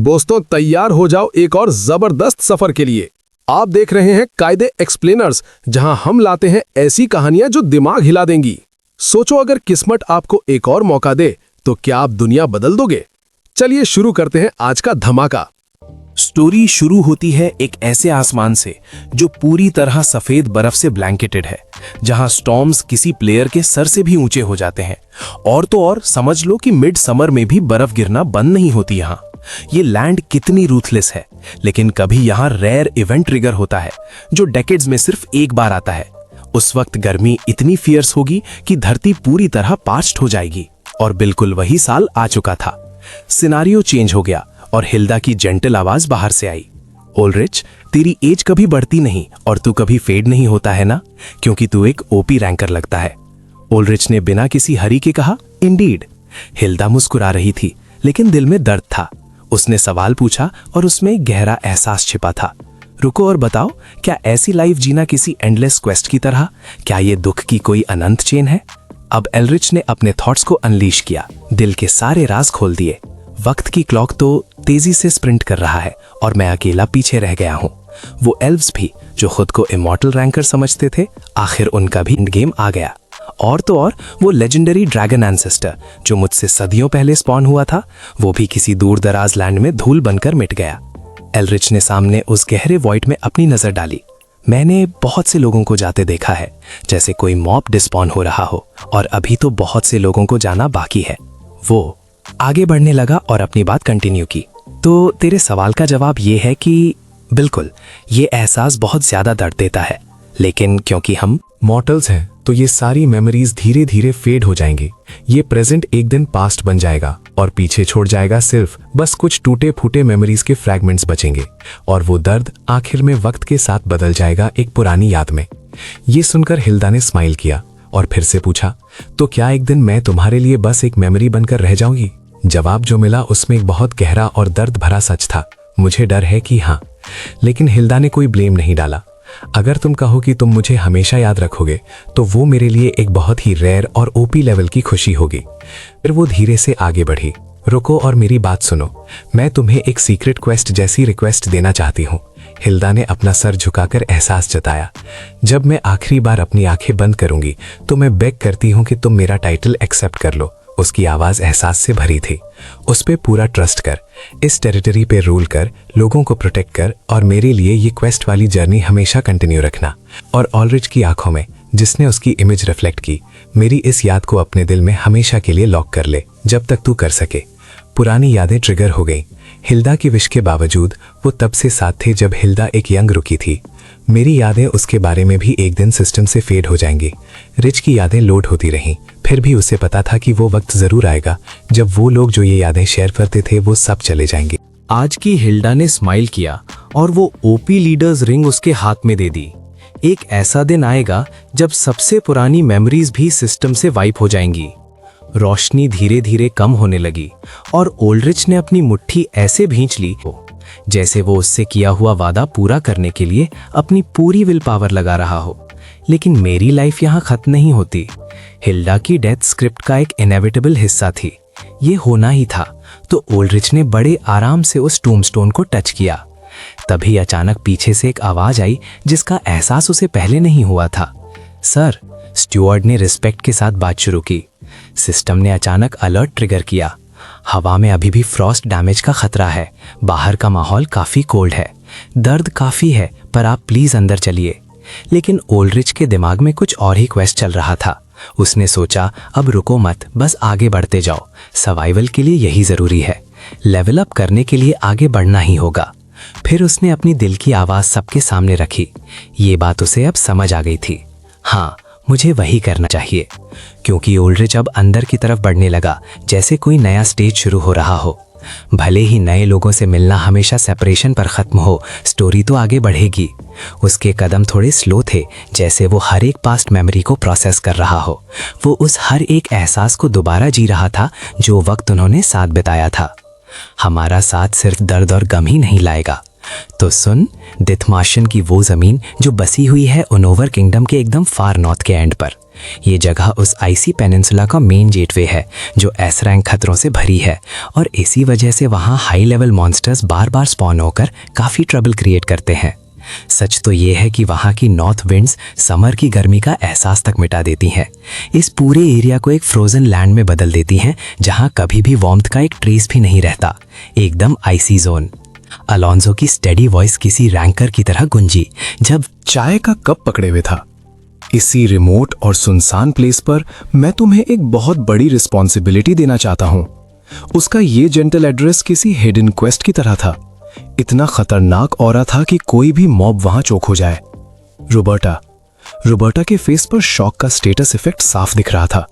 दोस्तों तैयार हो जाओ एक और जबरदस्त सफर के लिए। आप देख रहे हैं कायदे एक्सप्लेनर्स, जहां हम लाते हैं ऐसी कहानियां जो दिमाग हिला देंगी। सोचो अगर किस्मत आपको एक और मौका दे तो क्या आप दुनिया बदल दोगे? चलिए शुरू करते हैं आज का धमाका। स्टोरी शुरू होती है एक ऐसे आसमान से जो पूरी तरह सफेद बर्फ से ब्लैंकेटेड है, जहां स्टॉर्म्स किसी प्लेयर के सर से भी ऊंचे हो जाते हैं। और तो और समझ लो कि मिड समर में भी बर्फ गिरना बंद नहीं होती। यहाँ ये लैंड कितनी रूथलेस है, लेकिन कभी यहाँ रेयर इवेंट ट्रिगर होता है जो डेकेड्स में सिर्फ एक बार आता है। उस वक्त गर्मी इतनी फियर्स होगी कि धरती पूरी तरह पार्च्ड हो जाएगी। और बिल्कुल वही साल आ चुका था। सिनारियो चेंज हो गया और हिल्डा की जेंटल आवाज बाहर से आई। ओलरिच, तेरी एज कभी बढ़ती नहीं और तू कभी फेड नहीं होता है ना, क्योंकि तू एक ओपी रैंकर लगता है। ओलरिच ने बिना किसी हरी के कहा, इंडीड। हिल्डा मुस्कुरा रही थी, लेकिन दिल में दर्द था। उसने सवाल पूछा और उसमें गहरा एहसास छिपा था। रुको और बताओ, क्या ऐसी लाइफ जीना किसी एंडलेस क्वेस्ट की तरह? क्या ये दुख की कोई अनंत चेन है? अब एलरिच ने अपने थॉट्स को अनलीश किया, दिल के सारे राज खोल दिए। वक्त की क्लॉक तो तेजी से स्प्रिंट कर रहा है और मैं अकेला पीछे रह गया हूं। वो एल्व्स भी जो खुद को इमॉर्टल रैंकर समझते थे, आखिर उनका भी एंड गेम आ गया। और तो और वो लेजेंडरी ड्रैगन एंसेस्टर जो मुझसे सदियों पहले स्पॉन हुआ था, वो भी किसी दूर दराज लैंड में धूल बनकर मिट गया। एलरिच ने सामने उस गहरे वॉइड में अपनी नजर डाली। मैंने बहुत से लोगों को जाते देखा है, जैसे कोई मॉब डिस्पॉन हो रहा हो, और अभी तो बहुत से लोगों को जाना बाकी है। वो आगे बढ़ने लगा और अपनी बात कंटिन्यू की। तो तेरे सवाल का जवाब ये है कि बिल्कुल, ये एहसास बहुत ज्यादा दर्द देता है, लेकिन क्योंकि हम मॉर्टल्स हैं तो ये सारी मेमोरीज धीरे धीरे फेड हो जाएंगी। ये प्रेजेंट एक दिन पास्ट बन जाएगा और पीछे छोड़ जाएगा सिर्फ बस कुछ टूटे फूटे मेमोरीज के फ्रैगमेंट्स बचेंगे। और वो दर्द आखिर में वक्त के साथ बदल जाएगा एक पुरानी याद में। ये सुनकर हिल्डा ने स्माइल किया और फिर से पूछा, तो क्या एक दिन मैं तुम्हारे लिए बस एक मेमोरी बनकर रह जाऊंगी? जवाब जो मिला उसमें एक बहुत गहरा और दर्द भरा सच था। मुझे डर है कि हाँ। लेकिन हिल्डा ने कोई ब्लेम नहीं डाला। अगर तुम कहो कि तुम मुझे हमेशा याद रखोगे तो वो मेरे लिए एक बहुत ही रेयर और ओपी लेवल की खुशी होगी। फिर वो धीरे से आगे बढ़ी। रुको और मेरी बात सुनो, मैं तुम्हें एक सीक्रेट क्वेस्ट जैसी रिक्वेस्ट देना चाहती हूँ। हिल्डा ने अपना सर झुकाकर एहसास जताया। जब मैं आखिरी बार अपनी आंखें बंद करूंगी तो मैं बेग करती हूँ कि तुम मेरा टाइटल एक्सेप्ट कर लो। उसकी आवाज एहसास से भरी थी। उस पे पूरा ट्रस्ट कर, इस टेरिटरी पे रूल कर, लोगों को प्रोटेक्ट कर, और मेरे लिए ये क्वेस्ट वाली जर्नी हमेशा कंटिन्यू रखना। और ऑलरिच की आंखों में जिसने उसकी इमेज रिफ्लेक्ट की, मेरी इस याद को अपने दिल में हमेशा के लिए लॉक कर ले, जब तक तू कर सके। पुरानी यादें ट्रिगर हो गई। हिल्डा की विश के बावजूद वो तब से साथ थे जब हिल्डा एक यंग रुकी थी। मेरी यादें उसके बारे में भी एक दिन सिस्टम से फेड हो जाएंगी। रिच की यादें लोड होती रहीं, फिर भी उसे पता था कि वो वक्त जरूर आएगा जब वो लोग जो ये यादें शेयर करते थे वो सब चले जाएंगे। आज की हिल्डा ने स्माइल किया और वो ओपी लीडर्स रिंग उसके हाथ में दे दी। एक ऐसा दिन आएगा जब सबसे पुरानी मेमोरीज भी सिस्टम से वाइप हो जाएंगी। रोशनी धीरे धीरे कम होने लगी और ओल्ड्रिच ने अपनी मुट्ठी ऐसे भींच ली जैसे वो उससे किया हुआ वादा पूरा करने के लिए अपनी पूरी विल पावर लगा रहा हो। लेकिन मेरी लाइफ यहाँ खत्म नहीं होती। हिल्डा की डेथ स्क्रिप्ट का एक इनएविटेबल हिस्सा थी। ये होना ही था। तो ओल्ड्रिच ने बड़े आराम से उस टूमस्टोन को टच किया। तभी अचानक पीछे से एक आवाज आई जिसका एहसास उसे पहले नहीं हुआ था। सर, स्टुअर्ड ने रिस्पेक्ट के साथ बात शुरू की। सिस्टम ने अचानक अलर्ट ट्रिगर किया। हवा में अभी भी फ्रॉस्ट डैमेज का खतरा है। बाहर का माहौल काफी कोल्ड है। दर्द काफी है, पर आप प्लीज अंदर चलिए। लेकिन ओल्ड्रिच के दिमाग में कुछ और ही क्वेस्ट चल रहा था। उसने सोचा, अब रुको मत, बस आगे बढ़ते जाओ। सर्वाइवल के लिए यही जरूरी है। लेवल अप करने के लिए आगे बढ़ना ही होगा। फिर उसने अपनी दिल की आवाज सबके सामने रखी। ये बात उसे अब समझ आ गई थी। हाँ, मुझे वही करना चाहिए। क्योंकि ओल्ड्रिच अब अंदर की तरफ बढ़ने लगा, जैसे कोई नया स्टेज शुरू हो रहा हो। भले ही नए लोगों से मिलना हमेशा सेपरेशन पर खत्म हो, स्टोरी तो आगे बढ़ेगी। उसके कदम थोड़े स्लो थे, जैसे वो हर एक पास्ट मेमोरी को प्रोसेस कर रहा हो। वो उस हर एक एहसास को दोबारा जी रहा था जो वक्त उन्होंने साथ बिताया था। हमारा साथ सिर्फ दर्द और गम ही नहीं लाएगा। तो सुन, दिथमार्शन की वो जमीन जो बसी हुई है उनोवर किंगडम के एकदम फार नॉर्थ के एंड पर, ये जगह उस आइसी पेनिनसुला का मेन गेटवे है जो एस रैंक खतरों से भरी है, और इसी वजह से वहाँ हाई लेवल मॉन्स्टर्स बार बार स्पॉन होकर काफ़ी ट्रबल क्रिएट करते हैं। सच तो ये है कि वहाँ की नॉर्थ विंड्स समर की गर्मी का एहसास तक मिटा देती हैं। इस पूरे एरिया को एक फ्रोजन लैंड में बदल देती हैं जहाँ कभी भी वार्मथ का एक ट्रेस भी नहीं रहता, एकदम आइसी जोन। अलोंसो की स्टेडी वॉइस किसी रैंकर की तरह गूंजी जब चाय का कप पकड़े हुए था। इसी रिमोट और सुनसान प्लेस पर मैं तुम्हें एक बहुत बड़ी रिस्पॉन्सिबिलिटी देना चाहता हूँ। उसका ये जेंटल एड्रेस किसी हिडन क्वेस्ट की तरह था, इतना खतरनाक ऑरा था कि कोई भी मॉब वहां चौक हो जाए। रोबर्टा के फेस पर शॉक का स्टेटस इफेक्ट साफ दिख रहा था।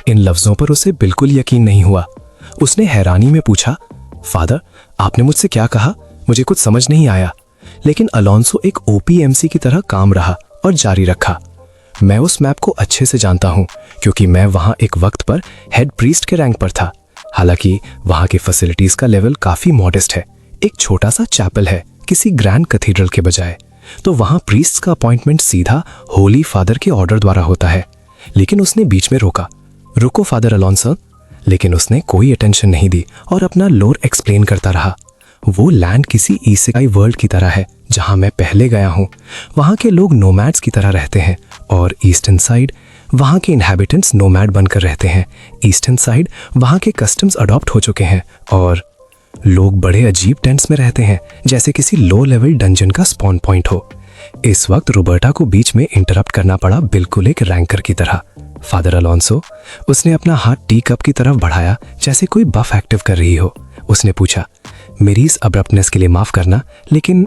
इन लफ्जों पर उसे बिल्कुल यकीन नहीं हुआ। उसने हैरानी में पूछा, फादर आपने मुझसे क्या कहा? मुझे कुछ समझ नहीं आया। लेकिन अलोंसो एक ओपीएमसी की तरह काम रहा और जारी रखा, मैं उस मैप को अच्छे से जानता हूं क्योंकि मैं वहां एक वक्त पर हेड प्रीस्ट के रैंक पर था। हालांकि वहां की फैसिलिटीज का लेवल काफी मॉडेस्ट है, एक छोटा सा चैपल है किसी ग्रैंड कैथेड्रल के बजाय। तो वहां प्रीस्ट्स का अपॉइंटमेंट सीधा होली फादर के ऑर्डर द्वारा होता है। लेकिन उसने बीच में रोका, रुको फादर अलोंसो। लेकिन उसने कोई अटेंशन नहीं दी और अपना लोर एक्सप्लेन करता रहा। वो लैंड किसी इसेकाई वर्ल्ड की तरह है जहां मैं पहले गया हूं। वहां के लोग नोमैड्स की तरह रहते हैं और ईस्टर्न साइड वहां के इनहैबिटेंट्स नोमैड बनकर रहते हैं। ईस्टर्न साइड वहां के कस्टम्स अडॉप्ट हो चुके हैं और लोग बड़े अजीब टेंट्स में रहते हैं जैसे किसी लो लेवल डंजन का स्पॉन पॉइंट हो। इस वक्त रोबर्टा को बीच में इंटरप्ट करना पड़ा, बिल्कुल एक रैंकर की तरह। फादर अलोंसो, उसने अपना हाथ टी कप की तरफ बढ़ाया जैसे कोई बफ एक्टिव कर रही हो। उसने पूछा, मेरी इस अब्रप्टनेस के लिए माफ करना, लेकिन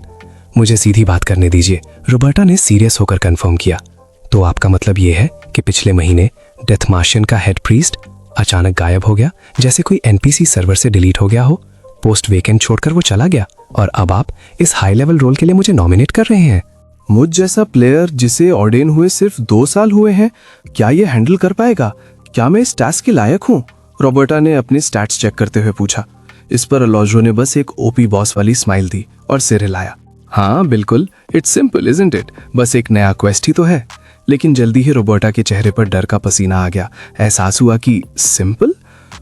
मुझे सीधी बात करने दीजिए। रोबर्टा ने सीरियस होकर कंफर्म किया, तो आपका मतलब ये है कि पिछले महीने डेथ मार्शियन का हेड प्रीस्ट अचानक गायब हो गया, जैसे कोई एनपीसी सर्वर से डिलीट हो गया हो, पोस्ट वेकेंट छोड़कर वो चला गया, और अब आप इस हाई लेवल रोल के लिए मुझे नॉमिनेट कर रहे हैं? मुझ जैसा प्लेयर जिसे ऑर्डेन हुए सिर्फ 2 साल हुए हैं, क्या ये हैंडल कर पाएगा? क्या मैं इस टास्क के लायक हूँ? रॉबर्टा ने अपने स्टैट्स चेक करते हुए पूछा। इस पर अलोंसो ने बस एक ओपी बॉस वाली स्माइल दी और सिर हिलाया। हाँ बिल्कुल, इट्स सिंपल इजंट इट? बस एक नया क्वेस्ट ही तो है। लेकिन जल्दी ही रोबर्टा के चेहरे पर डर का पसीना आ गया। एहसास हुआ कि सिंपल?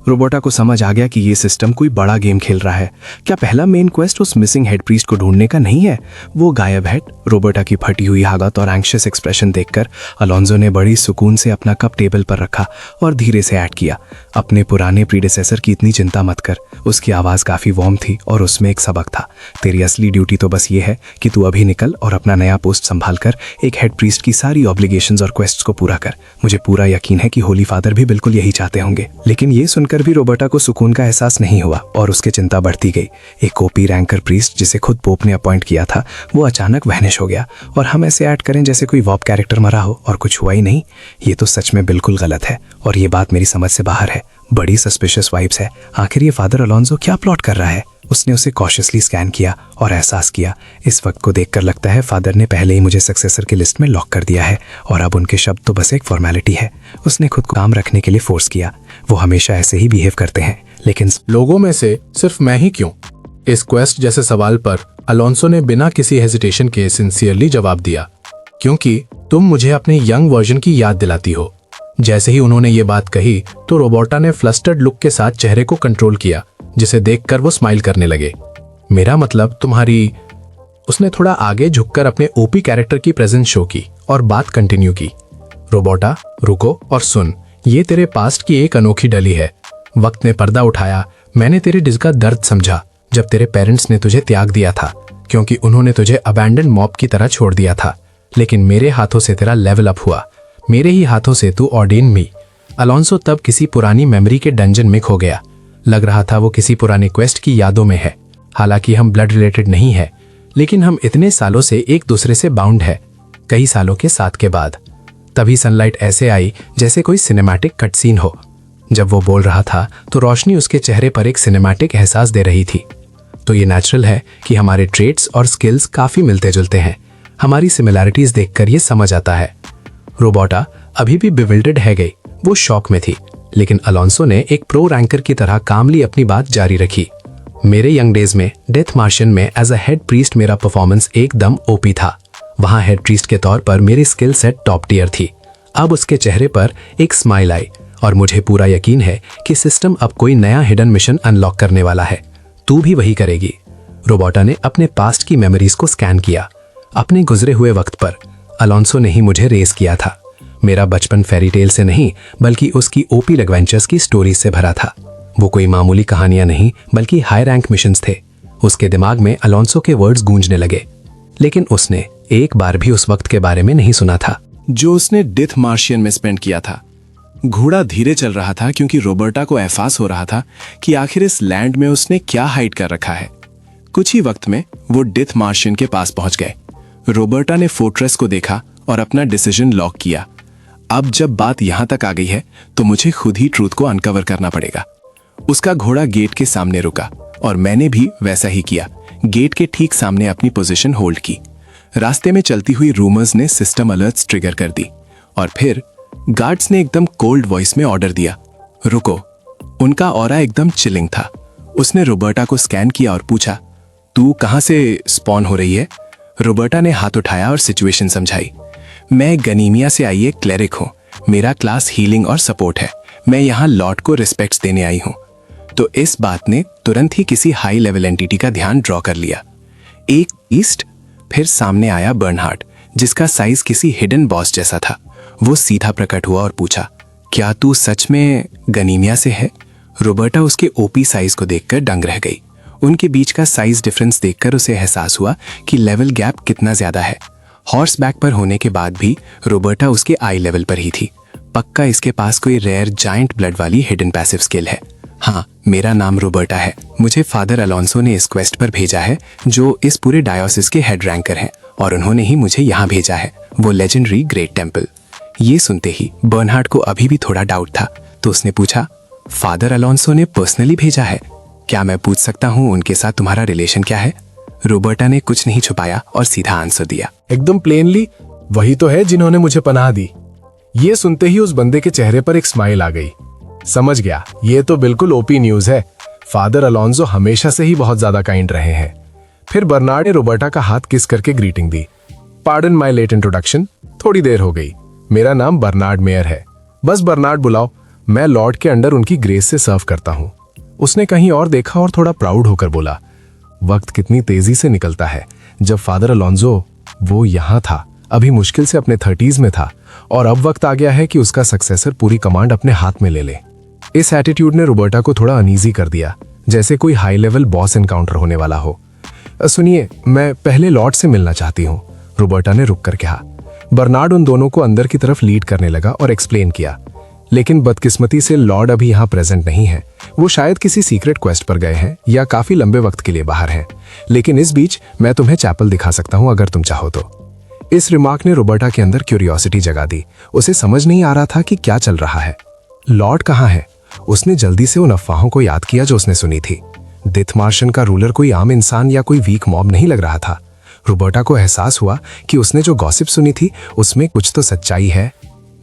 रोबर्टा को समझ आ गया कि ये सिस्टम कोई बड़ा गेम खेल रहा है। क्या पहला मेन क्वेस्ट उस मिसिंग हेड प्रीस्ट को ढूंढने का नहीं है? वो गायब हेड। रोबर्टा की फटी हुई हालत और एंग्शियस एक्सप्रेशन देखकर अलोंसो ने बड़ी सुकून से अपना कप टेबल पर रखा और धीरे से ऐड किया, अपने पुराने प्रीडेसेसर की इतनी चिंता मत कर। उसकी आवाज काफी वार्म थी और उसमें एक सबक था, तेरी असली ड्यूटी तो बस ये है कि तू अभी निकल और अपना नया पोस्ट संभाल कर एक हेड प्रीस्ट की सारी ऑब्लिगेशंस और क्वेस्ट्स को पूरा कर। मुझे पूरा यकीन है कि होली फादर भी बिल्कुल यही चाहते होंगे। लेकिन ये सुनकर भी रोबर्टा को सुकून का एहसास नहीं हुआ और उसकी चिंता बढ़ती गई। एक ओपी रैंकर प्रीस्ट जिसे खुद पोप ने अपॉइंट किया था, वो अचानक वैनिश हो गया और हम ऐसे ऐड करें जैसे कोई वॉप कैरेक्टर मरा हो और कुछ हुआ ही नहीं। ये तो सच में बिल्कुल गलत है और ये बात मेरी समझ से बाहर है। बड़ी सस्पिशियस वाइब्स है। आखिर ये फादर अलोंसो क्या प्लॉट कर रहा है? उसने उसे कॉशियसली स्कैन किया और एहसास किया, इस वक्त को देखकर लगता है फादर ने पहले ही मुझे सक्सेसर की लिस्ट में लॉक कर दिया है और अब उनके शब्द तो बस एक फॉर्मेलिटी है। उसने खुद को काम रखने के लिए फोर्स किया। वो हमेशा ऐसे ही बिहेव करते हैं। लेकिन लोगों में से सिर्फ मैं ही क्यों? इस क्वेस्ट जैसे सवाल पर अलोंसो ने बिना किसी हेजिटेशन के सिंसियरली जवाब दिया, क्योंकि तुम मुझे अपने यंग वर्जन की याद दिलाती हो। जैसे ही उन्होंने ये बात कही तो रोबर्टा ने फ्लस्टर्ड लुक के साथ चेहरे को कंट्रोल किया, जिसे देखकर वो स्माइल करने लगे। मेरा मतलब तुम्हारी... उसने थोड़ा आगे झुककर अपने ओपी कैरेक्टर की प्रेजेंस शो की और बात कंटिन्यू की। रोबर्टा रुको और सुन, ये तेरे पास्ट की एक अनोखी डली है। वक्त ने पर्दा उठाया। मैंने तेरे दिल का दर्द समझा जब तेरे पेरेंट्स ने तुझे त्याग दिया था, क्योंकि उन्होंने तुझे अबैंडन मॉब की तरह छोड़ दिया था। लेकिन मेरे हाथों से तेरा लेवल अप हुआ, मेरे ही हाथों से तू ऑर्डेन भी। अलोंसो तब किसी पुरानी मेमोरी के डंजन में खो गया। लग रहा था वो किसी पुराने क्वेस्ट की यादों में है। हालांकि हम ब्लड रिलेटेड नहीं है, लेकिन हम इतने सालों से एक दूसरे से बाउंड है, कई सालों के साथ के बाद। तभी सनलाइट ऐसे आई जैसे कोई सिनेमैटिक कट सीन हो। जब वो बोल रहा था तो रोशनी उसके चेहरे पर एक सिनेमैटिक एहसास दे रही थी। तो ये नेचुरल है कि हमारे ट्रेट्स और स्किल्स काफी मिलते जुलते हैं। हमारी सिमिलैरिटीज देखकर ये समझ आता है। रोबर्टा अभी भी बिविल्डर्ड है गई, वो शॉक में थी। लेकिन अलोंसो ने एक प्रो रैंकर की तरह कामली अपनी बात जारी रखी। मेरे यंग डेज में डेथ मार्शियन में एज अ हेड प्रीस्ट मेरा परफॉर्मेंस एकदम ओपी था। वहां हेड प्रीस्ट के तौर पर मेरी स्किल सेट टॉप टियर थी। अब उसके चेहरे पर एक स्माइल आई और मुझे पूरा यकीन है कि सिस्टम अब कोई नया हिडन मिशन अनलॉक करने वाला है। तू भी वही करेगी। रोबोटा ने अपने पास्ट की मेमोरीज को स्कैन किया। अपने गुजरे हुए वक्त पर अलोंसो ने ही मुझे रेस किया था। मेरा बचपन फेरी टेल से नहीं बल्कि उसकी ओपी एडवेंचर्स की स्टोरी से भरा था। वो कोई मामूली कहानियां नहीं बल्कि हाई रैंक मिशंस थे। उसके दिमाग में अलोंसो के वर्ड्स गूंजने लगे, लेकिन उसने एक बार भी उस वक्त के बारे में नहीं सुना था जो उसने डेथ मार्शियन में स्पेंड किया था। घोड़ा धीरे चल रहा था क्योंकि रोबर्टा को एहसास हो रहा था कि आखिर इस लैंड में उसने क्या हाइड कर रखा है। कुछ ही वक्त में वो डेथ मार्शियन के पास पहुंच गए। रोबर्टा ने फोर्ट्रेस को देखा और अपना डिसीजन लॉक किया। अब जब बात यहां तक आ गई है तो मुझे खुद ही ट्रूथ को अनकवर करना पड़ेगा। उसका घोड़ा गेट के सामने रुका और मैंने भी वैसा ही किया। गेट के ठीक सामने अपनी पोजीशन होल्ड की। रास्ते में चलती हुई रूमर्स ने सिस्टम अलर्ट्स ट्रिगर कर दी और फिर गार्ड्स ने एकदम कोल्ड वॉइस में ऑर्डर दिया, रुको। उनका ऑरा एकदम चिलिंग था। उसने रोबर्टा को स्कैन किया और पूछा, तू कहां से स्पॉन हो रही है? रोबर्टा ने हाथ उठाया और सिचुएशन समझाई। मैं गनीमिया से आई एक क्लेरिक हूं। मेरा क्लास हीलिंग और सपोर्ट है। मैं यहाँ लॉर्ड को रिस्पेक्ट्स देने आई हूं। तो इस बात ने तुरंत ही किसी हाई लेवल एंटिटी का ध्यान ड्रॉ कर लिया। एक ईस्ट, फिर सामने आया बर्नहार्ड, जिसका साइज किसी हिडन बॉस जैसा था। वो सीधा प्रकट हुआ और पूछा, क्या तू सच में गनीमिया से है? रोबर्टा उसके ओपी साइज को देखकर दंग रह गई। उनके बीच का साइज डिफरेंस देखकर उसे एहसास हुआ कि लेवल गैप कितना ज्यादा है। हॉर्स बैक पर होने के बाद भी रोबर्टा उसके आई लेवल पर ही थी। पक्का इसके पास कोई रेयर जायंट ब्लड वाली हिडन पैसिव स्किल है। हाँ, मेरा नाम रोबर्टा है। मुझे फादर अलोंसो ने इस क्वेस्ट पर भेजा है, जो इस पूरे डायोसिस के हेड रैंकर हैं, और उन्होंने ही मुझे यहाँ भेजा है, वो लेजेंडरी ग्रेट टेम्पल। ये सुनते ही बर्नहार्ड को अभी भी थोड़ा डाउट था, तो उसने पूछा, फादर अलोंसो ने पर्सनली भेजा है? क्या मैं पूछ सकता हूँ उनके साथ तुम्हारा रिलेशन क्या है? रोबर्टा ने कुछ नहीं छुपाया और सीधा आंसर दिया, एकदम प्लेनली वही तो है जिन्होंने मुझे पनाह दी। ये सुनते ही उस बंदे के चेहरे पर एक स्माइल आ गई। समझ गया, ये तो बिल्कुल ओपी न्यूज है। फादर अलोंसो हमेशा से ही बहुत ज्यादा काइंड रहे हैं। फिर बर्नार्ड ने रोबर्टा का हाथ किस करके ग्रीटिंग दी। पार्डन माय लेट इंट्रोडक्शन, थोड़ी देर हो गई। मेरा नाम बर्नार्ड मेयर है, बस बर्नार्ड बुलाओ। मैं लॉर्ड के अंडर उनकी ग्रेस से सर्व करता हूँ। उसने कहीं और देखा और थोड़ा प्राउड होकर बोला, वक्त कितनी तेजी से निकलता है। जब फादर अलोंसो वो यहाँ था, अभी मुश्किल से अपने 30s में था, और अब वक्त आ गया है कि उसका सक्सेसर पूरी कमांड अपने हाथ में ले ले। इस एटीट्यूड ने रोबर्टा को थोड़ा अनईजी कर दिया, जैसे कोई हाई लेवल बॉस एनकाउंटर होने वाला हो। सुनिए, मैं पहले लॉर्ड से मिलना चाहती हूँ, रोबर्टा ने रुक कर कहा। बर्नार्ड उन दोनों को अंदर की तरफ लीड करने लगा और एक्सप्लेन किया, लेकिन बदकिस्मती से लॉर्ड अभी यहाँ प्रेजेंट नहीं है। वो शायद किसी सीक्रेट क्वेस्ट पर गए हैं या काफी लंबे वक्त के लिए बाहर हैं। लेकिन इस बीच मैं तुम्हें चैपल दिखा सकता हूँ अगर तुम चाहो तो। इस रिमार्क ने रोबर्टा के अंदर क्यूरियोसिटी जगा दी। उसे समझ नहीं आ रहा था कि क्या चल रहा है। लॉर्ड कहाँ है? उसने जल्दी से उन अफवाहों को याद किया जो उसने सुनी थी। डेथ मार्शियन का रूलर कोई आम इंसान या कोई वीक मॉब नहीं लग रहा था। रोबर्टा को एहसास हुआ कि उसने जो गॉसिप सुनी थी उसमें कुछ तो सच्चाई है।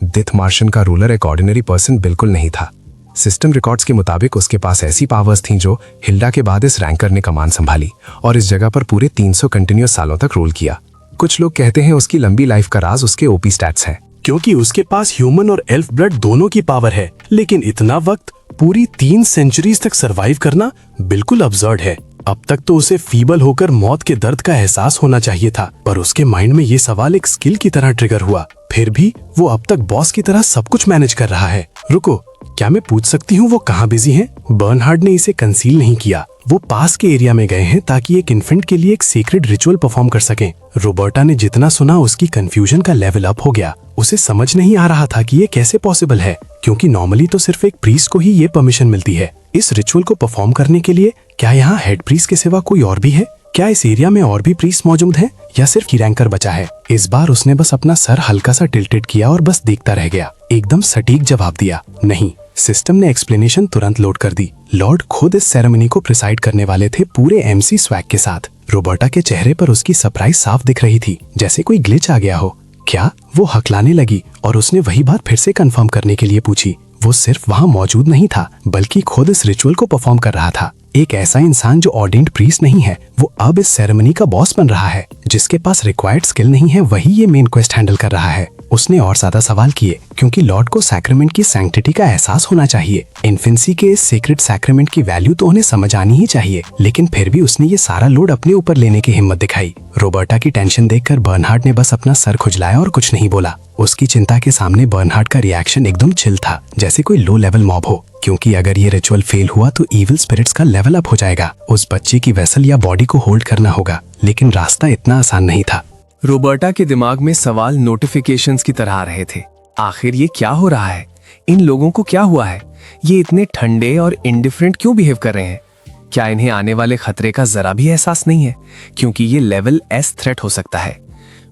डेथ मार्शियन का रूलर एक ऑर्डिनरी पर्सन बिल्कुल नहीं था। सिस्टम रिकॉर्ड्स के मुताबिक उसके पास ऐसी पावर्स थीं जो हिल्डा के बाद इस रैंकर ने कमान संभाली और इस जगह पर पूरे 300 कंटिन्यूअस सालों तक रूल किया। कुछ लोग कहते हैं उसकी लंबी लाइफ का राज उसके ओपी स्टैट्स हैं, क्योंकि उसके पास ह्यूमन और एल्फ ब्लड दोनों की पावर है। लेकिन इतना वक्त, पूरी 3 सेंचुरीज तक सरवाइव करना बिल्कुल अब्सर्ड है। अब तक तो उसे फीबल होकर मौत के दर्द का एहसास होना चाहिए था, पर उसके माइंड में ये सवाल एक स्किल की तरह ट्रिगर हुआ। फिर भी वो अब तक बॉस की तरह सब कुछ मैनेज कर रहा है। रुको, क्या मैं पूछ सकती हूँ वो कहाँ बिजी हैं? बर्नहार्ड ने इसे कंसील नहीं किया। वो पास के एरिया में गए हैं ताकि एक इन्फेंट के लिए एक सीक्रेट रिचुअल परफॉर्म कर सकें। रोबर्टा ने जितना सुना उसकी कंफ्यूजन का लेवल अप हो गया। उसे समझ नहीं आ रहा था कि ये कैसे पॉसिबल है, क्योंकि नॉर्मली तो सिर्फ एक प्रीस्ट को ही ये परमिशन मिलती है। इस रिचुअल को परफॉर्म करने के लिए क्या यहाँ हेड प्रीस्ट के सिवा कोई और भी है? क्या इस एरिया में और भी प्रीस्ट मौजूद हैं या सिर्फ की रैंकर बचा है? इस बार उसने बस अपना सर हल्का सा टिल्टेड किया और बस देखता रह गया। एकदम सटीक जवाब दिया, नहीं। सिस्टम ने एक्सप्लेनेशन तुरंत लोड कर दी। लॉर्ड खुद इस सेरेमनी को प्रिसाइड करने वाले थे, पूरे MC स्वैग के साथ। रोबर्टा के चेहरे पर उसकी सरप्राइज साफ दिख रही थी, जैसे कोई ग्लिच आ गया हो। क्या? वो हकलाने लगी और उसने वही बात फिर से कंफर्म करने के लिए पूछी। वो सिर्फ वहाँ मौजूद नहीं था, बल्कि खुद इस रिचुअल को परफॉर्म कर रहा था। एक ऐसा इंसान जो ऑर्डेन्ड प्रीस्ट नहीं है, वो अब इस सेरेमनी का बॉस बन रहा है। जिसके पास रिक्वायर्ड स्किल नहीं है, वही ये मेन क्वेस्ट हैंडल कर रहा है। उसने और ज्यादा सवाल किए, क्योंकि लॉर्ड को सैक्रेमेंट की सैंक्टिटी का एहसास होना चाहिए। इन्फेंसी के इस सीक्रेट सैक्रेमेंट की वैल्यू तो उन्हें समझ आनी ही चाहिए, लेकिन फिर भी उसने ये सारा लोड अपने ऊपर लेने की हिम्मत दिखाई। रॉबर्टा की टेंशन देखकर बर्नहार्ड ने बस अपना सर खुजलाया और कुछ नहीं बोला। उसकी चिंता के सामने बर्नहार्ड का रिएक्शन एकदम चिल था, जैसे कोई लो लेवल मॉब हो, क्योंकि अगर ये रिचुअल फेल हुआ तो इविल स्पिरिट्स का लेवल अप हो जाएगा। उस बच्चे की वेसल या बॉडी को होल्ड करना होगा, लेकिन रास्ता इतना आसान नहीं था। रॉबर्टा के दिमाग में सवाल नोटिफिकेशंस की तरह आ रहे थे। आखिर ये क्या हो रहा है? इन लोगों को क्या हुआ है? ये इतने ठंडे और इंडिफरेंट क्यों बिहेव कर रहे हैं? क्या इन्हें आने वाले खतरे का जरा भी एहसास नहीं है? क्योंकि ये लेवल एस थ्रेट हो सकता है।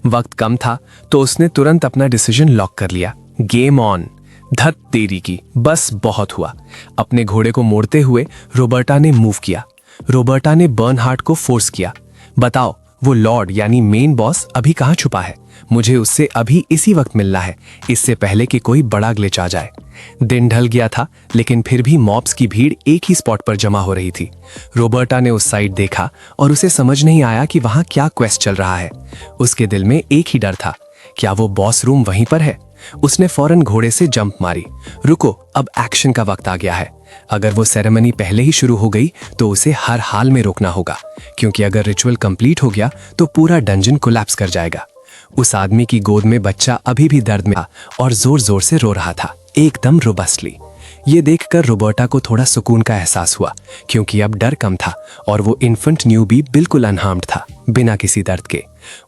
वक्त कम था तो उसने तुरंत अपना डिसीजन लॉक कर लिया। Game on. धत देरी की, बस बहुत हुआ। अपने घोड़े को मोड़ते हुए रॉबर्टा ने मूव किया। रॉबर्टा ने बर्नहार्ड को फोर्स किया, बताओ वो लॉर्ड यानी मेन बॉस अभी कहाँ छुपा है? मुझे उससे अभी इसी वक्त मिलना है, इससे पहले कि कोई बड़ा ग्लिच आ जाए। दिन ढल गया था, लेकिन फिर भी मॉब्स की भीड़ एक ही स्पॉट पर जमा हो रही थी। रॉबर्टा ने उस साइड देखा और उसे समझ नहीं आया कि वहां क्या क्वेस्ट चल रहा है। उसके दिल में एक ही डर था, क्या वो बॉस रूम वहीं पर है? उसने फौरन घोड़े से जंप मारी। रुको, अब एक्शन का वक्त आ गया है। अगर वो सेरेमनी पहले ही शुरू हो गई तो उसे हर हाल में रोकना होगा, क्योंकि अगर रिचुअल कंप्लीट हो गया तो पूरा डंजन कोलैप्स कर जाएगा। उस आदमी की गोद में बच्चा अभी भी दर्द में था और जोर जोर से रो रहा था, एकदम रोबस्टली। ये देखकर रॉबर्टा को थोड़ा सुकून का एहसास हुआ, क्योंकि अब डर कम था और वो इन्फेंट न्यूबी बिल्कुल अनहार्म्ड था, बिना किसी दर्द के।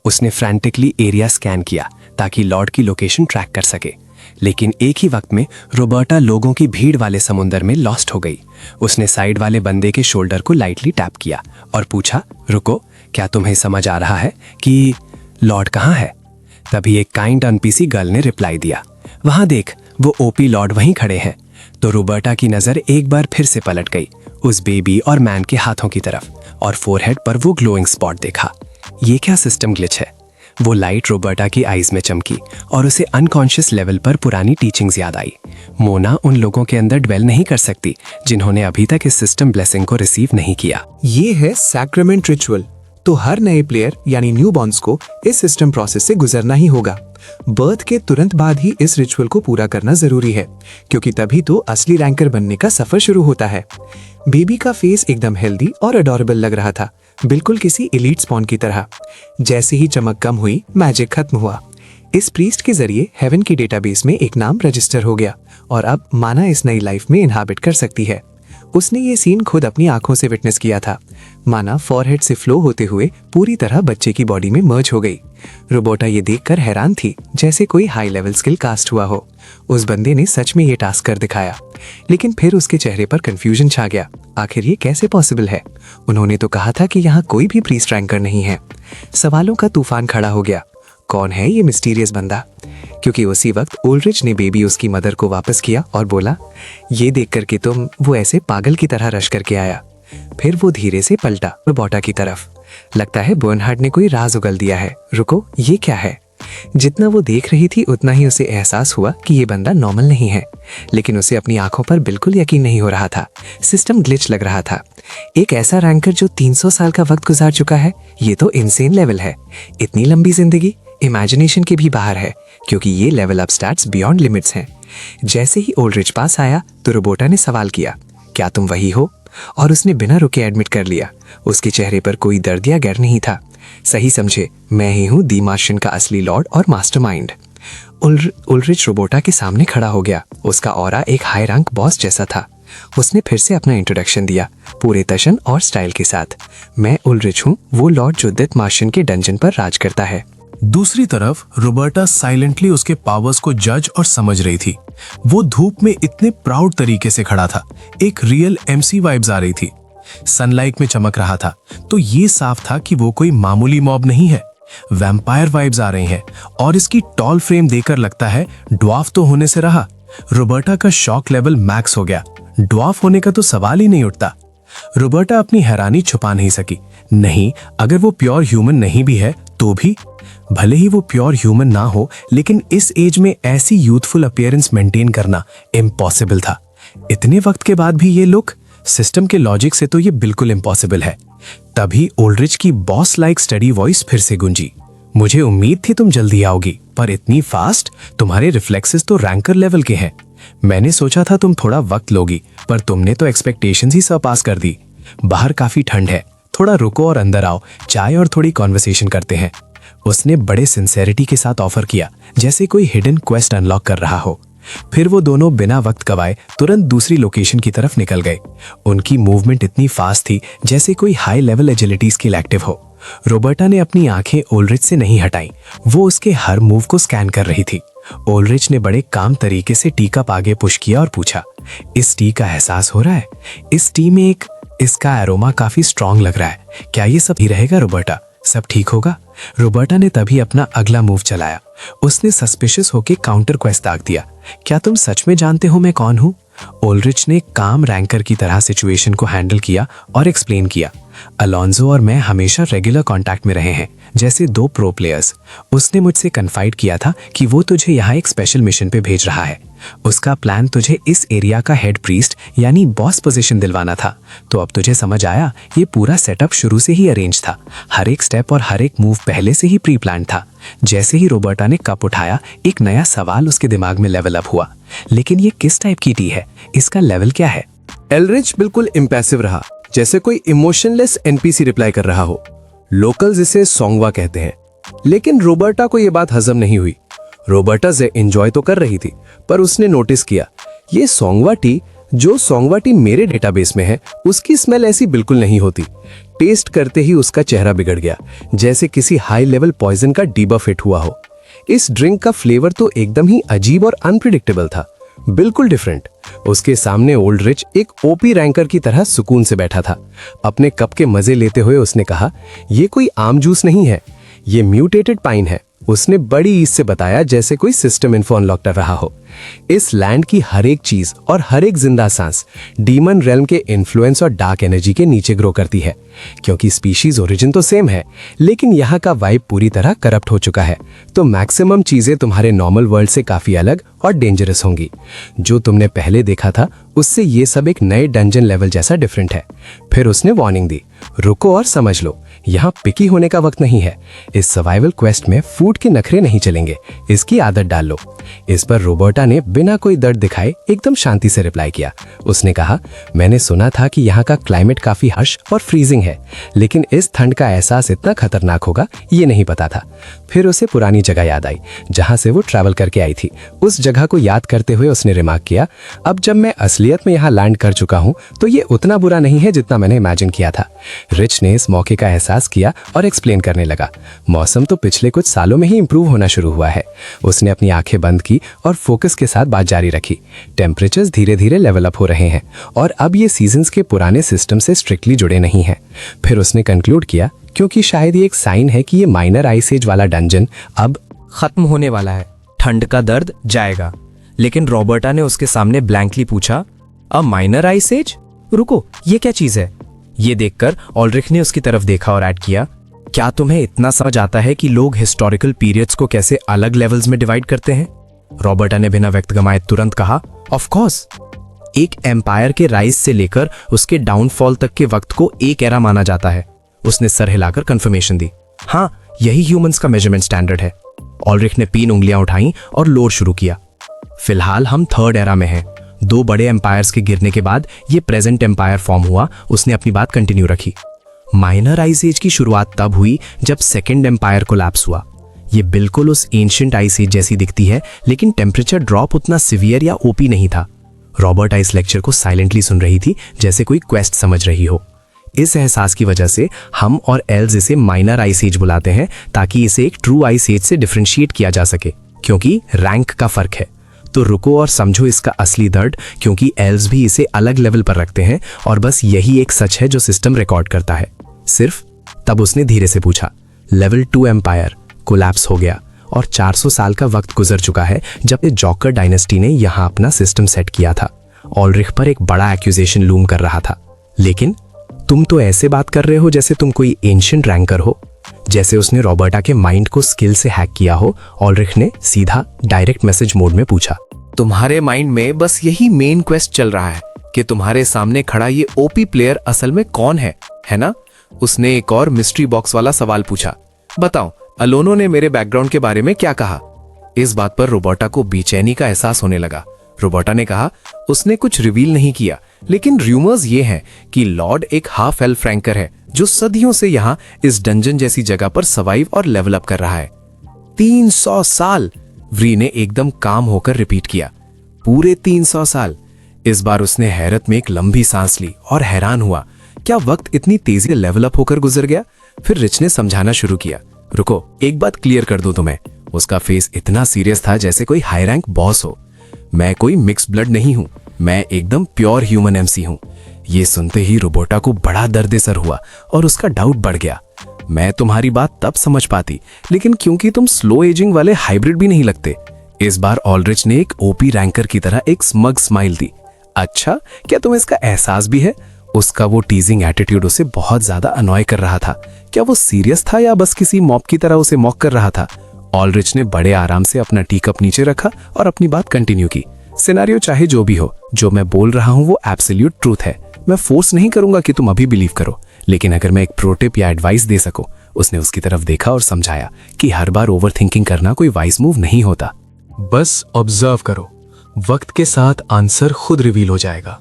उसने फ्रैंटिकली एरिया स्कैन किया ताकि लॉर्ड की लोकेशन ट्रैक कर सके, लेकिन एक ही वक्त में रॉबर्टा लोगों की भीड़ वाले समुंदर में लॉस्ट हो गई। उसने साइड वाले बंदे के शोल्डर को लाइटली टैप किया और पूछा, रुको, क्या तुम्हें समझ आ रहा है कि लॉर्ड कहाँ है? तभी एक काइंड अनपीसी गर्ल ने रिप्लाई दिया, वहां देख, वो ओपी लॉर्ड वहीं खड़े हैं। तो रॉबर्टा की नजर एक बार फिर से पलट गई उस बेबी और मैन के हाथों की तरफ, और फोरहेड पर वो ग्लोइंग स्पॉट देखा। ये क्या सिस्टम ग्लिच है? वो लाइट रॉबर्टा की आईज में चमकी और उसे अनकॉन्शियस लेवल पर पुरानी टीचिंग्स याद आई। मोना उन लोगों के अंदर ड्वेल नहीं कर सकती जिन्होंने अभी तक इस सिस्टम ब्लेसिंग को रिसीव नहीं किया। ये है सैक्रेमेंट रिचुअल। तो हर नए प्लेयर यानी न्यू बॉर्न्स को इस सिस्टम प्रोसेस से गुजरना ही होगा। बर्थ के तुरंत बाद ही इस रिचुअल को पूरा करना जरूरी है, क्योंकि तभी तो असली रैंकर बनने का सफर शुरू होता है। बेबी का फेस एकदम हेल्दी और अडोरेबल लग रहा था, बिल्कुल किसी एलीट स्पॉन की तरह। जैसे ही चमक कम हुई, मैजिक खत्म हुआ। इस प्रीस्ट के जरिए हेवन की डेटाबेस में एक नाम रजिस्टर हो गया और अब माना इस नई लाइफ में इनहाबिट कर सकती है। उसने ये सीन खुद अपनी आंखों से विटनेस किया था। माना फॉरहेड से फ्लो होते हुए पूरी तरह बच्चे की बॉडी में मर्ज हो गई। रॉबर्टा ये देखकर हैरान थी, जैसे कोई हाई लेवल स्किल कास्ट हुआ हो। उस बंदे ने सच में ये टास्क कर दिखाया, लेकिन फिर उसके चेहरे पर कंफ्यूजन छा गया। आखिर ये कैसे पॉसिबल है? उन्होंने तो कहा था कि यहाँ कोई भी प्रीस्ट रैंकर नहीं है। सवालों का तूफान खड़ा हो गया। कौन है ये मिस्टीरियस बंदा? क्योंकि उसी वक्त उल्रिच ने बेबी उसकी मदर को वापस किया और बोला, ये देख कर के तुम वो ऐसे पागल की तरह रश करके आया। फिर वो धीरे से पलटा रॉबर्टा की तरफ। लगता है बर्नहार्ड ने कोई राज उगल दिया है। रुको, ये क्या है? जितना वो देख रही थी उतना ही उसे एहसास हुआ कि ये बंदा नॉर्मल नहीं है, लेकिन उसे अपनी आंखों पर बिल्कुल यकीन नहीं हो रहा था। सिस्टम ग्लिच लग रहा था। एक ऐसा रैंकर जो 300 साल का वक्त गुजार चुका है, ये तो इनसेन लेवल है। इतनी लंबी जिंदगी इमेजिनेशन के भी बाहर है, क्योंकि ये level up stats beyond limits हैं। जैसे ही ओल्ड्रिच पास आया तो रॉबर्टा ने सवाल किया, क्या तुम वही हो? और उसने बिना रुके एडमिट कर लिया। उसके चेहरे पर कोई दर्द या गैर नहीं था। सही समझे, मैं ही हूँ दी मार्शियन का असली लॉर्ड और मास्टरमाइंड। उल्रिच रॉबर्टा के सामने खड़ा हो गया। उसका ऑरा एक हाई रैंक बॉस जैसा था। उसने फिर से अपना इंट्रोडक्शन दिया, पूरे तशन और स्टाइल के साथ। मैं उल्रिच हूँ, वो लॉर्ड जो डेथ मार्शियन के डंजन पर राज करता है। दूसरी तरफ रॉबर्टा साइलेंटली उसके पावर्स को जज और समझ रही थी। वो धूप में इतने प्राउड तरीके से खड़ा था, एक रियल एमसी वाइब्स आ रही थी। सनलाइट में चमक रहा था, तो ये साफ था कि वो कोई मामूली मॉब नहीं है। वैम्पायर वाइब्स आ रही हैं और इसकी टॉल फ्रेम देखकर लगता है ड्वार्फ तो होने से रहा। रॉबर्टा का शॉक लेवल मैक्स हो गया। ड्वार्फ होने का तो सवाल ही नहीं उठता। रॉबर्टा अपनी हैरानी छुपा नहीं सकी। नहीं, अगर वो प्योर ह्यूमन नहीं भी है तो भी, भले ही वो प्योर ह्यूमन ना हो, लेकिन इस एज में ऐसी यूथफुल अपीयरेंस मेंटेन करना इम्पॉसिबल था। इतने वक्त के बाद भी ये लुक, सिस्टम के लॉजिक से तो ये बिल्कुल इम्पॉसिबल है। तभी ओल्ड्रिच की बॉस लाइक स्टडी वॉइस फिर से गूंजी। मुझे उम्मीद थी तुम जल्दी आओगी, पर इतनी फास्ट? तुम्हारे रिफ्लेक्सेस तो रैंकर लेवल के हैं। मैंने सोचा था तुम थोड़ा वक्त लोगी, पर तुमने तो एक्सपेक्टेशंस ही सरपास कर दी। बाहर काफी ठंड है, थोड़ा रुको और अंदर आओ, चाय और थोड़ी कॉन्वर्सेशन करते हैं। उसने बड़े सिंसेरिटी के साथ ऑफर किया, जैसे कोई हिडन क्वेस्ट अनलॉक कर रहा हो। फिर वो दोनों बिना वक्त गवाए तुरंत दूसरी लोकेशन की तरफ निकल गए। उनकी मूवमेंट इतनी फास्ट थी जैसे कोई high level agility skill active हो। रॉबर्टा ने अपनी आंखें ओल्ड्रिच से नहीं हटाई, वो उसके हर मूव को स्कैन कर रही थी। ओल्ड्रिच ने बड़े काम तरीके से टी कप आगे पुश किया और पूछा, इस टी का एहसास हो रहा है? इस टी में इसका एरोमा काफी स्ट्रांग लग रहा है। क्या ये सब ही रहेगा रॉबर्टा? सब ठीक होगा? रॉबर्टा ने तभी अपना अगला मूव चलाया। उसने सस्पिशियस होके काउंटर क्वेस्ट दाग दिया, क्या तुम सच में जानते हो मैं कौन हूं? ओल्ड्रिच ने काम रैंकर की तरह सिचुएशन को हैंडल किया और एक्सप्लेन किया, अलोंजो और मैं हमेशा रेगुलर कांटेक्ट में रहे हैं, जैसे दो प्रो प्लेयर्स। उसने मुझसे कन्फाइड किया था कि वो तुझे यहाँ एक स्पेशल मिशन पे भेज रहा है। उसका प्लान तुझे इस एरिया का हेड प्रीस्ट यानी बॉस पोजीशन दिलवाना था। तो अब तुझे समझ आया, ये पूरा सेटअप शुरू से ही अरेंज था। हर एक स्टेप और हर एक मूव पहले से ही प्री प्लान था। जैसे ही रॉबर्टा ने कप उठाया, एक नया सवाल उसके दिमाग में लेवल अप हुआ, लेकिन ये किस टाइप की टी है? इसका लेवल क्या है? एल्ड्रिच बिल्कुल इम्पैसिव रहा, जैसे कोई इमोशनलेस एनपीसी रिप्लाई कर रहा हो। लोकल्स इसे सोंगवा कहते हैं, लेकिन रॉबर्टा को यह बात हजम नहीं हुई। रॉबर्टा से एंजॉय तो कर रही थी, पर उसने नोटिस किया ये सोंगवा टी, जो सोंगवा टी मेरे डेटाबेस में है, उसकी स्मेल ऐसी बिल्कुल नहीं होती। टेस्ट करते ही उसका चेहरा बिगड़ गया, जैसे किसी हाई लेवल पॉइजन का डीबफ हिट हुआ हो। इस ड्रिंक का फ्लेवर तो एकदम ही अजीब और अनप्रिडिक्टेबल था, बिल्कुल डिफरेंट। उसके सामने ओल्ड्रिच एक ओपी रैंकर की तरह सुकून से बैठा था। अपने कप के मजे लेते हुए उसने कहा, ये कोई आम जूस नहीं है, ये म्यूटेटेड पाइन है। उसने बड़ी ईज से बताया, जैसे कोई सिस्टम इन्फो अनलॉक कर रहा हो। इस लैंड की हर एक चीज और हर एक जिंदा सांस डीमन रेल्म के इन्फ्लुएंस और डार्क एनर्जी के नीचे ग्रो करती है। क्योंकि स्पीशीज ओरिजिन तो सेम है, लेकिन यहाँ का वाइब पूरी तरह करप्ट हो चुका है, तो मैक्सिमम चीजें तुम्हारे नॉर्मल वर्ल्ड से काफी अलग और डेंजरस होंगी। जो तुमने पहले देखा था उससे ये सब एक नए डंजन लेवल जैसा डिफरेंट है। फिर उसने वार्निंग दी, रुको और समझ लो, यहाँ पिकी होने का वक्त नहीं है। इस सर्वाइवल क्वेस्ट में फूड के नखरे नहीं चलेंगे, इसकी आदत डाल लो। इस पर रॉबर्टा ने बिना कोई दर्द दिखाए एकदम शांति से रिप्लाई किया। उसने कहा, मैंने सुना था कि यहाँ का क्लाइमेट काफी हर्ष और फ्रीजिंग है, लेकिन इस ठंड का एहसास इतना खतरनाक होगा ये नहीं पता था। फिर उसे पुरानी जगह याद आई जहां से वो ट्रैवल करके आई थी। उस जगह को याद करते हुए उसने रिमार्क किया, अब जब मैं असलियत में यहाँ लैंड कर चुका हूँ तो ये उतना बुरा नहीं है जितना मैंने इमेजिन किया था। रिच ने इस मौके का एहसास किया और एक्सप्लेन करने लगा, मौसम तो पिछले कुछ सालों में ही इंप्रूव होना शुरू हुआ है। उसने अपनी आंखें बंद की और फोकस के साथ बात जारी रखी। टेम्परेचर्स धीरे धीरे लेवल अप हो रहे हैं और अब ये सीजन्स के पुराने सिस्टम से स्ट्रिक्टली जुड़े नहीं हैं। फिर उसने कंक्लूड किया, क्योंकि शायद ये एक साइन है कि ये माइनर आइस एज वाला डंजन अब खत्म होने वाला है, ठंड का दर्द जाएगा। लेकिन रॉबर्टा ने उसके सामने ब्लैंकली पूछा, अ माइनर आइस एज? रुको, ये क्या चीज है? ये देखकर ऑल्ड्रिच ने उसकी तरफ देखा और ऐड किया, क्या तुम्हें इतना समझ आता है कि लोग हिस्टोरिकल पीरियड्स को कैसे अलग लेवल्स में डिवाइड करते हैं? रॉबर्टा ने बिना वक्त गंवाए तुरंत कहा, ऑफ कोर्स। एक एम्पायर के राइज से लेकर उसके डाउनफॉल तक के वक्त को एक एरा माना जाता है। उसने सर हिलाकर कंफर्मेशन दी, हाँ, यही ह्यूमंस का मेजरमेंट स्टैंडर्ड है। ऑल्ड्रिच ने 3 उंगलियां उठाई और लोड शुरू किया। फिलहाल हम 3rd एरा में हैं। 2 बड़े एम्पायर्स के गिरने के बाद ये प्रेजेंट एम्पायर फॉर्म हुआ। उसने अपनी बात कंटिन्यू रखी, माइनर आइस एज की शुरुआत तब हुई जब 2nd एम्पायर कोलैप्स हुआ। ये बिल्कुल उस एंशिएंट आइस एज जैसी दिखती है, लेकिन टेम्परेचर ड्रॉप उतना सिवियर या ओपी नहीं था। रॉबर्ट इस लेक्चर को साइलेंटली सुन रही थी, जैसे कोई क्वेस्ट समझ रही हो। इस एहसास की वजह से हम और एल्स इसे माइनर आइस एज बुलाते हैं, ताकि इसे एक ट्रू आइस एज से डिफरेंशिएट किया जा सके, क्योंकि रैंक का फर्क है। तो रुको और समझो इसका असली दर्द, क्योंकि एल्स भी इसे अलग लेवल पर रखते हैं और बस यही एक सच है जो सिस्टम रिकॉर्ड करता है। सिर्फ तब उसने धीरे से पूछा, लेवल 2 एम्पायर कोलैप्स हो गया और 400 साल का वक्त गुजर चुका है जब जॉकर डायनेस्टी ने यहां अपना सिस्टम सेट किया था। ऑल्ड्रिच पर एक बड़ा एक्यूजेशन लूम कर रहा था। लेकिन तुम तो ऐसे बात कर रहे हो जैसे तुम कोई एंशिएंट रैंकर हो, जैसे उसने रॉबर्टा के माइंड को स्किल से हैक किया हो। ऑल्ड्रिच ने सीधा डायरेक्ट मैसेज मोड में पूछा, तुम्हारे माइंड में बस यही मेन क्वेस्ट चल रहा है कि तुम्हारे सामने खड़ा ये ओपी प्लेयर असल में कौन है ना? उसने एक और मिस्ट्री बॉक्स वाला सवाल पूछा। बताओ, अलोनो ने मेरे बैकग्राउंड के बारे में क्या कहा? इस बात पर रोबोटा को बेचैनी का एहसास होने लगा। रोबोटा ने कहा उसने कुछ रिवील नहीं किया, लेकिन र्यूमर्स ये हैं कि लॉर्ड एक हाफ एल्फ रैंकर है जो सदियों से यहां इस डंजन जैसी जगह पर सर्वाइव और लेवल अप कर रहा है। 300 साल, व्री ने एकदम काम होकर रिपीट किया। पूरे 300 साल। इस बार उसने हैरत में एक लंबी सांस ली और हैरान हुआ, क्या वक्त इतनी तेजी से लेवल अप होकर गुजर गया? फिर रिच ने समझाना शुरू किया। रुको, एक बात क्लियर कर दूं तुम्हें। उसका फेस इतना सीरियस था जैसे कोई हाई रैंक बॉस हो। मैं कोई मिक्स ब्लड नहीं हूं, मैं एकदम प्योर ह्यूमन एमसी हूं। ये सुनते ही रोबोटा को बड़ा दर्द सर हुआ और उसका डाउट बढ़ गया। मैं तुम्हारी बात तब समझ पाती, लेकिन क्योंकि तुम स्लो एजिंग वाले हाइब्रिड भी नहीं लगते। इस बार ऑलरिच ने एक ओपी रैंकर की तरह एक स्मग स्माइल दी। अच्छा, क्या तुम्हें इसका एहसास भी है? उसका वो टीजिंग एटीट्यूड उसे बहुत ज्यादा अनॉय कर रहा था। क्या वो सीरियस था या बस किसी मॉब की तरह उसे मॉक कर रहा था? ऑलरिच ने बड़े आराम से अपना टी कप नीचे रखा और अपनी बात कंटिन्यू की। सिनेरियो चाहे जो भी हो, जो मैं बोल रहा हूं वो एब्सोल्यूट ट्रूथ है। मैं फोर्स नहीं करूंगा कि तुम अभी बिलीव करो, लेकिन अगर मैं एक प्रो टिप या एडवाइस दे सकूं। उसने उसकी तरफ देखा और समझाया कि हर बार ओवर थिंकिंग करना कोई वाइज मूव नहीं होता। बस ऑब्जर्व करो, वक्त के साथ आंसर खुद रिवील हो जाएगा।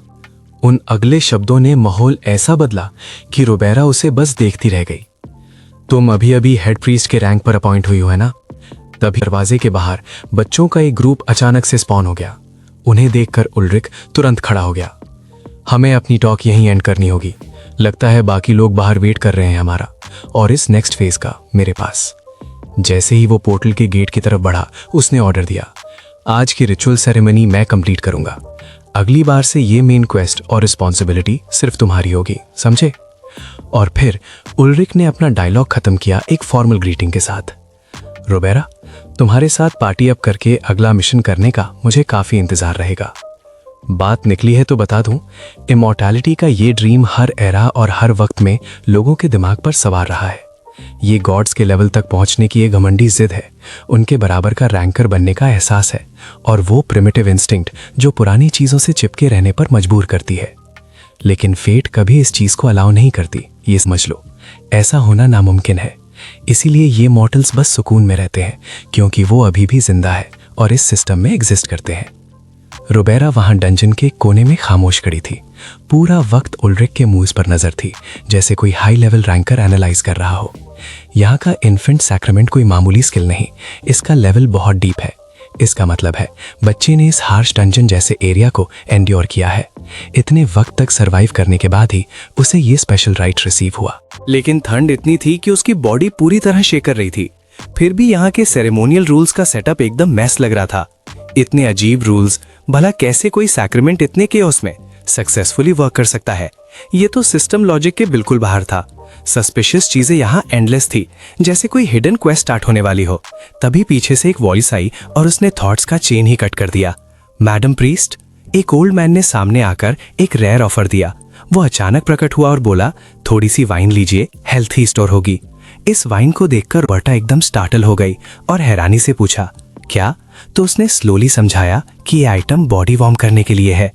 उन अगले शब्दों ने माहौल ऐसा बदला कि रोबेरा उसे बस देखती रह गई। तुम अभी अभी हेड प्रीस्ट के रैंक पर अपॉइंट हुई हो, है ना? तभी दरवाजे के बाहर बच्चों का एक ग्रुप अचानक से स्पॉन हो गया। उन्हें देखकर उल्रिक तुरंत खड़ा हो गया। हमें अपनी टॉक यहीं एंड करनी होगी। लगता है बाकी लोग बाहर वेट कर रहे हैं हमारा और इस नेक्स्ट फेज का मेरे पास। जैसे ही वो पोर्टल के गेट की तरफ बढ़ा, उसने ऑर्डर दिया, आज की रिचुअल सेरेमनी मैं कंप्लीट करूंगा। अगली बार से ये मेन क्वेस्ट और रिस्पॉन्सिबिलिटी सिर्फ तुम्हारी होगी, समझे? और फिर उल्रिक ने अपना डायलॉग खत्म किया एक फॉर्मल ग्रीटिंग के साथ। रोबेरा, तुम्हारे साथ पार्टी अप करके अगला मिशन करने का मुझे काफी इंतजार रहेगा। बात निकली है तो बता दूं, इमॉर्टैलिटी का ये ड्रीम हर एरा और हर वक्त में लोगों के दिमाग पर सवार रहा है। ये गॉड्स के लेवल तक पहुंचने की एक घमंडी जिद है, उनके बराबर का रैंकर बनने का एहसास है, और वो प्रिमिटिव इंस्टिंक्ट जो पुरानी चीजों से चिपके रहने पर मजबूर करती है। लेकिन फेट कभी इस चीज को अलाउ नहीं करती, ये समझ लो। ऐसा होना नामुमकिन है। इसीलिए ये मॉर्टल्स बस सुकून में रहते हैं, क्योंकि वो अभी भी जिंदा है और इस सिस्टम में एग्जिस्ट करते हैं। रोबेरा वहां डंजन के कोने में खामोश खड़ी थी। पूरा वक्त उल्रिक के मूव्स पर नजर थी, जैसे कोई हाई लेवल रैंकर एनालाइज कर रहा हो। यहाँ का इन्फेंट सैक्रामेंट कोई मामूली स्किल नहीं, इसका लेवल बहुत डीप है। इसका मतलब है बच्चे ने इस हार्श डंजन जैसे एरिया को एंड्योर किया है। इतने वक्त तक सरवाइव करने के बाद ही उसे ये स्पेशल राइट रिसीव हुआ। लेकिन ठंड इतनी थी कि उसकी बॉडी पूरी तरह शेक कर रही थी। फिर भी यहाँ के सेरेमोनियल रूल्स का सेटअप एकदम मैस लग रहा था। इतने अजीब रूल्स, भला कैसे कोई सैक्रेमेंट इतने केओस में सक्सेसफुली वर्क कर सकता है? ये तो सिस्टम लॉजिक के बिल्कुल बाहर था। सस्पिशियस चीजें यहाँ एंडलेस थी, जैसे कोई हिडन क्वेस्ट स्टार्ट होने वाली हो। तभी पीछे से एक वॉइस आई और उसने थॉट्स का चेन ही कट कर दिया। मैडम प्रीस्ट, एक ओल्ड मैन ने सामने आकर एक रेयर ऑफर दिया। वो अचानक प्रकट हुआ और बोला, थोड़ी सी वाइन लीजिए, हेल्थी स्टोर होगी। इस वाइन को देखकर बर्टा एकदम स्टार्टल हो गई और हैरानी से पूछा, क्या? तो उसने स्लोली समझाया कि ये आइटम बॉडी वार्म करने के लिए है।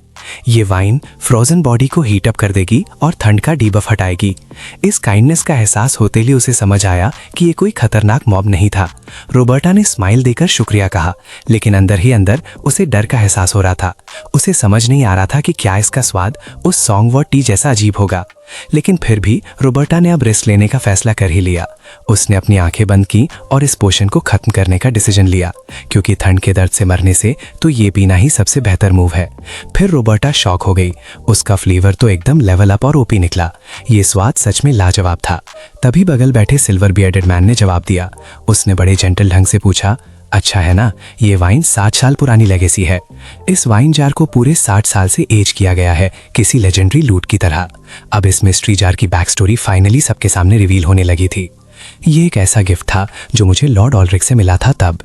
ये वाइन फ्रोजन बॉडी को हीट अप कर देगी और ठंड का डीबफ हटाएगी। इस काइंडनेस का एहसास होते ही उसे समझ आया कि ये कोई खतरनाक मॉब नहीं था। रोबर्टा ने स्माइल देकर शुक्रिया कहा, लेकिन अंदर ही अंदर उसे डर का एहसास हो रहा था। उसे समझ नहीं आ रहा था कि क्या इसका स्वाद उस सॉन्ग वर्ड टी जैसा अजीब होगा। लेकिन फिर भी रोबर्टा ने अब रिस्क लेने का फैसला कर ही लिया। उसने अपनी आंखें बंद की और इस पोशन को खत्म करने का डिसीजन लिया, क्योंकि ठंड के दर्द से मरने से तो ये पीना ही सबसे बेहतर मूव है। फिर रोबर्टा शॉक हो गई। उसका फ्लेवर तो एकदम लेवल अप और ओपी निकला। ये स्वाद सच में लाजवाब था। तभी बगल बैठे सिल्वर बियर्डेड मैन ने जवाब दिया। उसने बड़े जेंटल ढंग से पूछा, अच्छा है ना, ये वाइन 60 साल पुरानी लेगेसी है। इस वाइन जार को पूरे 60 साल से एज किया गया है, किसी लेजेंडरी लूट की तरह। अब इस मिस्ट्री जार की बैक स्टोरी फाइनली सबके सामने रिवील होने लगी थी। ये एक ऐसा गिफ्ट था जो मुझे लॉर्ड ऑलरिक से मिला था तब,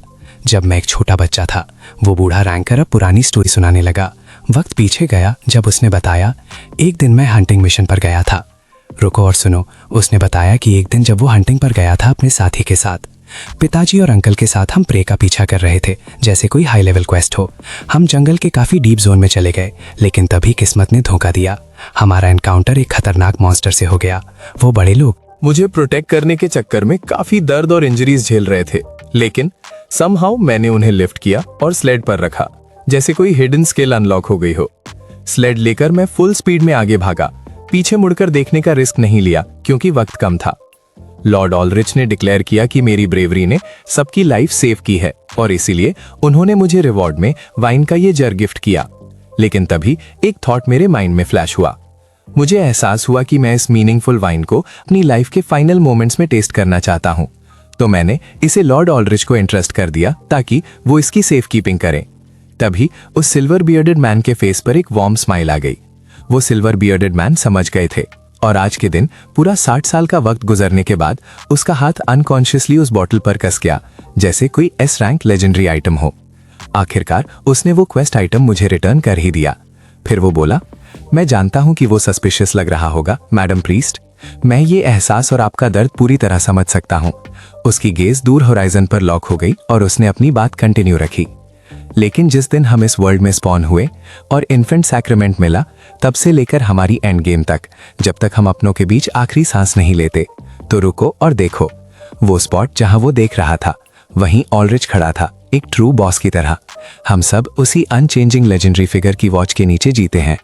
जब मैं एक छोटा बच्चा था। वो बूढ़ा रैंकर अब पुरानी स्टोरी सुनाने लगा। वक्त पीछे गया जब उसने बताया, एक दिन मैं हंटिंग मिशन पर गया था। रुको और सुनो। उसने बताया कि एक दिन जब वो हंटिंग पर गया था अपने साथी के साथ, पिताजी और अंकल के साथ हम प्रे का पीछा कर रहे थे, जैसे कोई हाई लेवल क्वेस्ट हो। हम जंगल के काफी डीप जोन में चले गए, लेकिन तभी किस्मत ने धोखा दिया। हमारा एनकाउंटर एक खतरनाक मॉन्स्टर से हो गया। वो बड़े लोग मुझे प्रोटेक्ट करने के चक्कर में काफी दर्द और इंजरीज झेल रहे थे, लेकिन समहाउ मैंने उन्हें लिफ्ट किया और स्लेड पर रखा, जैसे कोई हिडन स्किल अनलॉक हो गई हो। स्लेड लेकर मैं फुल स्पीड में आगे भागा। पीछे मुड़कर देखने का रिस्क नहीं लिया क्योंकि वक्त कम था। लॉर्ड ऑलरिच ने डिक्लेयर किया कि मेरी ब्रेवरी ने सबकी लाइफ सेव की है और इसीलिए उन्होंने मुझे रिवॉर्ड में वाइन का ये जर गिफ्ट किया। लेकिन तभी एक थॉट मेरे माइंड में फ्लैश हुआ। मुझे एहसास हुआ कि मैं इस मीनिंगफुल वाइन को अपनी लाइफ के फाइनल मोमेंट्स में टेस्ट करना चाहता हूं। तो मैंने इसे लॉर्ड ऑलरिच को इंटरेस्ट कर दिया ताकि वो इसकी सेफ कीपिंग करें। तभी उस सिल्वर बियर्डेड मैन के फेस पर एक वार्म स्माइल आ गई। वो सिल्वर बियर्डेड मैन समझ गए थे और आज के दिन पूरा 60 साल का वक्त गुजरने के बाद उसका हाथ अनकॉन्शियसली उस बॉटल पर कस गया, जैसे कोई एस रैंक लेजेंडरी आइटम हो। आखिरकार उसने वो क्वेस्ट आइटम मुझे रिटर्न कर ही दिया। फिर वो बोला, मैं जानता हूं कि वो सस्पिशियस लग रहा होगा मैडम प्रीस्ट। मैं ये एहसास और आपका दर्द पूरी तरह समझ सकता हूं। उसकी गेज दूर होराइजन पर लॉक हो गई और उसने अपनी बात कंटिन्यू रखी। लेकिन जिस दिन हम इस वर्ल्ड में स्पॉन हुए और इन्फेंट सैक्रेमेंट मिला, तब से लेकर हमारी एंड गेम तक, जब तक हम अपनों के बीच आखिरी सांस नहीं लेते, तो रुको और देखो। वो स्पॉट जहां वो देख रहा था, वहीं ऑलरिच खड़ा था, एक ट्रू बॉस की तरह। हम सब उसी अनचेंजिंग लेजेंडरी फिगर की वॉच के नीचे जीते हैं।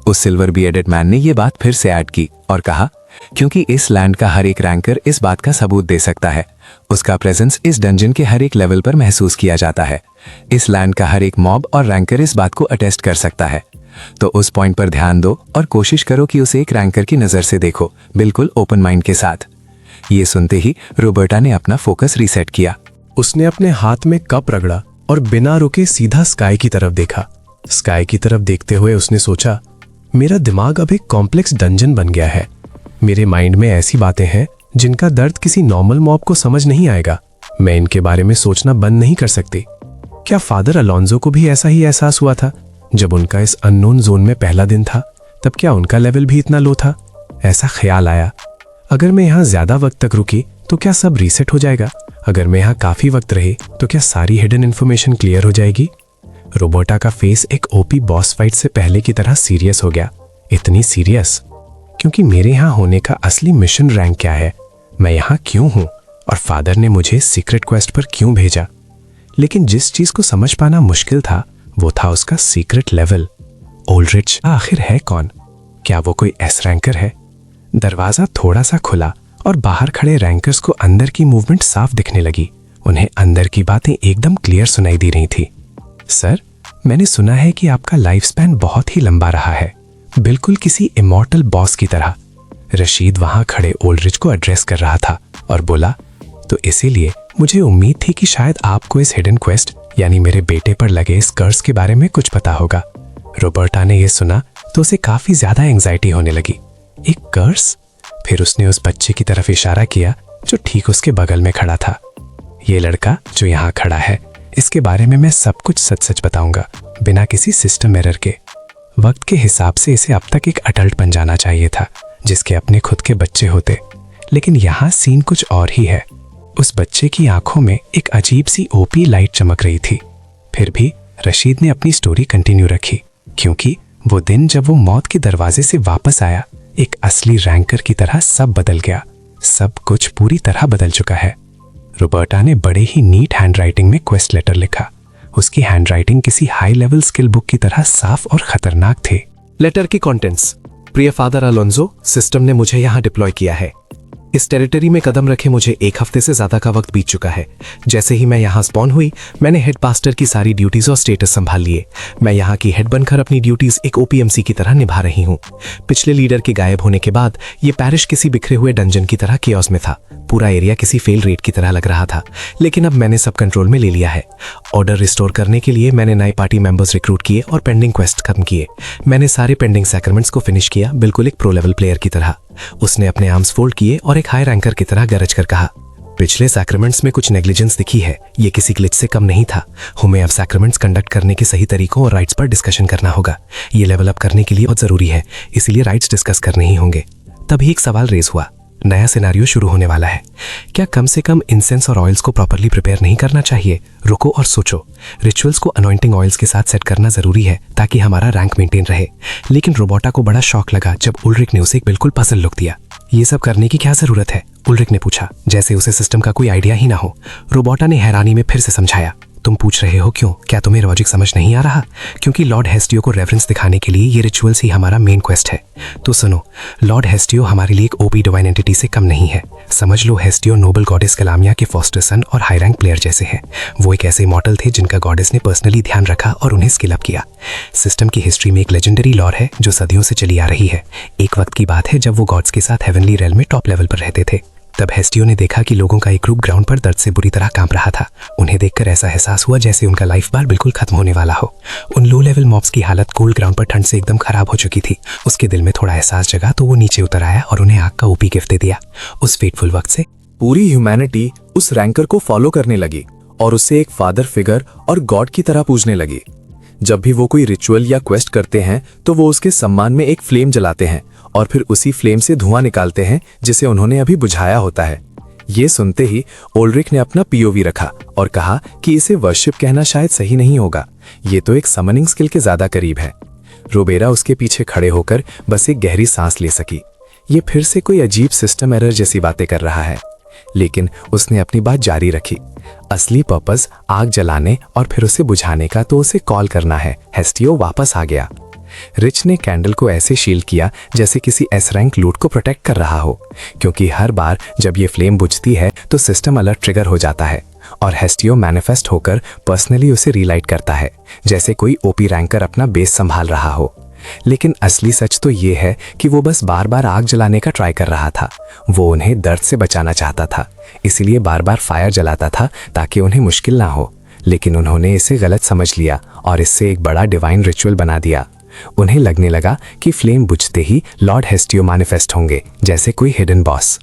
उस सिल्वर बियर्डेड मैन ने ये बात फिर से ऐड की और कहा, क्योंकि इस लैंड का हर एक रैंकर इस बात का सबूत दे सकता है। उसका प्रेजेंस इस डंजन के हर एक लेवल पर महसूस किया जाता है। इस लैंड का हर एक मॉब और रैंकर इस बात को अटेस्ट कर सकता है। तो उस पॉइंट पर ध्यान दो और कोशिश करो कि उसे एक रैंकर की नजर से देखो, बिल्कुल ओपन माइंड के साथ। ये सुनते ही रॉबर्टा ने अपना फोकस रीसेट किया। उसने अपने हाथ में कप रगड़ा और बिना रुके सीधा स्काई की तरफ देखा। स्काई की तरफ देखते हुए उसने सोचा, मेरा दिमाग अब एक कॉम्प्लेक्स डंजन बन गया है। मेरे माइंड में ऐसी बातें हैं जिनका दर्द किसी नॉर्मल मॉब को समझ नहीं आएगा। मैं इनके बारे में सोचना बंद नहीं कर सकती। क्या फादर अलोंजो को भी ऐसा ही एहसास हुआ था जब उनका इस अननोन जोन में पहला दिन था? तब क्या उनका लेवल भी इतना लो था? ऐसा ख्याल आया, अगर मैं यहाँ ज्यादा वक्त तक रुकी तो क्या सब रीसेट हो जाएगा? अगर मैं यहाँ काफी वक्त रही तो क्या सारी हिडन इन्फॉर्मेशन क्लियर हो जाएगी? रॉबर्टा का फेस एक ओपी बॉस फाइट से पहले की तरह सीरियस हो गया। इतनी सीरियस क्योंकि मेरे यहाँ होने का असली मिशन रैंक क्या है, मैं यहाँ क्यों हूँ और फादर ने मुझे सीक्रेट क्वेस्ट पर क्यों भेजा। लेकिन जिस चीज को समझ पाना मुश्किल था वो था उसका सीक्रेट लेवल। ओल्ड्रिच आखिर है कौन? क्या वो कोई एस रैंकर है? दरवाजा थोड़ा सा खुला और बाहर खड़े रैंकर्स को अंदर की मूवमेंट साफ दिखने लगी। उन्हें अंदर की बातें एकदम क्लियर सुनाई दी रही थी। सर, मैंने सुना है कि आपका लाइफ स्पैन बहुत ही लंबा रहा है, बिल्कुल किसी इमॉर्टल बॉस की तरह। रशीद वहां खड़े ओल्ड्रिच को एड्रेस कर रहा था और बोला, तो इसीलिए मुझे उम्मीद थी कि शायद आपको इस हिडन क्वेस्ट यानी मेरे बेटे पर लगे इस कर्स के बारे में कुछ पता होगा। रॉबर्टा ने यह सुना तो उसे काफी ज्यादा एंजाइटी होने लगी। एक कर्स? फिर उसने उस बच्चे की तरफ इशारा किया जो ठीक उसके बगल में खड़ा था। ये लड़का जो यहाँ खड़ा है, इसके बारे में मैं सब कुछ सच सच बताऊंगा, बिना किसी सिस्टम एरर के। वक्त के हिसाब से इसे अब तक एक अडल्ट बन जाना चाहिए था जिसके अपने खुद के बच्चे होते, लेकिन यहाँ सीन कुछ और ही है। उस बच्चे की आंखों में एक अजीब सी ओपी लाइट चमक रही थी। फिर भी रशीद ने अपनी स्टोरी कंटिन्यू रखी, क्योंकि वो दिन जब वो मौत के दरवाजे से वापस आया, एक असली रैंकर की तरह सब बदल गया। सब कुछ पूरी तरह बदल चुका है। रॉबर्टा ने बड़े ही नीट हैंडराइटिंग में क्वेस्ट लेटर लिखा। उसकी हैंडराइटिंग किसी हाई लेवल स्किल बुक की तरह साफ और खतरनाक थे। लेटर की कंटेंट्स। प्रिय फादर अलोंजो, सिस्टम ने मुझे यहाँ डिप्लॉय किया है। इस टेरिटरी में कदम रखे मुझे 1 हफ्ते से ज्यादा का वक्त बीत चुका है। जैसे ही मैं यहाँ स्पॉन हुई, मैंने हेड पास्टर की सारी ड्यूटीज और स्टेटस संभाल लिए। मैं यहाँ की हेड बनकर अपनी ड्यूटीज एक ओपीएमसी की तरह निभा रही हूँ। पिछले लीडर के गायब होने के बाद ये पैरिश किसी बिखरे हुए डंजन की तरह कियोस में था। पूरा एरिया किसी फेल रेट की तरह लग रहा था, लेकिन अब मैंने सब कंट्रोल में ले लिया है। ऑर्डर रिस्टोर करने के लिए मैंने नए पार्टी मेंबर्स रिक्रूट किए और पेंडिंग क्वेस्ट खत्म किए। मैंने सारे पेंडिंग सैक्रमेंट्स को फिनिश किया, बिल्कुल एक प्रो लेवल प्लेयर की तरह। उसने अपने आर्म्स फोल्ड किए और एक हाई रैंकर की तरह गरज कर कहा, पिछले सैक्रमेंट्स में कुछ नेग्लिजेंस दिखी है, ये किसी ग्लिच से कम नहीं था। हमें अब सैक्रमेंट्स कंडक्ट करने के सही तरीकों और राइट्स पर डिस्कशन करना होगा। ये लेवल अप करने के लिए बहुत जरूरी है, इसीलिए राइट्स डिस्कस करने ही होंगे। तभी एक सवाल रेज हुआ, नया सिनारियो शुरू होने वाला है। क्या कम से कम इंसेंस और ऑयल्स को प्रॉपरली प्रिपेयर नहीं करना चाहिए? रुको और सोचो। रिचुअल्स को अनॉइंटिंग ऑयल्स के साथ सेट करना जरूरी है ताकि हमारा रैंक मेंटेन रहे। लेकिन रोबोटा को बड़ा शॉक लगा जब उल्रिक ने उसे एक बिल्कुल पजल लुक दिया। ये सब करने की क्या जरूरत है? उल्रिक ने पूछा, जैसे उसे सिस्टम का कोई आइडिया ही ना हो। रोबोटा ने हैरानी में फिर से समझाया, तुम पूछ रहे हो क्यों? क्या तुम्हें लॉजिक समझ नहीं आ रहा? क्योंकि लॉर्ड हेस्टियो को रेफरेंस दिखाने के लिए ये रिचुअल्स ही हमारा मेन क्वेस्ट है। तो सुनो, लॉर्ड हेस्टियो हमारे लिए एक ओपी डिवाइन एंटिटी से कम नहीं है। समझ लो, हेस्टियो नोबल गॉडेस कलामिया के फॉस्टर सन और हाई रैंक प्लेयर जैसे हैं। वो एक ऐसे मॉडल थे जिनका गॉडेस ने पर्सनली ध्यान रखा और उन्हें स्किल अप किया। सिस्टम की हिस्ट्री में एक लेजेंडरी लॉर है जो सदियों से चली आ रही है। एक वक्त की बात है जब वो गॉड्स के साथ हेवनली रेल में टॉप लेवल पर रहते थे। तब हेस्टियो ने देखा कि लोगों का एक ग्रुप ग्राउंड पर दर्द से बुरी तरह कांप रहा था। उन्हें देखकर ऐसा एहसास हुआ जैसे उनका लाइफ बार बिल्कुल खत्म होने वाला हो। उन लो लेवल मॉब्स की हालत कोल्ड ग्राउंड पर ठंड से एकदम खराब हो चुकी थी। उसके दिल में थोड़ा एहसास जगा तो वो नीचे उतर आया और उन्हें आग का ओपी गिफ्ट दे दिया। उस फेटफुल वक्त से पूरी ह्यूमैनिटी उस रैंकर को फॉलो करने लगी और उसे एक फादर फिगर और गॉड की तरह पूजने लगी। जब भी वो कोई रिचुअल या क्वेस्ट करते हैं तो वो उसके सम्मान में एक फ्लेम जलाते हैं और फिर उसी फ्लेम से धुआं निकालते हैं जिसे उन्होंने अभी बुझाया होता है। ये सुनते ही ओल्ड्रिक ने अपना पीओवी रखा और कहा कि इसे वर्शिप कहना शायद सही नहीं होगा, ये तो एक समनिंग स्किल के ज्यादा करीब है। रोबेरा उसके पीछे खड़े होकर बस एक गहरी सांस ले सकी। ये फिर से कोई अजीब सिस्टम एरर जैसी बातें कर रहा है, लेकिन उसने अपनी बात जारी रखी। असली पर्पस आग जलाने और फिर उसे बुझाने का तो उसे कॉल करना है। हेस्टियो वापस आ गया। रिच ने कैंडल को ऐसे शील्ड किया जैसे किसी एस रैंक लूट को प्रोटेक्ट कर रहा हो, क्योंकि हर बार जब ये फ्लेम बुझती है तो सिस्टम अलर्ट ट्रिगर हो जाता है और हेस्टियो मैनिफेस्ट होकर पर्सनली उसे रीलाइट करता है जैसे कोई ओपी रैंकर अपना बेस संभाल रहा हो। लेकिन असली सच तो ये है कि वो बस बार बार आग जलाने का ट्राई कर रहा था। वो उन्हें दर्द से बचाना चाहता था, इसलिए बार बार फायर जलाता था ताकि उन्हें मुश्किल ना हो। लेकिन उन्होंने इसे गलत समझ लिया और इससे एक बड़ा डिवाइन रिचुअल बना दिया। उन्हें लगने लगा कि फ्लेम बुझते ही लॉर्ड हेस्टियो मैनिफेस्ट होंगे जैसे कोई हिडन बॉस।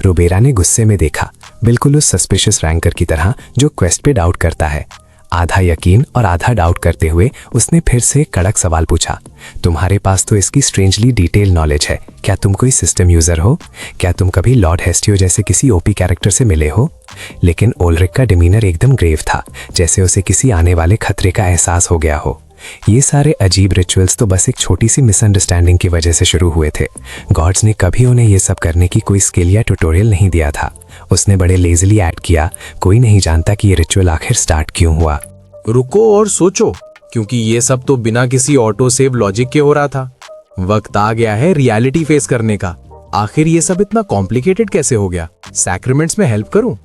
रोबेरा ने गुस्से में देखा, बिल्कुल उस सस्पिशियस रैंकर की तरह जो क्वेस्ट पे डाउट करता है। आधा यकीन और आधा डाउट करते हुए उसने फिर से कड़क सवाल पूछा, तुम्हारे पास तो इसकी स्ट्रेंजली डिटेल नॉलेज है, क्या तुम कोई सिस्टम यूजर हो? क्या तुम कभी लॉर्ड हेस्टियो जैसे किसी ओपी कैरेक्टर से मिले हो? लेकिन ओल्ड्रिक का डिमीनर एकदम ग्रेव था, जैसे उसे किसी आने वाले खतरे का एहसास हो गया हो। ये सारे अजीब रिचुअल्स तो बस एक छोटी सी मिसअंडरस्टैंडिंग की वजह से शुरू हुए थे। गॉड्स ने कभी उन्हें ये सब करने की कोई स्किल या ट्यूटोरियल नहीं दिया था। उसने बड़े लेजली ऐड किया। कोई नहीं जानता कि ये रिचुअल आखिर स्टार्ट क्यों हुआ। रुको और सोचो, क्योंकि ये सब तो बिना किसी ऑटो सेव लॉजिक के हो रहा था। वक्त आ गया है रियलिटी फेस करने का। आखिर ये सब इतना कॉम्प्लिकेटेड कैसे हो गया? सैक्रामेंट्स में हेल्प करूं?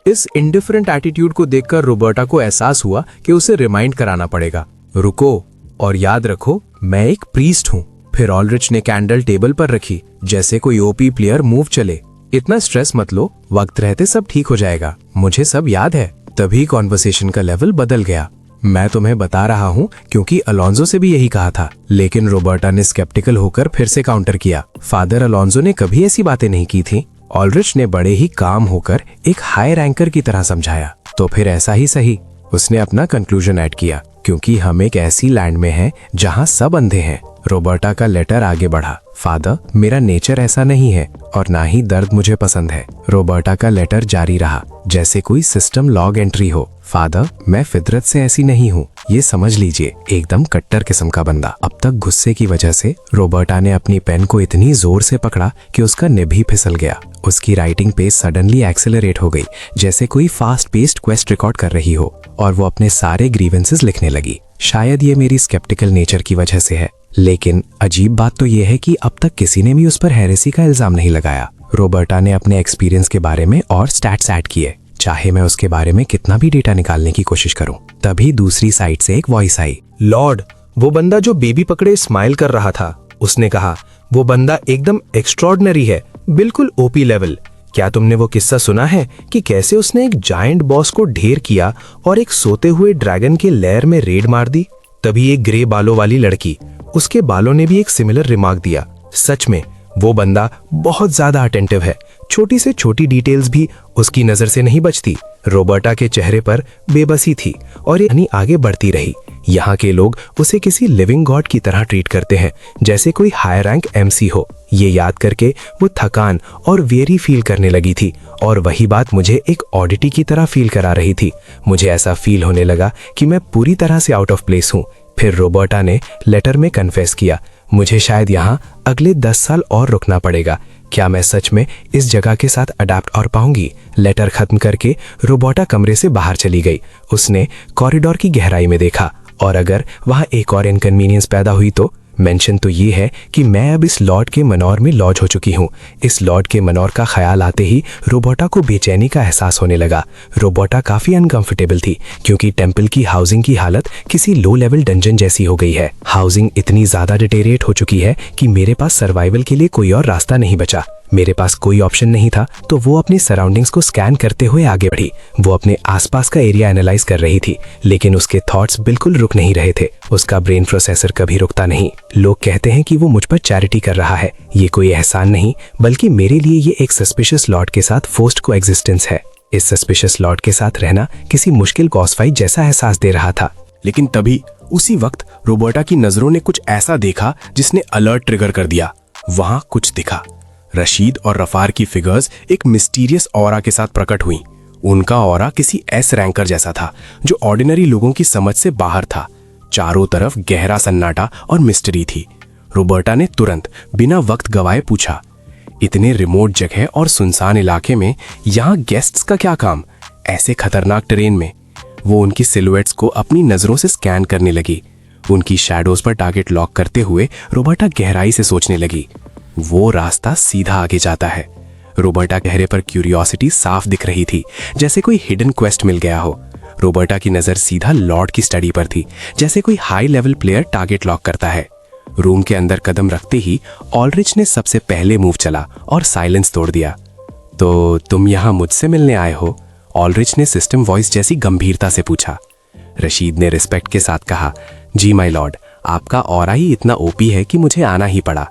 इस इंडिफरेंट एटीट्यूड को देखकर रोबर्टा को एहसास हुआ कि उसे रिमाइंड कराना पड़ेगा। रुको और याद रखो, मैं एक प्रीस्ट हूं। फिर ऑल्ड्रिच ने कैंडल टेबल पर रखी जैसे कोई ओपी प्लेयर मूव चले। इतना स्ट्रेस मत लो, वक्त रहते सब ठीक हो जाएगा। मुझे सब याद है। तभी कॉन्वर्सेशन का लेवल बदल गया। मैं तुम्हें बता रहा हूँ क्योंकि अलोंजो से भी यही कहा था। लेकिन रोबर्टा ने स्केप्टिकल होकर फिर से काउंटर किया। फादर अलोंजो ने कभी ऐसी बातें नहीं की थी। ऑल्ड्रिच ने बड़े ही काम होकर एक हाई रैंकर की तरह समझाया। तो फिर ऐसा ही सही, उसने अपना कंक्लूजन ऐड किया, क्योंकि हम एक ऐसी लैंड में हैं जहां सब अंधे हैं। रोबर्टा का लेटर आगे बढ़ा। फादर, मेरा नेचर ऐसा नहीं है और ना ही दर्द मुझे पसंद है। रोबर्टा का लेटर जारी रहा जैसे कोई सिस्टम लॉग एंट्री हो। फादर, मैं फितरत से ऐसी नहीं हूँ, ये समझ लीजिए, एकदम कट्टर किस्म का बंदा। अब तक गुस्से की वजह से रोबर्टा ने अपनी पेन को इतनी जोर से पकड़ा कि उसका निब ही फिसल गया। उसकी राइटिंग पेस सडनली एक्सेलरेट हो गई जैसे कोई फास्ट पेस्ड क्वेस्ट रिकॉर्ड कर रही हो और वो अपने सारे ग्रीवेंसेस लिखने लगी। शायद ये मेरी स्केप्टिकल नेचर की वजह से है, लेकिन अजीब बात तो ये है कि अब तक किसी ने भी उस पर हेरेसी का इल्जाम नहीं लगाया। रोबर्टा ने अपने एक्सपीरियंस के बारे में और स्टैट्स ऐड किए, चाहे मैं उसके बारे में कितना भी डेटा निकालने की कोशिश करूं। तभी दूसरी साइड से एक वॉइस आई। लॉर्ड, वो बंदा जो बेबी पकड़े स्माइल कर रहा था, उसने कहा, वो बंदा एकदम एक्स्ट्रॉर्डिनरी है, बिल्कुल ओपी लेवल। क्या तुमने वो किस्सा सुना है कि कैसे उसने एक जायंट बॉस को ढेर किया और एक सोते हुए ड्रैगन के लेयर में रेड मार दी? तभी एक ग्रे बालों वाली लड़की, उसके बालों ने भी एक सिमिलर रिमार्क दिया। सच में वो बंदा बहुत ज्यादा अटेंटिव है, छोटी से छोटी डिटेल्स भी उसकी नजर से नहीं बचती। रोबर्टा के चेहरे पर बेबसी थी और ये आगे बढ़ती रही। यहाँ के लोग उसे किसी लिविंग गॉड की तरह ट्रीट करते हैं, जैसे कोई हाई रैंक एमसी हो। ये याद करके वो थकान और वेरी फील करने लगी थी, और वही बात मुझे एक ऑडिटी की तरह फील करा रही थी। मुझे ऐसा फील होने लगा कि मैं पूरी तरह से आउट ऑफ प्लेस हूँ। फिर रोबर्टा ने लेटर में कन्फेस किया, मुझे शायद यहाँ अगले 10 साल और रुकना पड़ेगा। क्या मैं सच में इस जगह के साथ अडेप्ट और पाऊंगी? लेटर खत्म करके रोबोटा कमरे से बाहर चली गई। उसने कॉरिडोर की गहराई में देखा, और अगर वहां एक और इनकन्वीनियंस पैदा हुई तो मेंशन तो ये है कि मैं अब इस लॉर्ड के मनोर में लॉज हो चुकी हूँ। इस लॉर्ड के मनोर का ख्याल आते ही रोबोटा को बेचैनी का एहसास होने लगा। रोबोटा काफी अनकंफर्टेबल थी, क्योंकि टेम्पल की हाउसिंग की हालत किसी लो लेवल डंजन जैसी हो गई है। हाउसिंग इतनी ज्यादा डिटेरिएट हो चुकी है कि मेरे पास सर्वाइवल के लिए कोई और रास्ता नहीं बचा। मेरे पास कोई ऑप्शन नहीं था, तो वो अपनी सराउंडिंग्स को स्कैन करते हुए आगे बढ़ी। वो अपने आसपास का एरिया एनालाइज कर रही थी, लेकिन उसके थॉट्स बिल्कुल रुक नहीं रहे थे। उसका ब्रेन प्रोसेसर कभी रुकता नहीं। लोग कहते हैं कि वो मुझ पर चैरिटी कर रहा है। ये कोई एहसान नहीं, बल्कि मेरे लिए ये एक सस्पिशियस लॉर्ड के साथ फोर्स्ड को एग्जिस्टेंस है। इस सस्पिशियस लॉर्ड के साथ रहना किसी मुश्किल बॉस फाइट जैसा एहसास दे रहा था। लेकिन तभी उसी वक्त रोबर्टा की नजरों ने कुछ ऐसा देखा जिसने अलर्ट ट्रिगर कर दिया। वहां कुछ दिखा। रशीद और रफार की फिगर्स एक मिस्टीरियस ऑरा के साथ प्रकट हुई। उनका ऑरा किसी एस रैंकर जैसा था, जो ऑर्डिनरी लोगों की समझ से बाहर था। चारों तरफ गहरा सन्नाटा और मिस्ट्री थी। रोबर्टा ने तुरंत बिना वक्त गवाए पूछा, इतने रिमोट जगह और सुनसान इलाके में यहाँ गेस्ट्स का क्या काम, ऐसे खतरनाक टेरेन में? वो उनकी सिलुएट्स को अपनी नजरों से स्कैन करने लगी। उनकी शैडोज पर टारगेट लॉक करते हुए रोबर्टा गहराई से सोचने लगी, वो रास्ता सीधा आगे जाता है। रोबर्टा चेहरे पर क्यूरियोसिटी साफ दिख रही थी, जैसे कोई हिडन क्वेस्ट मिल गया हो। रोबर्टा की नजर सीधा लॉर्ड की स्टडी पर थी, जैसे कोई high level player target lock करता है। रूम के अंदर कदम रखते ही ऑलरिच ने सबसे पहले मूव चला और साइलेंस तोड़ दिया। तो तुम यहाँ मुझसे मिलने आए हो? ऑलरिच ने सिस्टम वॉइस जैसी गंभीरता से पूछा। रशीद ने रिस्पेक्ट के साथ कहा, जी माय लॉर्ड, आपका ऑरा ही इतना ओपी है कि मुझे आना ही पड़ा।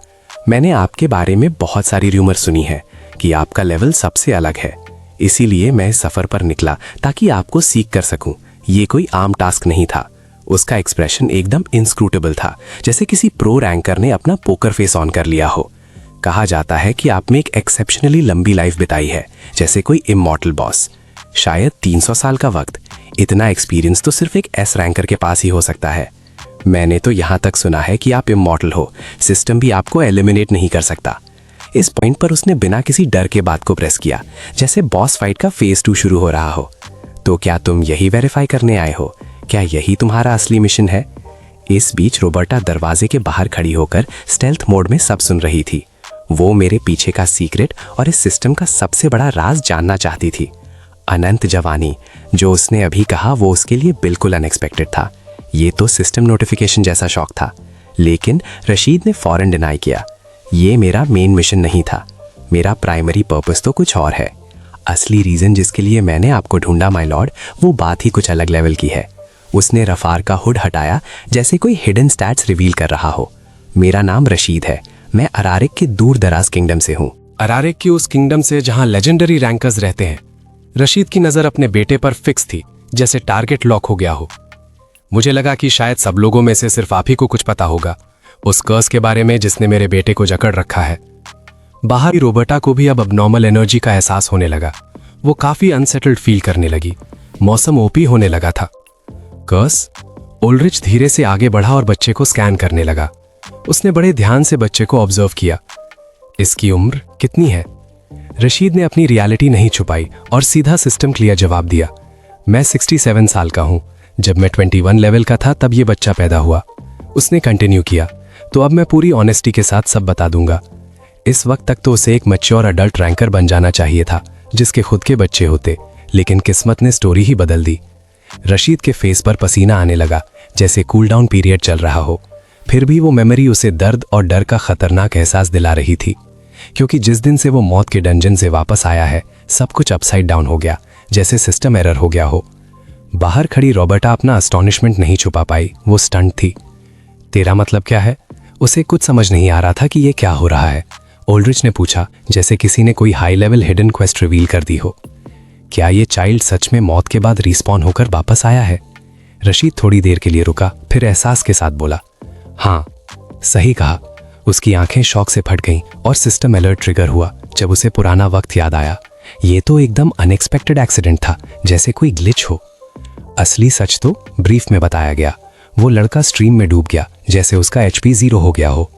मैंने आपके बारे में बहुत सारी रूमर सुनी है कि आपका लेवल सबसे अलग है, इसीलिए मैं इस सफर पर निकला ताकि आपको सीख कर सकूं। ये कोई आम टास्क नहीं था। उसका एक्सप्रेशन एकदम इंस्क्रूटेबल था, जैसे किसी प्रो रैंकर ने अपना पोकर फेस ऑन कर लिया हो। कहा जाता है कि आप में एक एक्सेप्शनली लंबी लाइफ बिताई है, जैसे कोई इमॉर्टल बॉस। शायद 300 साल का वक्त। इतना एक्सपीरियंस तो सिर्फ एक एस रैंकर के पास ही हो सकता है। मैंने तो यहाँ तक सुना है कि आप इमॉर्टल हो, सिस्टम भी आपको एलिमिनेट नहीं कर सकता। इस पॉइंट पर उसने बिना किसी डर के बात को प्रेस किया, जैसे बॉस फाइट का फेज 2 शुरू हो रहा हो। तो क्या तुम यही वेरीफाई करने आए हो? क्या यही तुम्हारा असली मिशन है? इस बीच रोबर्टा दरवाजे के बाहर खड़ी होकर स्टेल्थ मोड में सब सुन रही थी। वो मेरे पीछे का सीक्रेट और इस सिस्टम का सबसे बड़ा राज जानना चाहती थी। अनंत जवानी, जो उसने अभी कहा, वो उसके लिए बिल्कुल अनएक्सपेक्टेड था। ये तो सिस्टम नोटिफिकेशन जैसा शौक था। लेकिन रशीद ने फौरन डिनाई किया, ये मेरा मेन मिशन नहीं था। मेरा प्राइमरी पर्पस तो कुछ और है। असली रीजन जिसके लिए मैंने आपको ढूंढा माय लॉर्ड, वो बात ही कुछ अलग लेवल की है। उसने रफार का हुड हटाया, जैसे कोई हिडन स्टैट्स रिवील कर रहा हो। मेरा नाम रशीद है। मैं अरारिक के दूर दराज किंगडम से हूँ। अरारिक की उस किंगडम से जहां लेजेंडरी रैंकर्स रहते हैं। रशीद की नजर अपने बेटे पर फिक्स थी, जैसे टारगेट लॉक हो गया हो। मुझे लगा कि शायद सब लोगों में से सिर्फ आप ही को कुछ पता होगा उस कर्स के बारे में जिसने मेरे बेटे को जकड़ रखा है। बाहर ही रोबर्टा को भी अब अबनॉर्मल एनर्जी का एहसास होने लगा। वो काफी अनसेटल्ड फील करने लगी। मौसम ओपी होने लगा था। कर्स? ओल्ड्रिच धीरे से आगे बढ़ा और बच्चे को स्कैन करने लगा। उसने बड़े ध्यान से बच्चे को ऑब्जर्व किया। इसकी उम्र कितनी है? रशीद ने अपनी रियलिटी नहीं छुपाई और सीधा सिस्टम क्लियर जवाब दिया, मैं 67 साल का हूं। जब मैं 21 लेवल का था तब ये बच्चा पैदा हुआ। उसने कंटिन्यू किया, तो अब मैं पूरी ऑनेस्टी के साथ सब बता दूंगा। इस वक्त तक तो उसे एक मैच्योर अडल्ट रैंकर बन जाना चाहिए था, जिसके खुद के बच्चे होते, लेकिन किस्मत ने स्टोरी ही बदल दी। रशीद के फेस पर पसीना आने लगा, जैसे कूल डाउन पीरियड चल रहा हो। फिर भी वो मेमोरी उसे दर्द और डर का खतरनाक एहसास दिला रही थी, क्योंकि जिस दिन से वो मौत के डंजन से वापस आया है, सब कुछ अपसाइड डाउन हो गया, जैसे सिस्टम एरर हो गया हो। बाहर खड़ी रॉबर्टा अपना अस्टॉनिशमेंट नहीं छुपा पाई। वो स्टंट थी। तेरा मतलब क्या है? उसे कुछ समझ नहीं आ रहा था कि ये क्या हो रहा है। ओल्ड्रिच ने पूछा, जैसे किसी ने कोई high level hidden quest reveal कर दी हो। क्या ये चाइल्ड सच में मौत के बाद रिस्पॉन होकर वापस आया है? रशीद थोड़ी देर के लिए रुका, फिर एहसास के साथ बोला, हाँ सही कहा। उसकी आंखें शॉक से फट गईं और सिस्टम अलर्ट ट्रिगर हुआ जब उसे पुराना वक्त याद आया। ये तो एकदम अनएक्सपेक्टेड एक्सीडेंट था, जैसे कोई ग्लिच हो। असली सच तो ब्रीफ में बताया गया। वो लड़का स्ट्रीम में डूब गया, जैसे उसका HP 0 हो गया हो।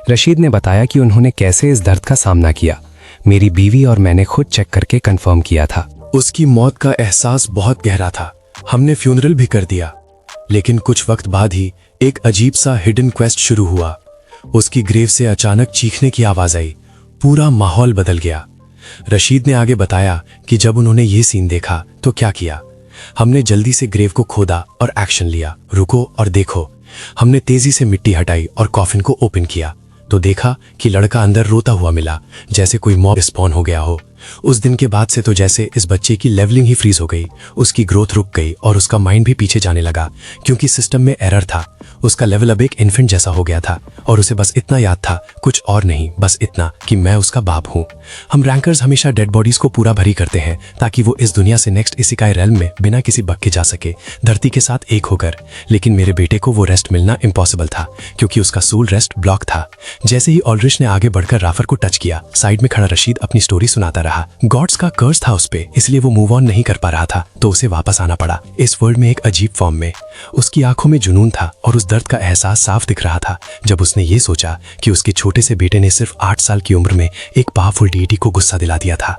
रशीद ने बताया कि उन्होंने कैसे इस दर्द का सामना किया। मेरी बीवी और मैंने खुद चेक करके कंफर्म किया था। उसकी मौत का एहसास बहुत गहरा था। हमने फ्यूनरल भी कर दिया, लेकिन कुछ वक्त बाद ही एक अजीब सा हिडन क्वेस्ट शुरू हुआ। उसकी ग्रेव से अचानक चीखने की आवाज आई। पूरा माहौल बदल गया। रशीद ने आगे बताया कि जब उन्होंने ये सीन देखा तो क्या किया। हमने जल्दी से ग्रेव को खोदा और एक्शन लिया। रुको और देखो। हमने तेजी से मिट्टी हटाई और कॉफिन को ओपन किया तो देखा कि लड़का अंदर रोता हुआ मिला, जैसे कोई मॉब स्पॉन हो गया हो। उस दिन के बाद से तो जैसे इस बच्चे की लेवलिंग ही फ्रीज हो गई। उसकी ग्रोथ रुक गई और उसका माइंड भी पीछे जाने लगा, क्योंकि सिस्टम में एरर था। उसका लेवल अब एक इन्फेंट जैसा हो गया था और उसे बस इतना याद था, कुछ और नहीं, बस इतना कि मैं उसका बाप हूँ। हम रैंकर्स हमेशा डेड बॉडीज को पूरा भरी करते हैं ताकि वो इस दुनिया से नेक्स्ट इसिकाई रेल्म में बिना किसी बग के जा सके, धरती के साथ एक होकर। लेकिन मेरे बेटे को वो रेस्ट मिलना इम्पॉसिबल था, क्योंकि उसका सोल रेस्ट ब्लॉक था। जैसे ही ऑल्ड्रिच ने आगे बढ़कर राफर को टच किया, साइड में खड़ा रशीद अपनी स्टोरी सुनाता रहा। गॉड्स का कर्स था उस पे, इसलिए वो मूव ऑन नहीं कर पा रहा था, तो उसे वापस आना पड़ा इस वर्ल्ड में एक अजीब फॉर्म में। उसकी आंखों में जुनून था और उस दर्द का एहसास साफ दिख रहा था जब उसने ये सोचा कि उसके छोटे से बेटे ने सिर्फ 8 साल की उम्र में एक पावरफुल डीटी को गुस्सा दिला दिया था।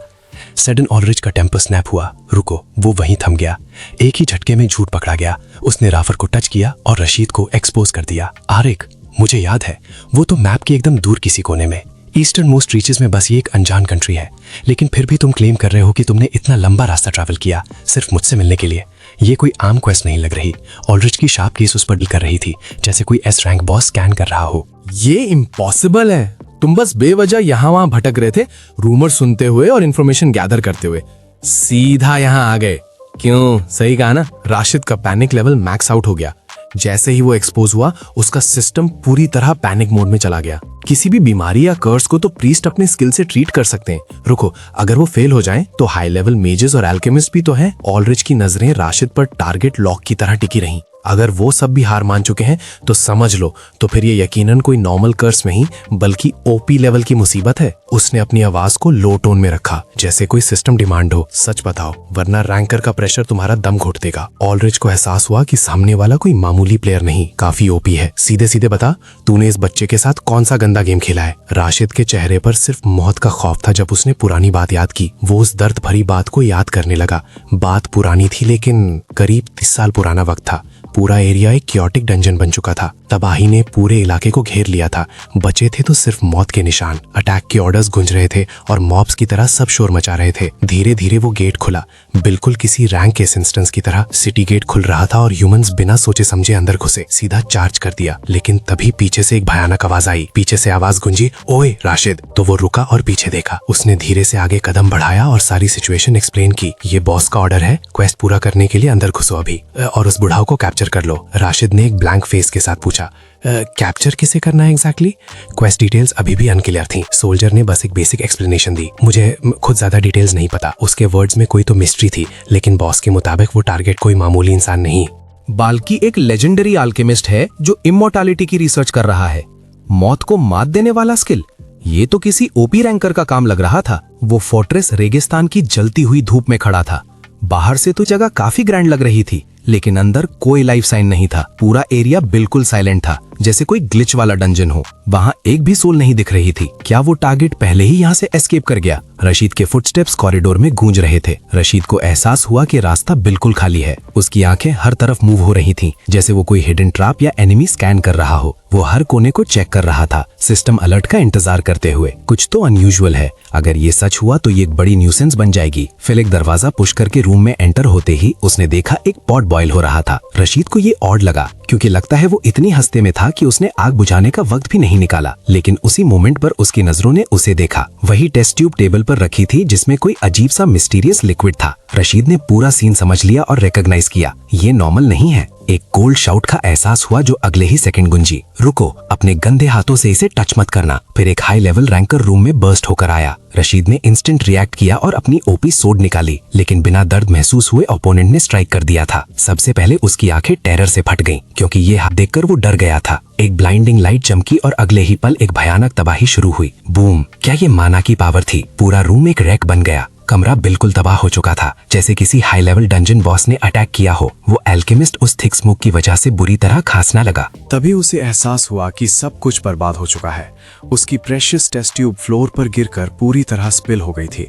सडन ऑल्ड्रिच का टेम्पर स्नैप हुआ। रुको, वो वहीं थम गया। एक ही झटके में झूठ पकड़ा गया। उसने राफर को टच किया और रशीद को एक्सपोज कर दिया। आरिक, मुझे याद है, वो तो मैप के एकदम दूर किसी कोने में, ईस्टर्न मोस्ट रीचेस में बस ये एक अनजान कंट्री है। लेकिन फिर भी तुम क्लेम कर रहे हो कि तुमने इतना लंबा रास्ता ट्रैवल किया सिर्फ मुझसे मिलने के लिए। ये कोई आम क्वेस्ट नहीं लग रही। ऑल्ड्रिच की शार्प केस उस पर डील कर रही थी, जैसे कोई S रैंक बॉस स्कैन कर रहा हो। ये इम्पॉसिबल है। तुम बस बेवजह यहाँ वहां भटक रहे थे, रूमर सुनते हुए और इन्फॉर्मेशन गैदर करते हुए सीधा यहाँ आ गए। क्यों, सही कहा ना। राशिद का पैनिक लेवल मैक्स आउट हो गया। जैसे ही वो एक्सपोज हुआ, उसका सिस्टम पूरी तरह पैनिक मोड में चला गया। किसी भी बीमारी या कर्स को तो प्रीस्ट अपने स्किल से ट्रीट कर सकते हैं। रुको, अगर वो फेल हो जाएं, तो हाई लेवल मेजेस और एल्केमिस्ट भी तो हैं। ऑल्ड्रिच की नजरें राशिद पर टारगेट लॉक की तरह टिकी रहीं। अगर वो सब भी हार मान चुके हैं तो समझ लो, तो फिर ये यकीनन कोई नॉर्मल कर्स नहीं बल्कि OP लेवल की मुसीबत है। उसने अपनी आवाज को लो टोन में रखा, जैसे कोई सिस्टम डिमांड हो। सच बताओ, वरना रैंकर का प्रेशर तुम्हारा दम घोट देगा। ऑल्ड्रिच को एहसास हुआ कि सामने वाला कोई मामूली प्लेयर नहीं, काफी OP है। सीधे सीधे बता, तूने इस बच्चे के साथ कौन सा गंदा गेम खेला है? राशिद के चेहरे पर सिर्फ मौत का खौफ था जब उसने पुरानी बात याद की। वो उस दर्द भरी बात को याद करने लगा। बात पुरानी थी, लेकिन करीब 30 साल पुराना वक्त था। पूरा एरिया एक क्योटिक डंजन बन चुका था। तबाही ने पूरे इलाके को घेर लिया था। बचे थे तो सिर्फ मौत के निशान। अटैक के ऑर्डर्स गूंज रहे थे और मॉब्स की तरह सब शोर मचा रहे थे। धीरे धीरे वो गेट खुला, बिल्कुल किसी रैंक केस इंस्टेंस की तरह। सिटी गेट खुल रहा था और ह्यूमंस बिना सोचे समझे अंदर घुसे, सीधा चार्ज कर दिया। लेकिन तभी पीछे से एक भयानक आवाज आई। पीछे से आवाज गूंजी, ओए राशिद। तो वो रुका और पीछे देखा। उसने धीरे से आगे कदम बढ़ाया और सारी सिचुएशन एक्सप्लेन की। ये बॉस का ऑर्डर है, क्वेस्ट पूरा करने के लिए अंदर घुसो अभी, और उस बुढ़ाओ को कैप्चर कर लो। राशिद ने एक ब्लैंक फेस के साथ पूछा, कैप्चर किसे करना है एग्जैक्टली? क्वेस्ट डिटेल्स अभी भी अनक्लियर थी। सोल्जर ने बस एक बेसिक एक्सप्लेनेशन दी। मुझे खुद ज्यादा डिटेल्स नहीं पता। उसके वर्ड्स में कोई तो मिस्ट्री थी, लेकिन बॉस के मुताबिक वो टारगेट कोई मामूली इंसान नहीं, बाल्कि एक लेजेंडरी अल्केमिस्ट है जो इमॉर्टैलिटी की रिसर्च कर रहा है। मौत को मात देने वाला स्किल, ये तो किसी OP रैंकर का काम लग रहा था। वो फोर्ट्रेस रेगिस्तान की जलती हुई धूप में खड़ा था। बाहर से तो जगह काफी ग्रैंड लग रही थी, लेकिन अंदर कोई लाइफ साइन नहीं था। पूरा एरिया बिल्कुल साइलेंट था, जैसे कोई ग्लिच वाला डंजन हो। वहां एक भी सोल नहीं दिख रही थी। क्या वो टारगेट पहले ही यहाँ से एस्केप कर गया? रशीद के फुटस्टेप्स कॉरिडोर में गूंज रहे थे। रशीद को एहसास हुआ कि रास्ता बिल्कुल खाली है। उसकी आंखें हर तरफ मूव हो रही थीं, जैसे वो कोई हिडन ट्रैप या एनिमी स्कैन कर रहा हो। वो हर कोने को चेक कर रहा था, सिस्टम अलर्ट का इंतजार करते हुए। कुछ तो अनयूजुअल है। अगर ये सच हुआ तो ये एक बड़ी न्यूसेंस बन जाएगी। फिलिक दरवाजा पुश करके रूम में एंटर होते ही उसने देखा एक पॉट बॉयल हो रहा था। रशीद को ये ऑड लगा, क्योंकि लगता है वो इतनी हंसते में था कि उसने आग बुझाने का वक्त भी नहीं निकाला। लेकिन उसी मोमेंट पर उसकी नजरों ने उसे देखा। वही टेस्ट ट्यूब टेबल पर रखी थी, जिसमें कोई अजीब सा मिस्टीरियस लिक्विड था। रशीद ने पूरा सीन समझ लिया और रिकॉग्नाइज किया, ये नॉर्मल नहीं है। एक कोल्ड शाउट का एहसास हुआ जो अगले ही सेकंड गुंजी, रुको, अपने गंदे हाथों से इसे टच मत करना। फिर एक हाई लेवल रैंकर रूम में बर्स्ट होकर आया। रशीद ने इंस्टेंट रिएक्ट किया और अपनी ओपी सोड निकाली, लेकिन बिना दर्द महसूस हुए ओपोनेंट ने स्ट्राइक कर दिया था। सबसे पहले उसकी आंखें टेरर से फट गईं, क्योंकि ये हाथ देखकर वो डर गया था। एक ब्लाइंडिंग लाइट चमकी और अगले ही पल एक भयानक तबाही शुरू हुई। बूम! क्या ये माना की पावर थी? पूरा रूम एक रैक बन गया। कमरा बिल्कुल तबाह हो चुका था, जैसे किसी हाई लेवल डंजन बॉस ने अटैक किया हो। वो एल्केमिस्ट उस थिक स्मोक की वजह से बुरी तरह खांसना लगा। तभी उसे एहसास हुआ कि सब कुछ बर्बाद हो चुका है। उसकी प्रेशियस टेस्ट ट्यूब फ्लोर पर गिरकर पूरी तरह स्पिल हो गई थी।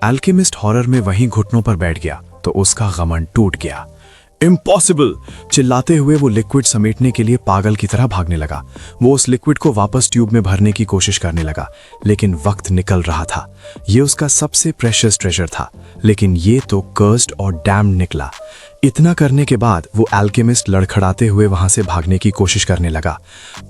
एल्केमिस्ट हॉरर में वहीं घुटनों पर बैठ गया तो उसका घमंड टूट गया। इम्पॉसिबल! चिल्लाते हुए वो लिक्विड समेटने के लिए पागल की तरह भागने लगा। वो उस लिक्विड को वापस ट्यूब में भरने की कोशिश करने लगा, लेकिन वक्त निकल रहा था। ये उसका सबसे प्रेशियस ट्रेजर था, लेकिन ये तो कर्स्ड और डैम्ड निकला। इतना करने के बाद वो एल्केमिस्ट लड़खड़ाते हुए वहां से भागने की कोशिश करने लगा।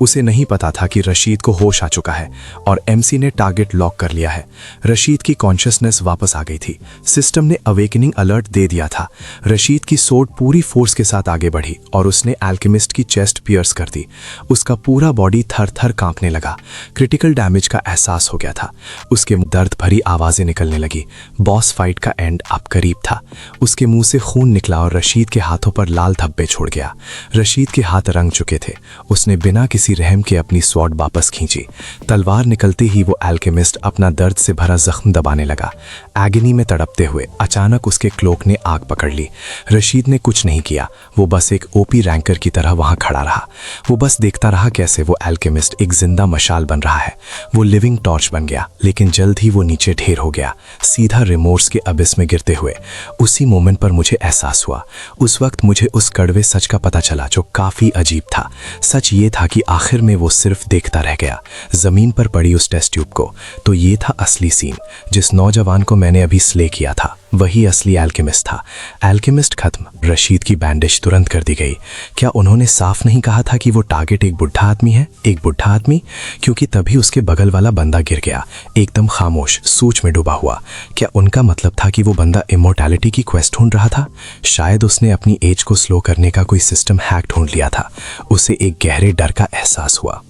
उसे नहीं पता था कि रशीद को होश आ चुका है और एमसी ने टारगेट लॉक कर लिया है। रशीद की कॉन्शियसनेस वापस आ गई थी। सिस्टम ने अवेकनिंग अलर्ट दे दिया था। रशीद की सोड पूरी फोर्स के साथ आगे बढ़ी और उसने एल्केमिस्ट की चेस्ट पियर्स कर दी। उसका पूरा बॉडी थर थर कांपने लगा। क्रिटिकल डैमेज का एहसास हो गया था। उसके दर्द भरी आवाजें निकलने लगी। बॉस फाइट का एंड अब करीब था। उसके मुंह से खून निकला और रशीद के हाथों पर लाल धब्बे छोड़ गया। रशीद के हाथ रंग चुके थे। उसने बिना किसी रहम के अपनी स्वॉर्ड वापस खींची। तलवार निकलते ही वो एल्केमिस्ट अपना दर्द से भरा जख्म दबाने लगा। एगनी में तड़पते हुए अचानक उसके क्लोक ने आग पकड़ ली। रशीद ने कुछ नहीं किया। वो बस एक ओपी रैंकर की तरह वहां खड़ा रहा। वो बस देखता रहा कैसे वो एल्केमिस्ट एक जिंदा मशाल बन रहा है। वो लिविंग टॉर्च बन गया, लेकिन जल्द ही वो नीचे ढेर हो गया, सीधा रिमोर्स के अबिस में गिरते हुए। उसी मोमेंट पर मुझे एहसास हुआ। उस वक्त मुझे उस कड़वे सच का पता चला जो काफी अजीब था। सच ये था कि आखिर में वो सिर्फ देखता रह गया, जमीन पर पड़ी उस टेस्ट ट्यूब को। तो ये था असली सीन। जिस नौजवान को मैंने अभी स्ले किया था वही असली एल्केमिस्ट था। एल्केमिस्ट खत्म। रशीद की बैंडेज तुरंत कर दी गई। क्या उन्होंने साफ नहीं कहा था कि वो टारगेट एक बुढ़ा आदमी है? एक बुढ़ा आदमी? क्योंकि तभी उसके बगल वाला बंदा गिर गया, एकदम खामोश, सोच में डूबा हुआ। क्या उनका मतलब था कि वो बंदा इमोर्टैलिटी की क्वेस्ट ढूंढ रहा था? शायद उसने अपनी एज को स्लो करने का कोई सिस्टम हैक ढूंढ लिया था। उसे एक गहरे डर का एहसास हुआ।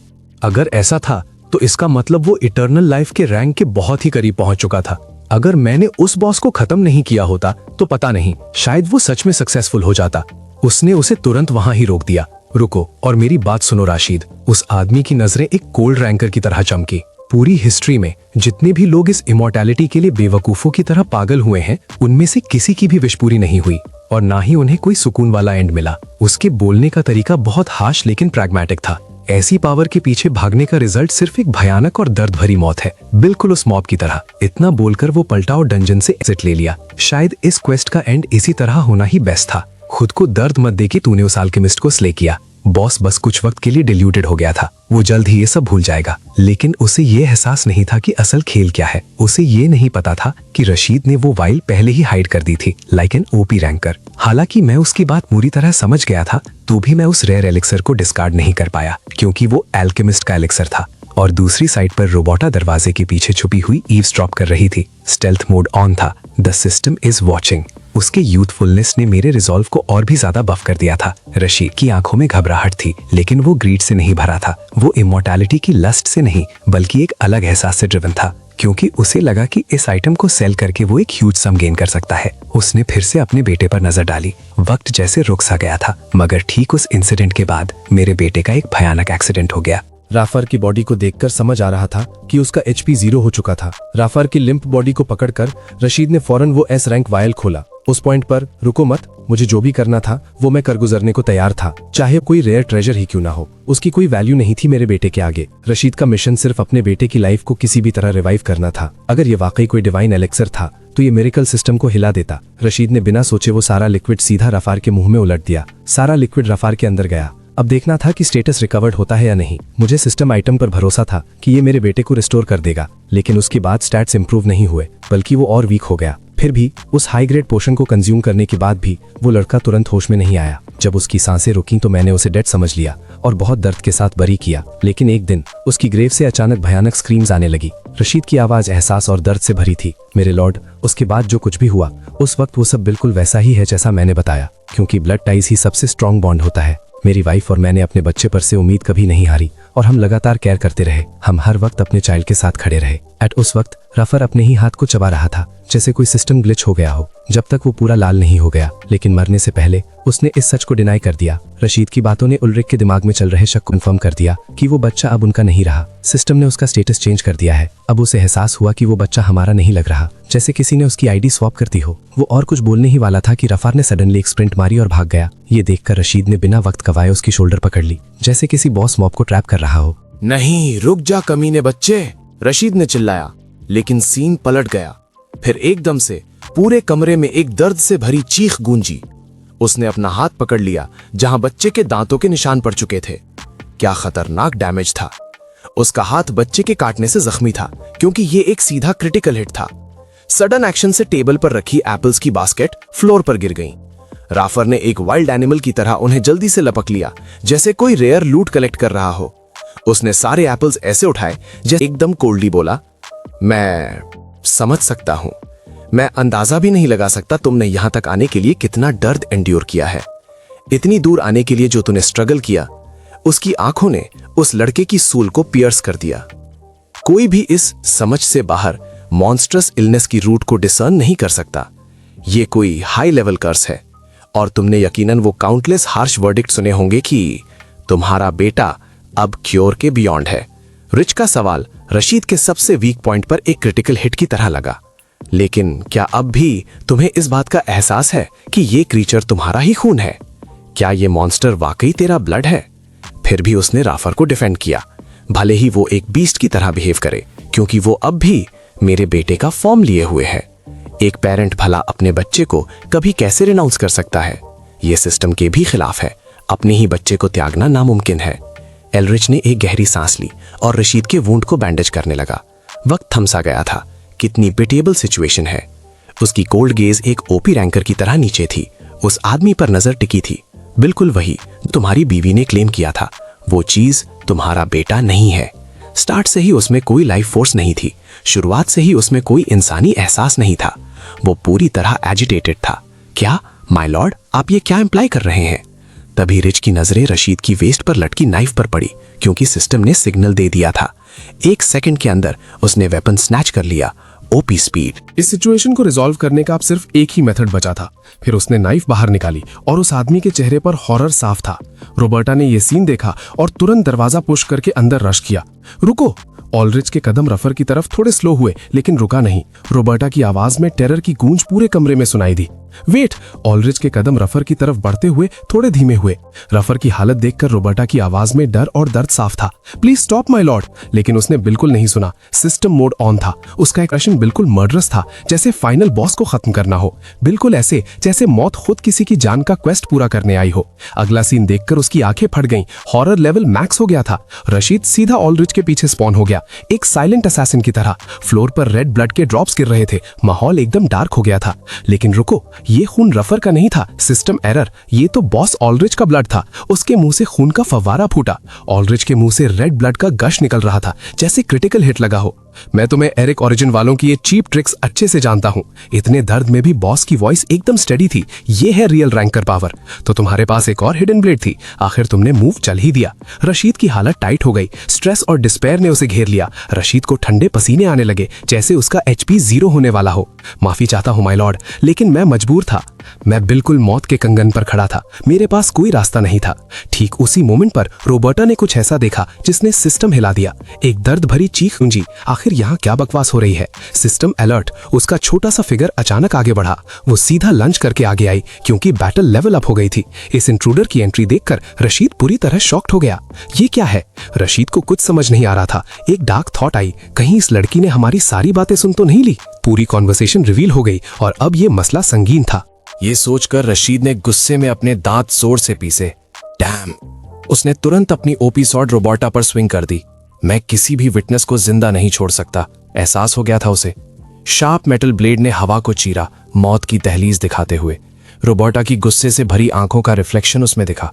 अगर ऐसा था तो इसका मतलब वो इटर्नल लाइफ के रैंक के बहुत ही करीब पहुंच चुका था। अगर मैंने उस बॉस को खत्म नहीं किया होता तो पता नहीं, शायद वो सच में सक्सेसफुल हो जाता। उसने उसे तुरंत वहां ही रोक दिया। रुको और मेरी बात सुनो राशिद। उस आदमी की नजरें एक कोल्ड रैंकर की तरह चमकी। पूरी हिस्ट्री में जितने भी लोग इस इमोर्टैलिटी के लिए बेवकूफों की तरह पागल हुए हैं, उनमें से किसी की भी विश पूरी नहीं हुई और ना ही उन्हें कोई सुकून वाला एंड मिला। उसके बोलने का तरीका बहुत हार्श लेकिन प्रैग्मेटिक था। ऐसी पावर के पीछे भागने का रिजल्ट सिर्फ एक भयानक और दर्द भरी मौत है, बिल्कुल उस मॉब की तरह। इतना बोलकर वो पलटा और डंजन से एग्जिट ले लिया। शायद इस क्वेस्ट का एंड इसी तरह होना ही बेस्ट था। खुद को दर्द मत दे के तूने उस एल्केमिस्ट को स्ले किया। बॉस बस कुछ वक्त के लिए डिल्यूटेड हो गया था। वो जल्द ही ये सब भूल जाएगा, लेकिन उसे ये एहसास नहीं था कि असल खेल क्या है। उसे ये नहीं पता था कि रशीद ने वो वाइल पहले ही हाइड कर दी थी, लाइक एन ओपी रैंकर। हालांकि मैं उसकी बात पूरी तरह समझ गया था, तो भी मैं उस रेयर एलिक्सर को डिस्कार्ड नहीं कर पाया, क्योंकि वो एल्केमिस्ट का एलिक्सर था। और दूसरी साइड पर रोबोटा दरवाजे के पीछे छुपी हुई ईव्सड्रॉप कर रही थी। स्टेल्थ मोड ऑन था। The system is watching. उसके यूथफुलनेस ने मेरे रिजॉल्व को और भी ज्यादा बफ कर दिया था। रशीद की आंखों में घबराहट थी, लेकिन वो ग्रीड से नहीं भरा था। वो इमोर्टैलिटी की लस्ट से नहीं, बल्कि एक अलग एहसास से ड्रिवन था, क्योंकि उसे लगा कि इस आइटम को सेल करके वो एक ह्यूज सम गेन कर सकता है। उसने फिर से अपने बेटे पर नजर डाली। वक्त जैसे रुक सा गया था, मगर ठीक उस इंसिडेंट के बाद मेरे बेटे का एक भयानक एक्सीडेंट हो गया। राफर की बॉडी को देखकर समझ आ रहा था कि उसका HP 0 हो चुका था। राफर की लिम्प बॉडी को पकड़कर रशीद ने फौरन वो S रैंक वायल खोला। उस पॉइंट पर रुको मत, मुझे जो भी करना था वो मैं कर गुजरने को तैयार था, चाहे कोई रेयर ट्रेजर ही क्यों ना हो। उसकी कोई वैल्यू नहीं थी मेरे बेटे के आगे। रशीद का मिशन सिर्फ अपने बेटे की लाइफ को किसी भी तरह रिवाइव करना था। अगर ये वाकई कोई डिवाइन एलेक्सर था तो ये मिरेकल सिस्टम को हिला देता। रशीद ने बिना सोचे वो सारा लिक्विड सीधा रफार के मुंह में उलट दिया। सारा लिक्विड रफार के अंदर गया। अब देखना था कि स्टेटस रिकवर्ड होता है या नहीं। मुझे सिस्टम आइटम पर भरोसा था कि ये मेरे बेटे को रिस्टोर कर देगा, लेकिन उसके बाद स्टैट्स इंप्रूव नहीं हुए, बल्कि वो और वीक हो गया। फिर भी उस हाई ग्रेड पोशन को कंज्यूम करने के बाद भी वो लड़का तुरंत होश में नहीं आया। जब उसकी सांसें रुकी तो मैंने उसे डेड समझ लिया और बहुत दर्द के साथ बरी किया। लेकिन एक दिन उसकी ग्रेव से अचानक भयानक स्क्रीम्स आने लगी। रशीद की आवाज एहसास और दर्द से भरी थी। मेरे लॉर्ड, उसके बाद जो कुछ भी हुआ उस वक्त वो सब बिल्कुल वैसा ही है जैसा मैंने बताया, क्योंकि ब्लड टाइज ही सबसे स्ट्रॉन्ग बॉन्ड होता है। मेरी वाइफ और मैंने अपने बच्चे पर से उम्मीद कभी नहीं हारी और हम लगातार केयर करते रहे। हम हर वक्त अपने चाइल्ड के साथ खड़े रहे। एट उस वक्त रफर अपने ही हाथ को चबा रहा था जैसे कोई सिस्टम ग्लिच हो गया हो, जब तक वो पूरा लाल नहीं हो गया। लेकिन मरने से पहले उसने इस सच को डिनाई कर दिया। रशीद की बातों ने उल्रिक के दिमाग में चल रहे शक को कन्फर्म कर दिया कि वो बच्चा अब उनका नहीं रहा। सिस्टम ने उसका स्टेटस चेंज कर दिया है। अब उसे एहसास हुआ कि वो बच्चा हमारा नहीं लग रहा, जैसे किसी ने उसकी आईडी स्वैप कर दी हो। वो और कुछ बोलने ही वाला था कि रफार ने सडनली एक स्प्रिंट मारी और भाग गया। ये देखकर रशीद ने बिना वक्त गवाए उसकी शोल्डर पकड़ ली, जैसे किसी बॉस मॉब को ट्रैप कर रहा हो। नहीं, रुक जा कमीने बच्चे, रशीद ने चिल्लाया। लेकिन सीन पलट गया। फिर एकदम से पूरे कमरे में एक दर्द से भरी चीख गूंजी। उसने अपना हाथ पकड़ लिया जहां बच्चे के दांतों के निशान पड़ चुके थे। क्या खतरनाक डैमेज था। उसका हाथ बच्चे के काटने से जख्मी था, क्योंकि ये एक सीधा क्रिटिकल हिट था। सडन एक्शन से टेबल पर रखी एप्पल्स की बास्केट फ्लोर पर गिर गई। राफर ने एक वाइल्ड एनिमल की तरह उन्हें जल्दी से लपक लिया, जैसे कोई रेयर लूट कलेक्ट कर रहा हो। उसने सारे एप्पल्स ऐसे उठाए जैसे एकदम कोल्डली बोला, मैं समझ सकता हूं। मैं अंदाजा भी नहीं लगा सकता तुमने यहां तक आने के लिए कितना दर्द एंड्योर किया है। इतनी दूर आने के लिए जो तूने स्ट्रगल किया, उसकी आंखों ने उस लड़के की सूल को पियर्स कर दिया। कोई भी इस समझ से बाहर मॉन्स्ट्रस इलनेस की रूट को डिसर्न नहीं कर सकता। ये कोई हाई लेवल कर्स है और तुमने यकीनन वो काउंटलेस हार्श वर्डिक्ट सुने होंगे कि तुम्हारा बेटा अब क्योर के बियॉन्ड है। रिच का सवाल रशीद के सबसे वीक पॉइंट पर एक क्रिटिकल हिट की तरह लगा। लेकिन क्या अब भी तुम्हें इस बात का एहसास है कि ये क्रीचर तुम्हारा ही खून है? क्या ये मॉन्स्टर वाकई तेरा ब्लड है? फिर भी उसने राफर को डिफेंड किया, भले ही वो एक बीस्ट की तरह बिहेव करे, क्योंकि वो अब भी मेरे बेटे का फॉर्म लिए हुए है। एक पेरेंट भला अपने बच्चे को कभी कैसे रिनाउंस कर सकता है? ये सिस्टम के भी खिलाफ है। अपने ही बच्चे को त्यागना नामुमकिन है। एलरिच ने एक गहरी सांस ली और रशीद के वुंड को बैंडेज करने लगा। वक्त थमसा गया था। कितनी पिटिएबल सिचुएशन है। उसकी कोल्ड गेज एक ओपी रैंकर की तरह नीचे थी। उस आदमी पर नजर टिकी थी, बिल्कुल वही तुम्हारी बीवी ने क्लेम किया था। वो चीज तुम्हारा बेटा नहीं है। स्टार्ट से ही उसमें कोई लाइफ फोर्स नहीं थी। शुरुआत से ही उसमें कोई इंसानी एहसास नहीं था। वो पूरी तरह एजिटेटेड था। क्या माय लॉर्ड, आप ये क्या इंप्लाई कर रहे हैं? तभी रिच की नजरें रशीद की वेस्ट पर लटकी नाइफ पर पड़ी, क्योंकि सिस्टम ने सिग्नल दे दिया था। 1 सेकंड के अंदर उसने वेपन स्नैच कर लिया। OP speed. इस सिचुएशन को रिजॉल्व करने का अब सिर्फ एक ही मेथड बचा था। फिर उसने नाइफ बाहर निकाली और उस आदमी के चेहरे पर हॉरर साफ था। रॉबर्टा ने यह सीन देखा और तुरंत दरवाजा पुश करके अंदर रश किया। रुको! ऑलरिच के कदम रफर की तरफ थोड़े स्लो हुए, लेकिन रुका नहीं। रॉबर्टा की आवाज में टेरर की गूंज पूरे कमरे में सुनाई दी। वेट! ऑलरिच के कदम रफर की तरफ बढ़ते हुए थोड़े धीमे हुए। रफर की हालत देखकर रॉबर्टा की आवाज में डर और दर्द साफ था। Please stop my Lord! लेकिन उसने बिल्कुल नहीं सुना। सिस्टम मोड ऑन था। उसका एक्सप्रेशन बिल्कुल मर्डरस था, जैसे फाइनल बॉस को खत्म करना हो। बिल्कुल ऐसे जैसे मौत खुद किसी की जान का क्वेस्ट पूरा करने आई हो। अगला सीन देखकर उसकी आंखें फट गईं। हॉरर लेवल मैक्स हो गया था। रशीद सीधा ऑलरिच के पीछे स्पॉन हो गया, एक साइलेंट असैसिन की तरह। फ्लोर पर रेड ब्लड के ड्रॉप्स गिर रहे थे। माहौल एकदम डार्क हो गया था। लेकिन रुको, ये खून रफर का नहीं था। System error. ये तो बॉस ऑलरिच का ब्लड था। उसके मुंह से खून का फव्वारा फूटा। ऑलरिच के मुंह से रेड ब्लड का गश निकल रहा था, जैसे क्रिटिकल हिट लगा हो। मैं तुम्हें एरिक ओरिजिन वालों की ये चीप ट्रिक्स अच्छे से जानता हूं। इतने दर्द में भी बॉस की वॉइस एकदम स्टेडी थी। ये है रियल रैंकर पावर। तो तुम्हारे पास एक और हिडन ब्लेड थी। आखिर तुमने मूव चल ही दिया। रशीद की हालत टाइट हो गई। स्ट्रेस और डिस्पेयर ने उसे घेर लिया। रशीद को ठंडे पसीने आने लगे, जैसे उसका HP 0 होने वाला हो। माफी चाहता हूं माय लॉर्ड, लेकिन मैं मजबूर था। मैं बिल्कुल मौत के कंगन पर खड़ा था। मेरे पास कोई रास्ता नहीं था। ठीक उसी मोमेंट पर रॉबर्टा ने कुछ ऐसा देखा जिसने सिस्टम हिला दिया। एक दर्द भरी चीख गूंजी। आखिर यहाँ क्या बकवास हो रही है? System alert. उसका छोटा सा फिगर अचानक आगे बढ़ा। वो सीधा लंच करके आगे आई, क्योंकि बैटल लेवल अप हो गई थी। इस इंट्रूडर की एंट्री देखकर रशीद पूरी तरह शॉक्ड हो गया। ये क्या है? रशीद को कुछ समझ नहीं आ रहा था। एक डार्क थॉट आई, कहीं इस लड़की ने हमारी सारी बातें सुन तो नहीं ली? पूरी कॉन्वर्सेशन रिवील हो गई और अब ये मसला संगीन था। ये सोचकर रशीद ने गुस्से में अपने दांत जोर से पीसे। डैम! उसने तुरंत अपनी ओपी सॉर्ड रॉबर्टा पर स्विंग कर दी। मैं किसी भी विटनेस को जिंदा नहीं छोड़ सकता, एहसास हो गया था उसे। शार्प मेटल ब्लेड ने हवा को चीरा, मौत की दहलीज दिखाते हुए। रोबर्टा की गुस्से से भरी आंखों का रिफ्लेक्शन उसमें दिखा।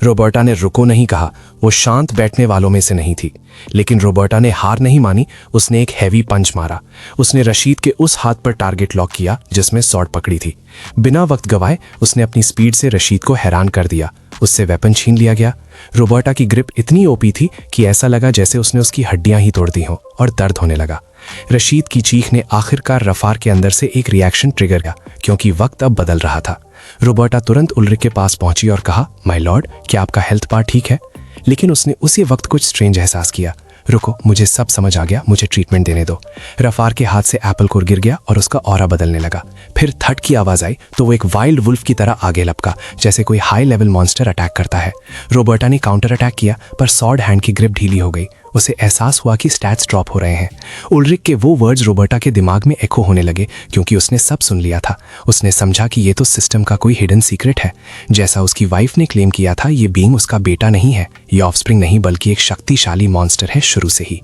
रोबर्टा ने रुको नहीं कहा, वो शांत बैठने वालों में से नहीं थी। लेकिन रोबर्टा ने हार नहीं मानी, उसने एक हैवी पंच मारा। उसने रशीद के उस हाथ पर टारगेट लॉक किया जिसमें सॉर्ड पकड़ी थी। बिना वक्त गवाए उसने अपनी स्पीड से रशीद को हैरान कर दिया। उससे वेपन छीन लिया गया। रोबर्टा की ग्रिप इतनी ओपी थी कि ऐसा लगा जैसे उसने उसकी हड्डियां ही तोड़ दी हों, और दर्द होने लगा। रशीद की चीख ने आखिरकार रफार के अंदर से एक रिएक्शन ट्रिगर किया, क्योंकि वक्त अब बदल रहा था। रोबर्टा तुरंत उल्रिक के पास पहुंची और कहा, माय लॉर्ड, क्या आपका हेल्थ बार ठीक है? लेकिन उसने उसी वक्त कुछ स्ट्रेंज एहसास किया। रुको, मुझे सब समझ आ गया, मुझे ट्रीटमेंट देने दो। रफार के हाथ से एप्पल कोर गिर गया और उसका ऑरा बदलने लगा। फिर थट की आवाज आई तो वो एक वाइल्ड वुल्फ की तरह आगे लपका, जैसे कोई हाई लेवल मॉन्स्टर अटैक करता है। रोबर्टा ने काउंटर अटैक किया, पर सॉर्ड हैंड की ग्रिप ढीली हो गई। उसे एहसास हुआ कि स्टैट्स ड्रॉप हो रहे हैं। उल्रिक के वो वर्ड्स रोबर्टा के दिमाग में एको होने लगे, क्योंकि उसने सब सुन लिया था। उसने समझा कि ये तो सिस्टम का कोई हिडन सीक्रेट है। जैसा उसकी वाइफ ने क्लेम किया था, ये बीइंग उसका बेटा नहीं है, ये ऑफस्प्रिंग नहीं, बल्कि एक शक्तिशाली मॉन्स्टर है शुरू से ही।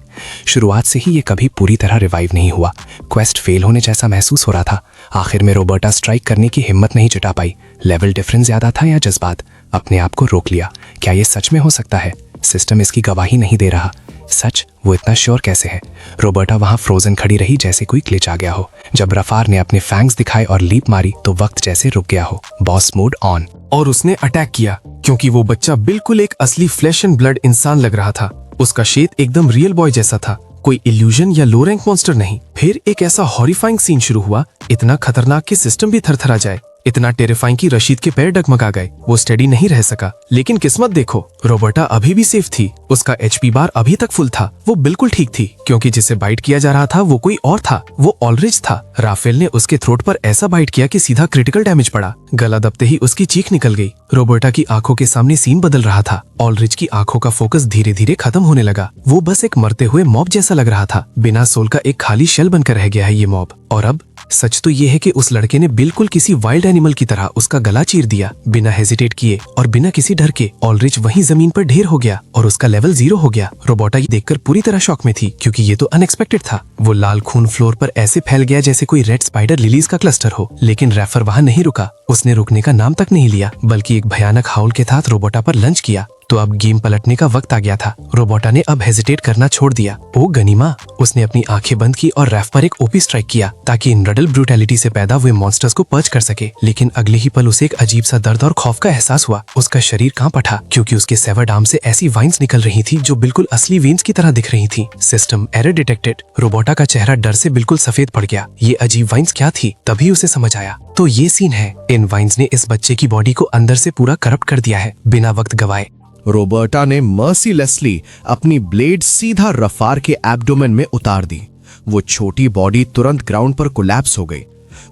शुरुआत से ही ये कभी पूरी तरह रिवाइव नहीं हुआ। क्वेस्ट फेल होने जैसा महसूस हो रहा था। आखिर में रोबर्टा स्ट्राइक करने की हिम्मत नहीं जुटा पाई। लेवल डिफरेंस ज्यादा था या जज्बात? अपने आप को रोक लिया। क्या ये सच में हो सकता है? सिस्टम इसकी गवाही नहीं दे रहा। सच? वो इतना श्योर कैसे है? रोबर्टा वहां फ्रोजन खड़ी रही, जैसे कोई ग्लिच आ गया हो। जब रफार ने अपने फैंग्स दिखाए और लीप मारी तो वक्त जैसे रुक गया हो। Boss mode on. और उसने अटैक किया, क्योंकि वो बच्चा बिल्कुल एक असली फ्लैश एंड ब्लड इंसान लग रहा था। उसका शेप एकदम रियल बॉय जैसा था, कोई इल्यूजन या लो रैंक मॉन्स्टर नहीं। फिर एक ऐसा हॉरिफाइंग सीन शुरू हुआ, इतना खतरनाक कि सिस्टम भी थरथरा जाए, इतना टेरिफाइंग कि रशीद के पैर डगमगा गए। वो स्टेडी नहीं रह सका। लेकिन किस्मत देखो, रोबर्टा अभी भी सेफ थी। उसका एचपी बार अभी तक फुल था। वो बिल्कुल ठीक थी, क्योंकि जिसे बाइट किया जा रहा था वो कोई और था। वो ऑलरिच था। राफेल ने उसके थ्रोट पर ऐसा बाइट किया कि सीधा क्रिटिकल डैमेज पड़ा। गला दबते ही उसकी चीख निकल गई। रोबर्टा की आंखों के सामने सीन बदल रहा था। ऑलरिच की आंखों का फोकस धीरे धीरे खत्म होने लगा। वो बस एक मरते हुए मॉब जैसा लग रहा था। बिना सोल का एक खाली शेल बनकर रह गया है ये मॉब। और अब सच तो ये है कि उस लड़के ने बिल्कुल किसी वाइल्ड एनिमल की तरह उसका गला चीर दिया, बिना हेजिटेट किए और बिना किसी डर के। ऑलरिच वहीं जमीन पर ढेर हो गया और उसका लेवल 0 हो गया। रोबोटा ये देखकर पूरी तरह शॉक में थी, क्योंकि ये तो अनएक्सपेक्टेड था। वो लाल खून फ्लोर पर ऐसे फैल गया जैसे कोई रेड स्पाइडर लिलीज का क्लस्टर हो। लेकिन रैफर वहां नहीं रुका। उसने रुकने का नाम तक नहीं लिया, बल्कि एक भयानक हाउल के साथ रोबोटा पर लंच किया। तो अब गेम पलटने का वक्त आ गया था। रोबोटा ने अब हेजिटेट करना छोड़ दिया। ओ गनीमा! उसने अपनी आंखें बंद की और रैफ पर एक ओपी स्ट्राइक किया, ताकि इनरेडल ब्रूटैलिटी से पैदा हुए मॉन्स्टर्स को पर्च कर सके। लेकिन अगले ही पल उसे एक अजीब सा दर्द और खौफ का एहसास हुआ। उसका शरीर कांप उठा, क्योंकि उसके सेवर्ड आर्म से ऐसी वाइन्स निकल रही थी जो बिल्कुल असली वेन्स की तरह दिख रही थी। System error detected. रोबोटा का चेहरा डर से बिल्कुल सफेद पड़ गया। ये अजीब वाइन्स क्या थी? तभी उसे समझ आया। तो ये सीन है। इन वाइन्स ने इस बच्चे की बॉडी को अंदर से पूरा करप्ट कर दिया है, बिना वक्त गवाए। रोबर्टा ने मर्सीलेसली अपनी ब्लेड सीधा रफार के एब्डोमेन में उतार दी। वो छोटी बॉडी तुरंत ग्राउंड पर कोलैप्स हो गई।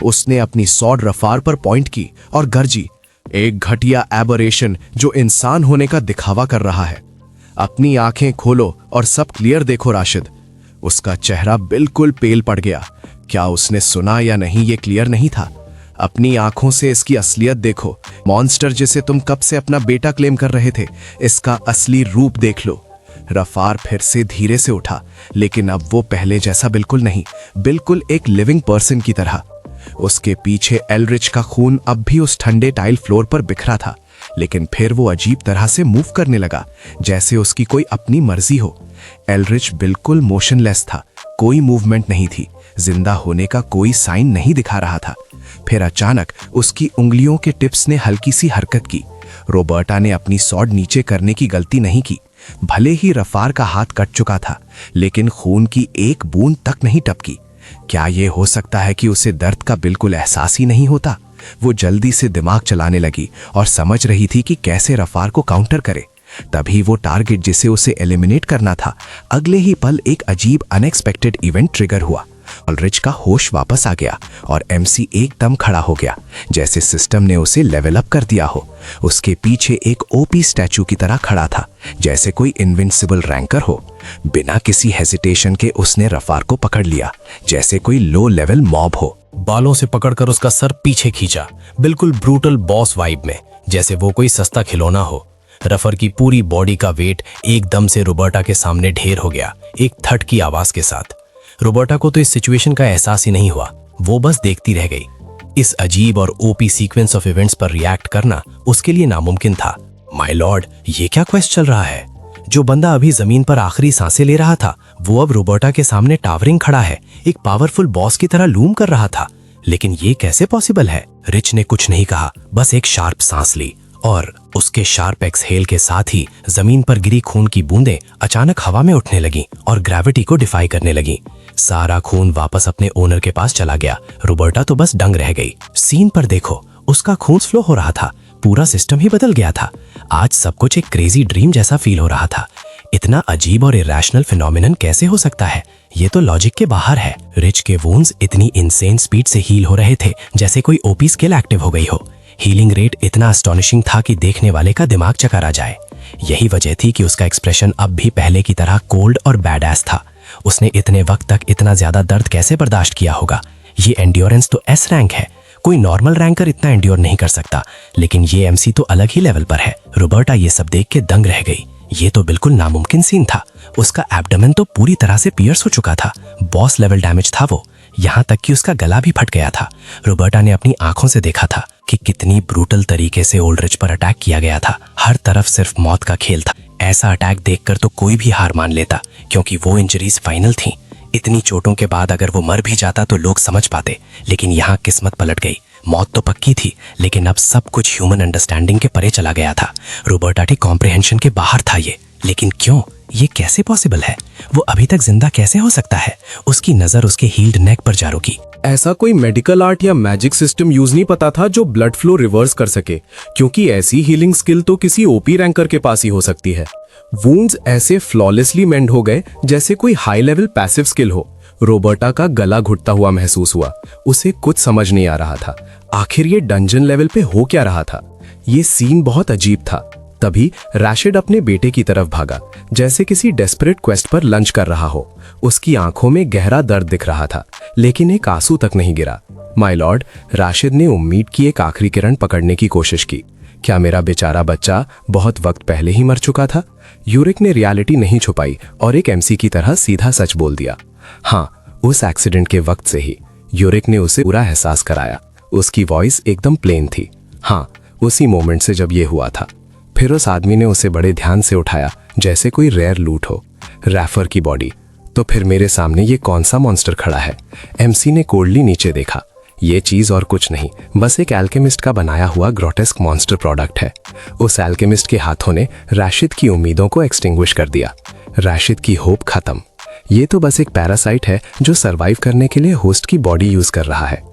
उसने अपनी सॉर्ड रफार पर पॉइंट की और गर्जी, एक घटिया एबरेशन जो इंसान होने का दिखावा कर रहा है। अपनी आंखें खोलो और सब क्लियर देखो राशिद। उसका चेहरा बिल्कुल पेल पड़ गया। क्या उसने सुना या नहीं ये क्लियर नहीं था। अपनी आंखों से इसकी असलियत देखो। मॉन्स्टर जिसे तुम कब से अपना बेटा क्लेम कर रहे थे, इसका असली रूप देख लो। रफार फिर से धीरे से उठा, लेकिन अब वो पहले जैसा बिल्कुल नहीं, बिल्कुल एक लिविंग पर्सन की तरह। उसके पीछे एल्ड्रिच का खून अब भी उस ठंडे टाइल फ्लोर पर बिखरा था, लेकिन फिर वो अजीब तरह से मूव करने लगा, जैसे उसकी कोई अपनी मर्जी हो। एल्ड्रिच बिल्कुल मोशनलेस था, कोई मूवमेंट नहीं थी, जिंदा होने का कोई साइन नहीं दिखा रहा था। फिर अचानक उसकी उंगलियों के टिप्स ने हल्की सी हरकत की। रोबर्टा ने अपनी सॉर्ड नीचे करने की गलती नहीं की। भले ही रफार का हाथ कट चुका था, लेकिन खून की एक बूंद तक नहीं टपकी। क्या यह हो सकता है कि उसे दर्द का बिल्कुल एहसास ही नहीं होता? वो जल्दी से दिमाग चलाने लगी और समझ रही थी कि कैसे रफार को काउंटर करे। तभी वो टारगेट जिसे उसे एलिमिनेट करना था, अगले ही पल एक अजीब अनएक्सपेक्टेड इवेंट ट्रिगर हुआ। ऑलरिच का होश वापस आ गया और एमसी एकदम खड़ा हो गया, जैसे सिस्टम ने उसे लेवल अप कर दिया हो। उसके पीछे एक ओपी स्टैचू की तरह खड़ा था, जैसे कोई इनविंसिबल रैंकर हो। बिना किसी हेजिटेशन के उसने रफार को पकड़ लिया, जैसे कोई लो लेवल मॉब हो। बालों से पकड़कर उसका सर पीछे खींचा, बिल्कुल ब्रूटल बॉस वाइब में, जैसे वो कोई सस्ता खिलौना हो। रफर की पूरी बॉडी का वेट एकदम से रोबर्टा के सामने ढेर हो गया, एक थट की आवाज के साथ। रोबर्टा को तो इस सिचुएशन का एहसास ही नहीं हुआ, वो बस देखती रह गई। इस अजीब और ओपी सीक्वेंस ऑफ इवेंट्स पर रिएक्ट करना उसके लिए नामुमकिन था। माय लॉर्ड, ये क्या क्वेस्ट चल रहा है? जो बंदा अभी जमीन पर आखिरी सांसें ले रहा था, वो अब रोबर्टा के सामने टावरिंग खड़ा है, एक पावरफुल बॉस की तरह लूम कर रहा था। लेकिन ये कैसे पॉसिबल है? रिच ने कुछ नहीं कहा, बस एक शार्प सांस ली और उसके शार्प एक्सहेल के साथ ही जमीन पर गिरी खून की बूंदें अचानक हवा में उठने लगी और ग्रेविटी को डिफाई करने लगी। सारा खून वापस अपने ओनर के पास चला गया। रोबर्टा तो बस दंग रह गई। सीन पर देखो, उसका खून फ्लो हो रहा था, पूरा सिस्टम ही बदल गया था। आज सब कुछ एक क्रेजी ड्रीम जैसा फील हो रहा था। इतना अजीब और इरेशनल फिनोमिनन कैसे हो सकता है? ये तो लॉजिक के बाहर है। रिच के वुंड्स इतनी इनसेन स्पीड से हील हो रहे थे जैसे कोई ओपी स्किल एक्टिव हो गई हो। हीलिंग रेट इतना अस्टॉनिशिंग था कि देखने वाले का दिमाग चकरा जाए। यही वजह थी कि उसका एक्सप्रेशन अब भी पहले की तरह कोल्ड और बैडएस था। उसने इतने वक्त तक इतना ज्यादा दर्द कैसे बर्दाश्त किया होगा? ये एंड्योरेंस तो एस रैंक है, कोई नॉर्मल रैंकर इतना एंड्योर नहीं कर सकता, लेकिन ये एमसी तो अलग ही लेवल पर है। रोबर्टा ये सब देख के दंग रह गई। ये तो बिल्कुल नामुमकिन सीन था। उसका एब्डोमेन तो पूरी तरह से पियर्स हो चुका था, बॉस लेवल डैमेज था वो, यहाँ तक कि उसका गला भी फट गया था। रोबर्टा ने अपनी आंखों से देखा था कि कितनी ब्रूटल तरीके से ओल्ड्रिच पर अटैक किया गया था। हर तरफ सिर्फ मौत का खेल था। ऐसा अटैक देखकर तो कोई भी हार मान लेता, क्योंकि वो इंजरीज फाइनल थीं। इतनी चोटों के बाद अगर वो मर भी जाता तो लोग समझ पाते, लेकिन यहाँ किस्मत पलट गई। मौत तो पक्की थी, लेकिन अब सब कुछ ह्यूमन अंडरस्टैंडिंग के परे चला गया था। रोबर्टा के कॉम्प्रिहेंशन के बाहर था ये। लेकिन क्यों? ये कैसे पॉसिबल है? वो अभी तक जिंदा कैसे हो सकता है? उसकी नजर उसके हील्ड नेक पर जा रुकी। ऐसा कोई मेडिकल आर्ट या मैजिक सिस्टम यूज नहीं पता था जो ब्लड फ्लो रिवर्स कर सके, क्योंकि ऐसी हीलिंग स्किल तो किसी ओपी रैंकर के पास ही हो सकती है। वुंड्स ऐसे फ्लॉलेसली मेंड हो गए जैसे कोई हाई लेवल पैसिव स्किल हो। रोबर्टा का गला घुटता हुआ महसूस हुआ। उसे कुछ समझ नहीं आ रहा था, आखिर ये डंजन लेवल पे हो क्या रहा था। ये सीन बहुत अजीब था। तभी राशिद अपने बेटे की तरफ भागा, जैसे किसी डेस्परेट क्वेस्ट पर लंच कर रहा हो। उसकी आंखों में गहरा दर्द दिख रहा था, लेकिन एक आंसू तक नहीं गिरा। माय लॉर्ड, राशिद ने उम्मीद की एक आखिरी किरण पकड़ने की कोशिश की। क्या मेरा बेचारा बच्चा बहुत वक्त पहले ही मर चुका था? यूरिक ने रियलिटी नहीं छुपाई और एक एमसी की तरह सीधा सच बोल दिया। हाँ, उस एक्सीडेंट के वक्त से ही यूरिक ने उसे पूरा एहसास कराया। उसकी वॉइस एकदम प्लेन थी। हाँ, उसी मोमेंट से जब ये हुआ था। फिर उस आदमी ने उसे बड़े ध्यान से उठाया, जैसे कोई रेयर लूट हो। रैफर की बॉडी। तो फिर मेरे सामने ये कौन सा मॉन्स्टर खड़ा है? एमसी ने कोल्डली नीचे देखा। ये चीज और कुछ नहीं, बस एक एल्केमिस्ट का बनाया हुआ ग्रोटेस्क मॉन्स्टर प्रोडक्ट है। उस एल्केमिस्ट के हाथों ने राशिद की उम्मीदों को एक्सटिंग्विश कर दिया। राशिद की होप खत्म। ये तो बस एक पैरासाइट है जो सरवाइव करने के लिए होस्ट की बॉडी यूज कर रहा है।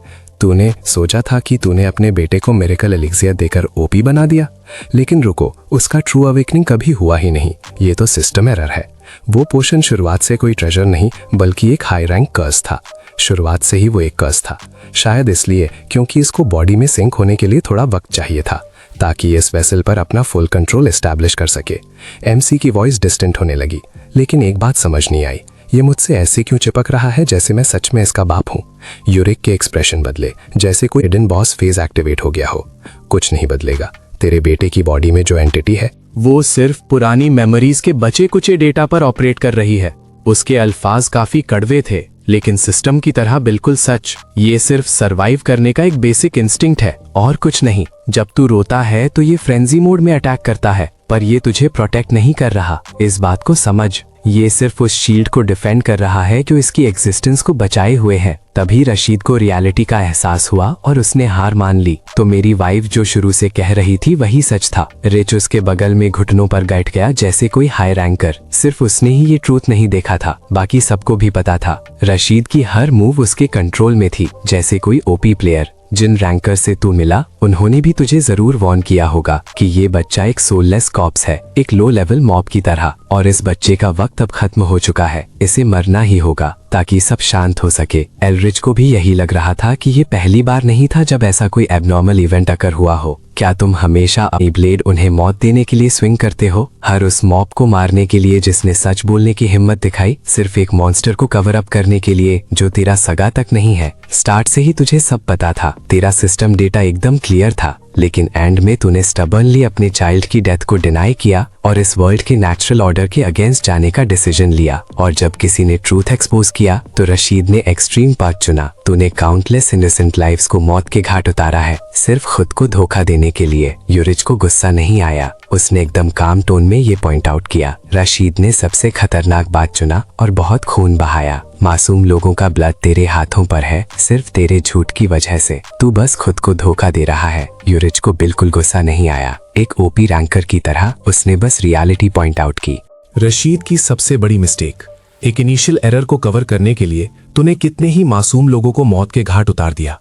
तूने सोचा था कि तूने अपने बेटे को मिरेकल एलिक्सियर देकर ओपी बना दिया, लेकिन रुको, उसका ट्रू अवेकनिंग कभी हुआ ही नहीं। ये तो सिस्टम एरर है। वो पोशन शुरुआत से कोई ट्रेजर नहीं, बल्कि एक हाई रैंक कर्स था। शुरुआत से ही वो एक कर्स था, शायद इसलिए क्योंकि इसको बॉडी में सिंक होने के लिए थोड़ा वक्त चाहिए था, ताकि इस वेसल पर अपना फुल कंट्रोल एस्टैब्लिश कर सके। एमसी की वॉइस डिस्टेंट होने लगी, लेकिन एक बात समझ नहीं आई, ये मुझसे ऐसे क्यों चिपक रहा है जैसे मैं सच में इसका बाप हूँ। यूरिक के एक्सप्रेशन बदले, जैसे कोई हिडन बॉस फेज एक्टिवेट हो गया हो। कुछ नहीं बदलेगा। तेरे बेटे की बॉडी में जो एंटिटी है वो सिर्फ पुरानी मेमोरीज के बचे कुचे डेटा पर ऑपरेट कर रही है। उसके अल्फाज काफी कड़वे थे, लेकिन सिस्टम की तरह बिल्कुल सच। ये सिर्फ सरवाइव करने का एक बेसिक इंस्टिंक्ट है और कुछ नहीं। जब तू रोता है तो ये फ्रेंजी मोड में अटैक करता है, पर ये तुझे प्रोटेक्ट नहीं कर रहा। इस बात को समझ। ये सिर्फ उस शील्ड को डिफेंड कर रहा है जो इसकी एग्जिस्टेंस को बचाए हुए है। तभी रशीद को रियलिटी का एहसास हुआ और उसने हार मान ली। तो मेरी वाइफ जो शुरू से कह रही थी वही सच था। रिच उसके बगल में घुटनों पर बैठ गया जैसे कोई हाई रैंकर। सिर्फ उसने ही ये ट्रूथ नहीं देखा था, बाकी सबको भी पता था। रशीद की हर मूव उसके कंट्रोल में थी, जैसे कोई ओपी प्लेयर। जिन रैंकर से तू मिला उन्होंने भी तुझे जरूर वार्न किया होगा कि ये बच्चा एक सोललेस कॉप्स है, एक लो लेवल मॉब की तरह। और इस बच्चे का वक्त अब खत्म हो चुका है। इसे मरना ही होगा ताकि सब शांत हो सके। एलरिच को भी यही लग रहा था कि ये पहली बार नहीं था जब ऐसा कोई एबनॉर्मल इवेंट अकर हुआ हो। क्या तुम हमेशा अपनी ब्लेड उन्हें मौत देने के लिए स्विंग करते हो? हर उस मॉब को मारने के लिए जिसने सच बोलने की हिम्मत दिखाई, सिर्फ एक मॉन्स्टर को कवर अप करने के लिए जो तेरा सगा तक नहीं है। स्टार्ट से ही तुझे सब पता था। तेरा सिस्टम डेटा एकदम क्लियर था। लेकिन एंड में तूने स्टबर्नली अपने चाइल्ड की डेथ को डिनाई किया और इस वर्ल्ड के नेचुरल ऑर्डर के अगेंस्ट जाने का डिसीजन लिया। और जब किसी ने ट्रूथ एक्सपोज किया तो रशीद ने एक्सट्रीम पाथ चुना। तूने काउंटलेस इनोसेंट लाइव्स को मौत के घाट उतारा है, सिर्फ खुद को धोखा देने के लिए। यूरिच को गुस्सा नहीं आया, उसने एकदम काम टोन में ये पॉइंट आउट किया, रशीद ने सबसे खतरनाक बात चुना और बहुत खून बहाया। मासूम लोगों का ब्लड तेरे हाथों पर है, सिर्फ तेरे झूठ की वजह से। तू बस खुद को धोखा दे रहा है। यूरिच को बिल्कुल गुस्सा नहीं आया, एक ओपी रैंकर की तरह उसने बस रियलिटी पॉइंट आउट की। रशीद की सबसे बड़ी मिस्टेक, एक इनिशियल एरर को कवर करने के लिए तूने कितने ही मासूम लोगों को मौत के घाट उतार दिया।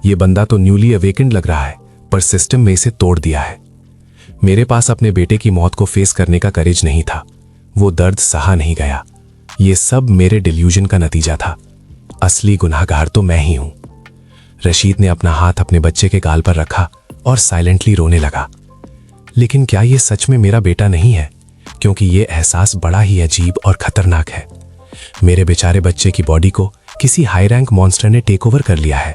ये बंदा तो न्यूली अवेकेंड लग रहा है, पर सिस्टम में इसे तोड़ दिया है। मेरे पास अपने बेटे की मौत को फेस करने का करेज नहीं था, वो दर्द सहा नहीं गया। ये सब मेरे डिल्यूजन का नतीजा था। असली गुनाहगार तो मैं ही हूं। रशीद ने अपना हाथ अपने बच्चे के गाल पर रखा और साइलेंटली रोने लगा। लेकिन क्या ये सच में मेरा बेटा नहीं है? क्योंकि ये एहसास बड़ा ही अजीब और खतरनाक है। मेरे बेचारे बच्चे की बॉडी को किसी हाई रैंक मॉन्स्टर ने टेक ओवर कर लिया है।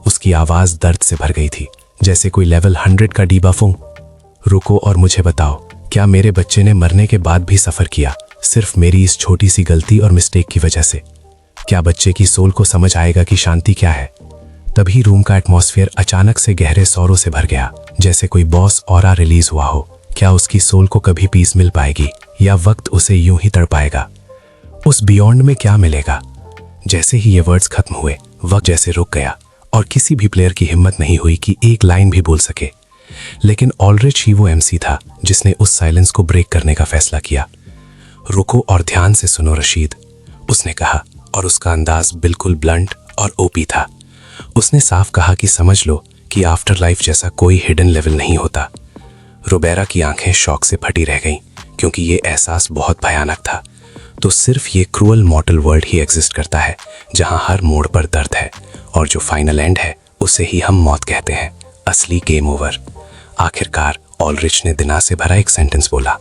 उसकी आवाज दर्द से भर गई थी, जैसे कोई लेवल 100 का डीबफ हो। रुको और मुझे बताओ, क्या मेरे बच्चे ने मरने के बाद भी सफर किया, सिर्फ मेरी इस छोटी सी गलती और मिस्टेक की वजह से? क्या बच्चे की सोल को समझ आएगा कि शांति क्या है? तभी रूम का एटमॉस्फेयर अचानक से गहरे सौरों से भर गया, जैसे कोई बॉस ऑरा रिलीज हुआ हो। क्या उसकी सोल को कभी पीस मिल पाएगी या वक्त उसे यूं ही तड़पाएगा? उस बियॉन्ड में क्या मिलेगा? जैसे ही ये वर्ड्स खत्म हुए, वक्त जैसे रुक गया और किसी भी प्लेयर की हिम्मत नहीं हुई कि एक लाइन भी बोल सके। लेकिन ऑलरेडी ही वो एमसी था जिसने उस साइलेंस को ब्रेक करने का फैसला किया। रुको और ध्यान से सुनो रशीद, उसने कहा, और उसका अंदाज बिल्कुल ब्लंट और ओपी था। उसने साफ कहा कि समझ लो कि आफ्टर लाइफ जैसा कोई हिडन लेवल नहीं होता। रोबेरा की आंखें शॉक से फटी रह गईं, क्योंकि ये एहसास बहुत भयानक था। तो सिर्फ ये क्रूअल मॉर्टल वर्ल्ड ही एग्जिस्ट करता है, जहां हर मोड़ पर दर्द है, और जो फाइनल एंड है उसे ही हम मौत कहते हैं, असली गेम ओवर। आखिरकार ऑलरिच ने दिना से भरा एक सेंटेंस बोला,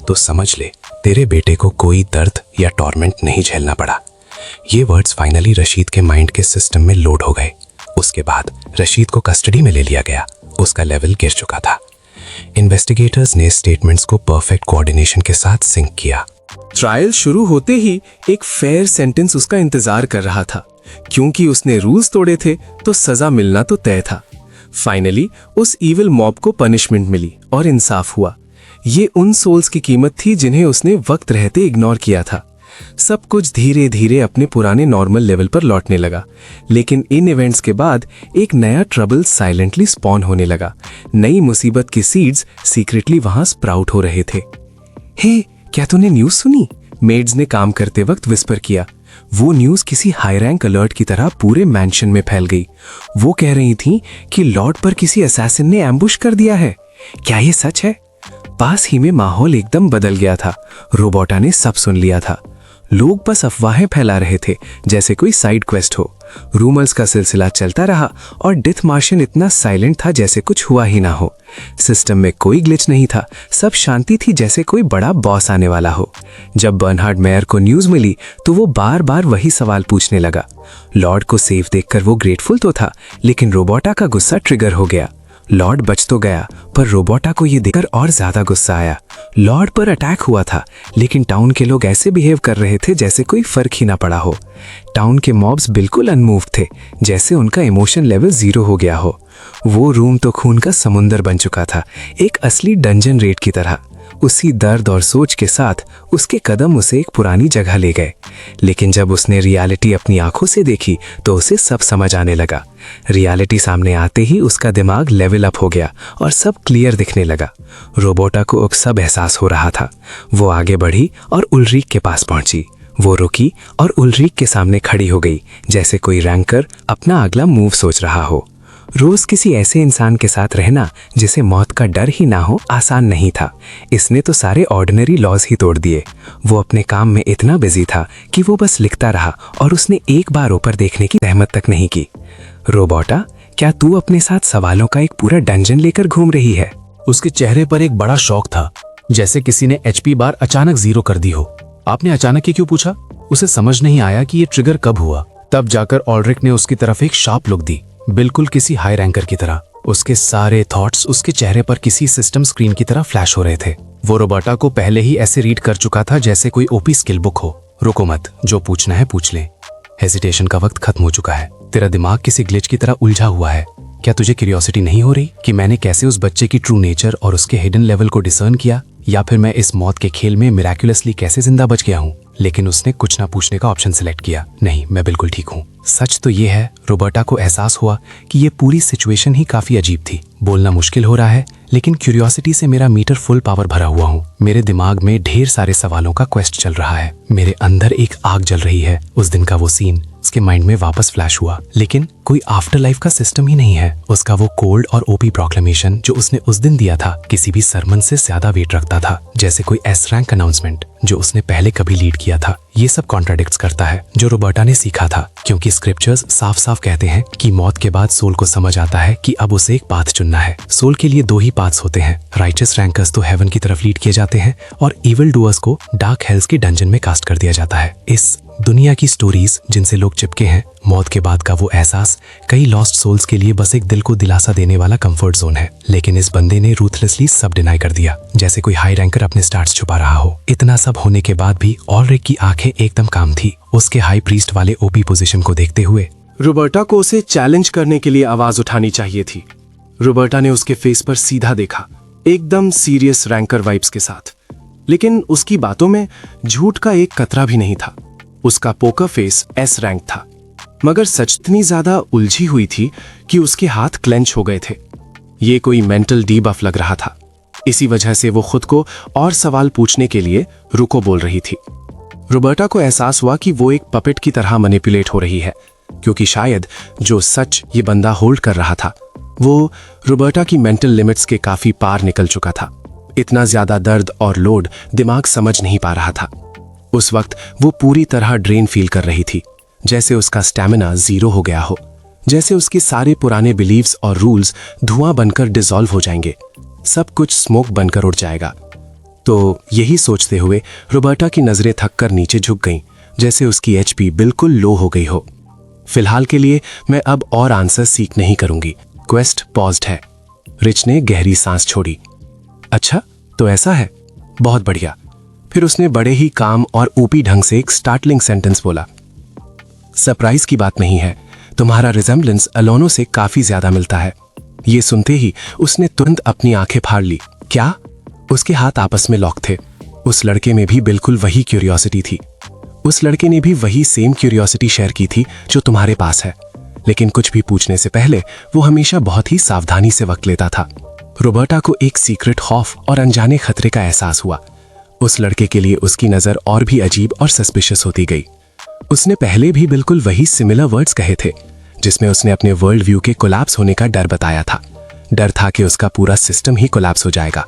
तो समझ ले, तेरे बेटे को कोई दर्द या टॉर्मेंट नहीं झेलना पड़ा। ये वर्ड्स फाइनली रशीद के माइंड के सिस्टम में लोड हो गए। उसके बाद रशीद को कस्टडी में ले लिया गया, उसका लेवल गिर चुका था। इन्वेस्टिगेटर्स ने स्टेटमेंट्स को परफेक्ट कोऑर्डिनेशन के साथ सिंक किया। ट्रायल शुरू होते ही एक फेयर सेंटेंस उसका इंतजार कर रहा था, क्योंकि उसने रूल्स तोड़े थे तो सजा मिलना तो तय था। फाइनली उस इविल मॉब को पनिशमेंट मिली और इंसाफ हुआ। ये उन सोल्स की कीमत थी जिन्हें उसने वक्त रहते इग्नोर किया था। सब कुछ धीरे धीरे अपने पुराने नॉर्मल लेवल पर लौटने लगा। लेकिन इन इवेंट्स के बाद एक नया ट्रबल साइलेंटली स्पॉन होने लगा। नई मुसीबत के सीड्स सीक्रेटली वहां स्प्राउट हो रहे थे। हे, क्या तूने न्यूज सुनी? मेड्स ने काम करते वक्त विस्पर किया। वो न्यूज किसी हाई रैंक अलर्ट की तरह पूरे मैंशन में फैल गई। वो कह रही थी कि लॉर्ड पर किसी असैसिन ने एम्बुश कर दिया है। क्या ये सच है? पास ही में माहौल एकदम बदल गया था। रोबोटा ने सब सुन लिया था। लोग बस अफवाहें फैला रहे थे, जैसे कोई साइड क्वेस्ट हो। रूमर्स का सिलसिला चलता रहा और डेथ मार्शन इतना साइलेंट था जैसे कुछ हुआ ही ना हो। सिस्टम में कोई ग्लिच नहीं था, सब शांति थी जैसे कोई बड़ा बॉस आने वाला हो। जब बर्नहार्ड मेयर को न्यूज मिली तो वो बार बार वही सवाल पूछने लगा। लॉर्ड को सेफ देखकर वो ग्रेटफुल तो था, लेकिन रोबोटा का गुस्सा ट्रिगर हो गया। लॉर्ड बच तो गया, पर रोबोटा को ये देखकर और ज्यादा गुस्सा आया। लॉर्ड पर अटैक हुआ था, लेकिन टाउन के लोग ऐसे बिहेव कर रहे थे जैसे कोई फर्क ही ना पड़ा हो। टाउन के मॉब्स बिल्कुल अनमूव थे, जैसे उनका इमोशन लेवल 0 हो गया हो। वो रूम तो खून का समुंदर बन चुका था, एक असली डंजन रेड की तरह। उसी दर्द और सोच के साथ उसके कदम उसे एक पुरानी जगह ले गए। लेकिन जब उसने रियलिटी अपनी आंखों से देखी तो उसे सब समझ आने लगा। रियलिटी सामने आते ही उसका दिमाग लेवल अप हो गया और सब क्लियर दिखने लगा। रोबोटा को अब सब एहसास हो रहा था। वो आगे बढ़ी और उल्रीक के पास पहुंची। वो रुकी और उल्रीक के सामने खड़ी हो गई, जैसे कोई रैंकर अपना अगला मूव सोच रहा हो। रोज किसी ऐसे इंसान के साथ रहना जिसे मौत का डर ही ना हो आसान नहीं था। इसने तो सारे ऑर्डिनरी लॉज ही तोड़ दिए। वो अपने काम में इतना बिजी था कि वो बस लिखता रहा और उसने एक बार ऊपर देखने की जहमत तक नहीं की। रोबोटा, क्या तू अपने साथ सवालों का एक पूरा डंजन लेकर घूम रही है? उसके चेहरे पर एक बड़ा शौक था, जैसे किसी ने HP बार अचानक 0 कर दी हो। आपने अचानक ही क्यों पूछा? उसे समझ नहीं आया कि ये ट्रिगर कब हुआ। तब जाकर ऑलरिक ने उसकी तरफ एक शार्प लुक दी, बिल्कुल किसी हाई रैंकर की तरह। उसके सारे थॉट्स उसके चेहरे पर किसी सिस्टम स्क्रीन की तरह फ्लैश हो रहे थे। वो रोबर्टा को पहले ही ऐसे रीड कर चुका था जैसे कोई ओपी स्किल बुक हो। रुको मत, जो पूछना है पूछ ले। हेजिटेशन का वक्त खत्म हो चुका है। तेरा दिमाग किसी ग्लिच की तरह उलझा हुआ है। क्या तुझे क्यूरियोसिटी नहीं हो रही कि मैंने कैसे उस बच्चे की ट्रू नेचर और उसके हिडन लेवल को डिसर्न किया, या फिर मैं इस मौत के खेल में मिराक्युलसली कैसे जिंदा बच गया हूँ? लेकिन उसने कुछ ना पूछने का ऑप्शन सिलेक्ट किया। नहीं, मैं बिल्कुल ठीक हूँ। सच तो ये है, रोबर्टा को एहसास हुआ कि ये पूरी सिचुएशन ही काफी अजीब थी। बोलना मुश्किल हो रहा है, लेकिन क्यूरियोसिटी से मेरा मीटर फुल पावर भरा हुआ हूँ। मेरे दिमाग में ढेर सारे सवालों का क्वेस्ट चल रहा है। मेरे अंदर एक आग जल रही है। उस दिन का वो सीन उसके माइंड में वापस फ्लैश हुआ, लेकिन कोई आफ्टर लाइफ का सिस्टम ही नहीं है। उसका वो कोल्ड और ओपी प्रोक्लेमेशन जो उसने उस दिन दिया था किसी भी सरमन से ज्यादा वेट रखता था, जैसे कोई एस रैंक अनाउंसमेंट जो उसने पहले कभी लीड किया था। ये सब कॉन्ट्राडिक्ट्स करता है जो रोबर्टा ने सीखा था, क्योंकि स्क्रिप्चर्स साफ साफ कहते हैं कि मौत के बाद सोल को समझ आता है कि अब उसे एक पाथ चुनना है। सोल के लिए दो ही पाथ्स होते हैं। राइचस रैंकर्स तो हेवन की तरफ लीड किए जाते हैं और इविल डूअर्स को डार्क हेल्स के डंजन में कास्ट कर दिया जाता है। इस दुनिया की स्टोरीज जिनसे लोग चिपके हैं, मौत के बाद का वो एहसास कई लॉस्ट सोल्स के लिए बस एक दिल को दिलासा देने वाला कंफर्ट जोन है। लेकिन इस बंदे ने रूथलेसली सब डिनाई कर दिया, जैसे कोई हाई रैंकर अपने स्टार्ट्स छुपा रहा हो। इतना सब होने के बाद भी ऑलरिक की आंखें एकदम काम थी। उसके हाई प्रीस्ट वाले ओपी पोजीशन को देखते हुए रोबर्टा को उसे चैलेंज करने के लिए आवाज उठानी चाहिए थी। रोबर्टा ने उसके फेस पर सीधा देखा, एकदम सीरियस रैंकर वाइब्स के साथ, लेकिन उसकी बातों में झूठ का एक कतरा भी नहीं था। उसका पोकर फेस एस रैंक था, मगर सच इतनी ज्यादा उलझी हुई थी कि उसके हाथ क्लेंच हो गए थे। ये कोई मेंटल डीबफ लग रहा था। इसी वजह से वो खुद को और सवाल पूछने के लिए रुको बोल रही थी। रोबर्टा को एहसास हुआ कि वो एक पपेट की तरह मैनिपुलेट हो रही है, क्योंकि शायद जो सच ये बंदा होल्ड कर रहा था वो रोबर्टा की मेंटल लिमिट्स के काफी पार निकल चुका था। इतना ज्यादा दर्द और लोड दिमाग समझ नहीं पा रहा था। उस वक्त वो पूरी तरह ड्रेन फील कर रही थी, जैसे उसका स्टैमिना जीरो हो गया हो, जैसे उसके सारे पुराने बिलीव्स और रूल्स धुआं बनकर डिसॉल्व हो जाएंगे, सब कुछ स्मोक बनकर उड़ जाएगा। तो यही सोचते हुए रोबर्टा की नजरें थककर नीचे झुक गईं, जैसे उसकी एचपी बिल्कुल लो हो गई हो। फिलहाल के लिए मैं अब और आंसर सीख नहीं करूंगी। क्वेस्ट पॉज्ड है। रिच ने गहरी सांस छोड़ी। अच्छा, तो ऐसा है, बहुत बढ़िया। फिर उसने बड़े ही काम और ऊपी ढंग से एक स्टार्टलिंग सेंटेंस बोला। सरप्राइज की बात नहीं है, तुम्हारा रिजेम्बलेंस अलोनो से काफी ज्यादा मिलता है। ये सुनते ही उसने तुरंत अपनी आंखें फाड़ ली। क्या? उसके हाथ आपस में लॉक थे। उस लड़के में भी बिल्कुल वही क्यूरियोसिटी थी। उस लड़के ने भी वही सेम क्यूरियोसिटी शेयर की थी जो तुम्हारे पास है, लेकिन कुछ भी पूछने से पहले वो हमेशा बहुत ही सावधानी से वक्त लेता था। रोबर्टा को एक सीक्रेट खौफ और अनजाने खतरे का एहसास हुआ। उस लड़के के लिए उसकी नजर और भी अजीब और सस्पिशियस होती गई। उसने पहले भी बिल्कुल वही सिमिलर वर्ड्स कहे थे, जिसमें उसने अपने वर्ल्ड व्यू के कोलैप्स होने का डर बताया था। डर था कि उसका पूरा सिस्टम ही कोलैप्स हो जाएगा।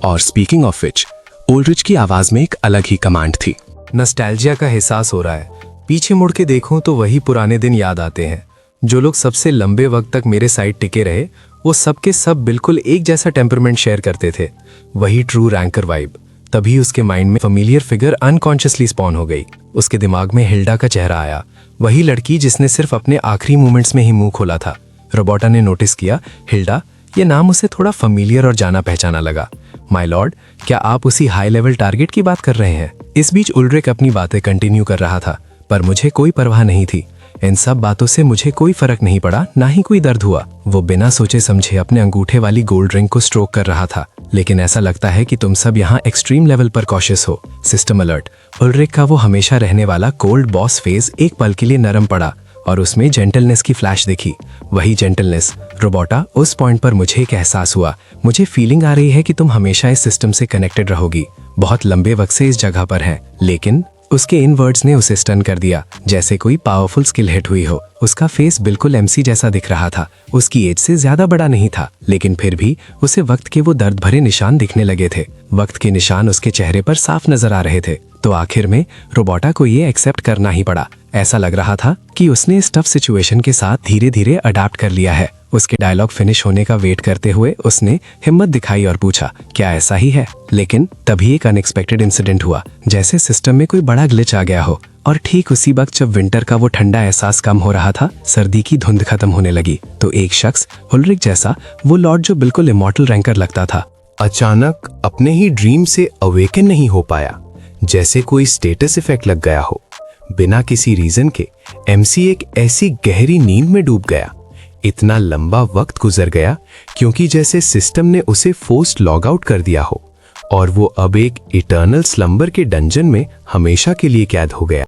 और स्पीकिंग ऑफ विच, ओल्ड्रिच की आवाज में एक अलग ही कमांड थी। नॉस्टैल्जिया का एहसास हो रहा है। पीछे मुड़ के देखूं तो वही पुराने दिन याद आते हैं। जो लोग सबसे लंबे वक्त तक मेरे साइड टिके रहे, वो सब के सब बिल्कुल एक जैसा टेम्परमेंट शेयर करते थे, वही ट्रू रैंकर वाइब। तभी उसके माइंड में फेमिलियर फिगर अनकॉन्शियसली स्पॉन हो गई। उसके दिमाग में हिल्डा का चेहरा आया, वही लड़की जिसने सिर्फ अपने आखिरी मोमेंट्स में ही मुंह खोला था। रोबर्टा ने नोटिस किया, हिल्डा, ये नाम उसे थोड़ा फेमिलियर और जाना पहचाना लगा। माय लॉर्ड, क्या आप उसी हाई लेवल टारगेट की बात कर रहे हैं? इस बीच उल्ड्रिक अपनी बातें कंटिन्यू कर रहा था, पर मुझे कोई परवाह नहीं थी। इन सब बातों से मुझे कोई फर्क नहीं पड़ा, ना ही कोई दर्द हुआ। वो बिना सोचे समझे अपने अंगूठे वाली गोल्ड रिंग को स्ट्रोक कर रहा था। लेकिन ऐसा लगता है कि तुम सब यहाँ एक्सट्रीम लेवल पर कॉशियस हो। System alert. उल्ड्रिक का वो हमेशा रहने वाला कोल्ड बॉस फेस एक पल के लिए नरम पड़ा और उसमें जेंटलनेस की फ्लैश दिखी। वही जेंटलनेस। रोबोटा, उस पॉइंट पर मुझे एक एहसास हुआ। मुझे फीलिंग आ रही है कि तुम हमेशा इस सिस्टम से कनेक्टेड रहोगी, बहुत लंबे वक्त से इस जगह पर हैं। लेकिन उसके इन वर्ड्स ने उसे स्टन कर दिया, जैसे कोई पावरफुल स्किल हिट हुई हो। उसका फेस बिल्कुल एमसी जैसा दिख रहा था। उसकी एज से ज्यादा बड़ा नहीं था, लेकिन फिर भी उसे वक्त के वो दर्द भरे निशान दिखने लगे थे। वक्त के निशान उसके चेहरे पर साफ नजर आ रहे थे। तो आखिर में रोबोटा को ये एक्सेप्ट करना ही पड़ा। ऐसा लग रहा था कि उसने इस टफ सिचुएशन के साथ धीरे धीरे अडाप्ट कर लिया है। उसके डायलॉग फिनिश होने का वेट करते हुए उसने हिम्मत दिखाई और पूछा, क्या ऐसा ही है? लेकिन तभी एक अनएक्सपेक्टेड इंसिडेंट हुआ, जैसे सिस्टम में कोई बड़ा ग्लिच आ गया हो। और ठीक उसी वक्त जब विंटर का वो ठंडा एहसास कम हो रहा था, सर्दी की धुंध खत्म होने लगी, तो एक शख्स, उल्रिक जैसा वो लॉर्ड जो बिल्कुल इमॉर्टल रैंकर लगता था, अचानक अपने ही ड्रीम से अवेकन नहीं हो पाया, जैसे कोई स्टेटस इफेक्ट लग गया हो। बिना किसी रीजन के एमसी एक ऐसी गहरी नींद में डूब गया। इतना लंबा वक्त गुजर गया क्योंकि जैसे सिस्टम ने उसे फोर्स्ड लॉग आउट कर दिया हो और वो अब एक इटर्नल स्लंबर के डंजन में हमेशा के लिए कैद हो गया।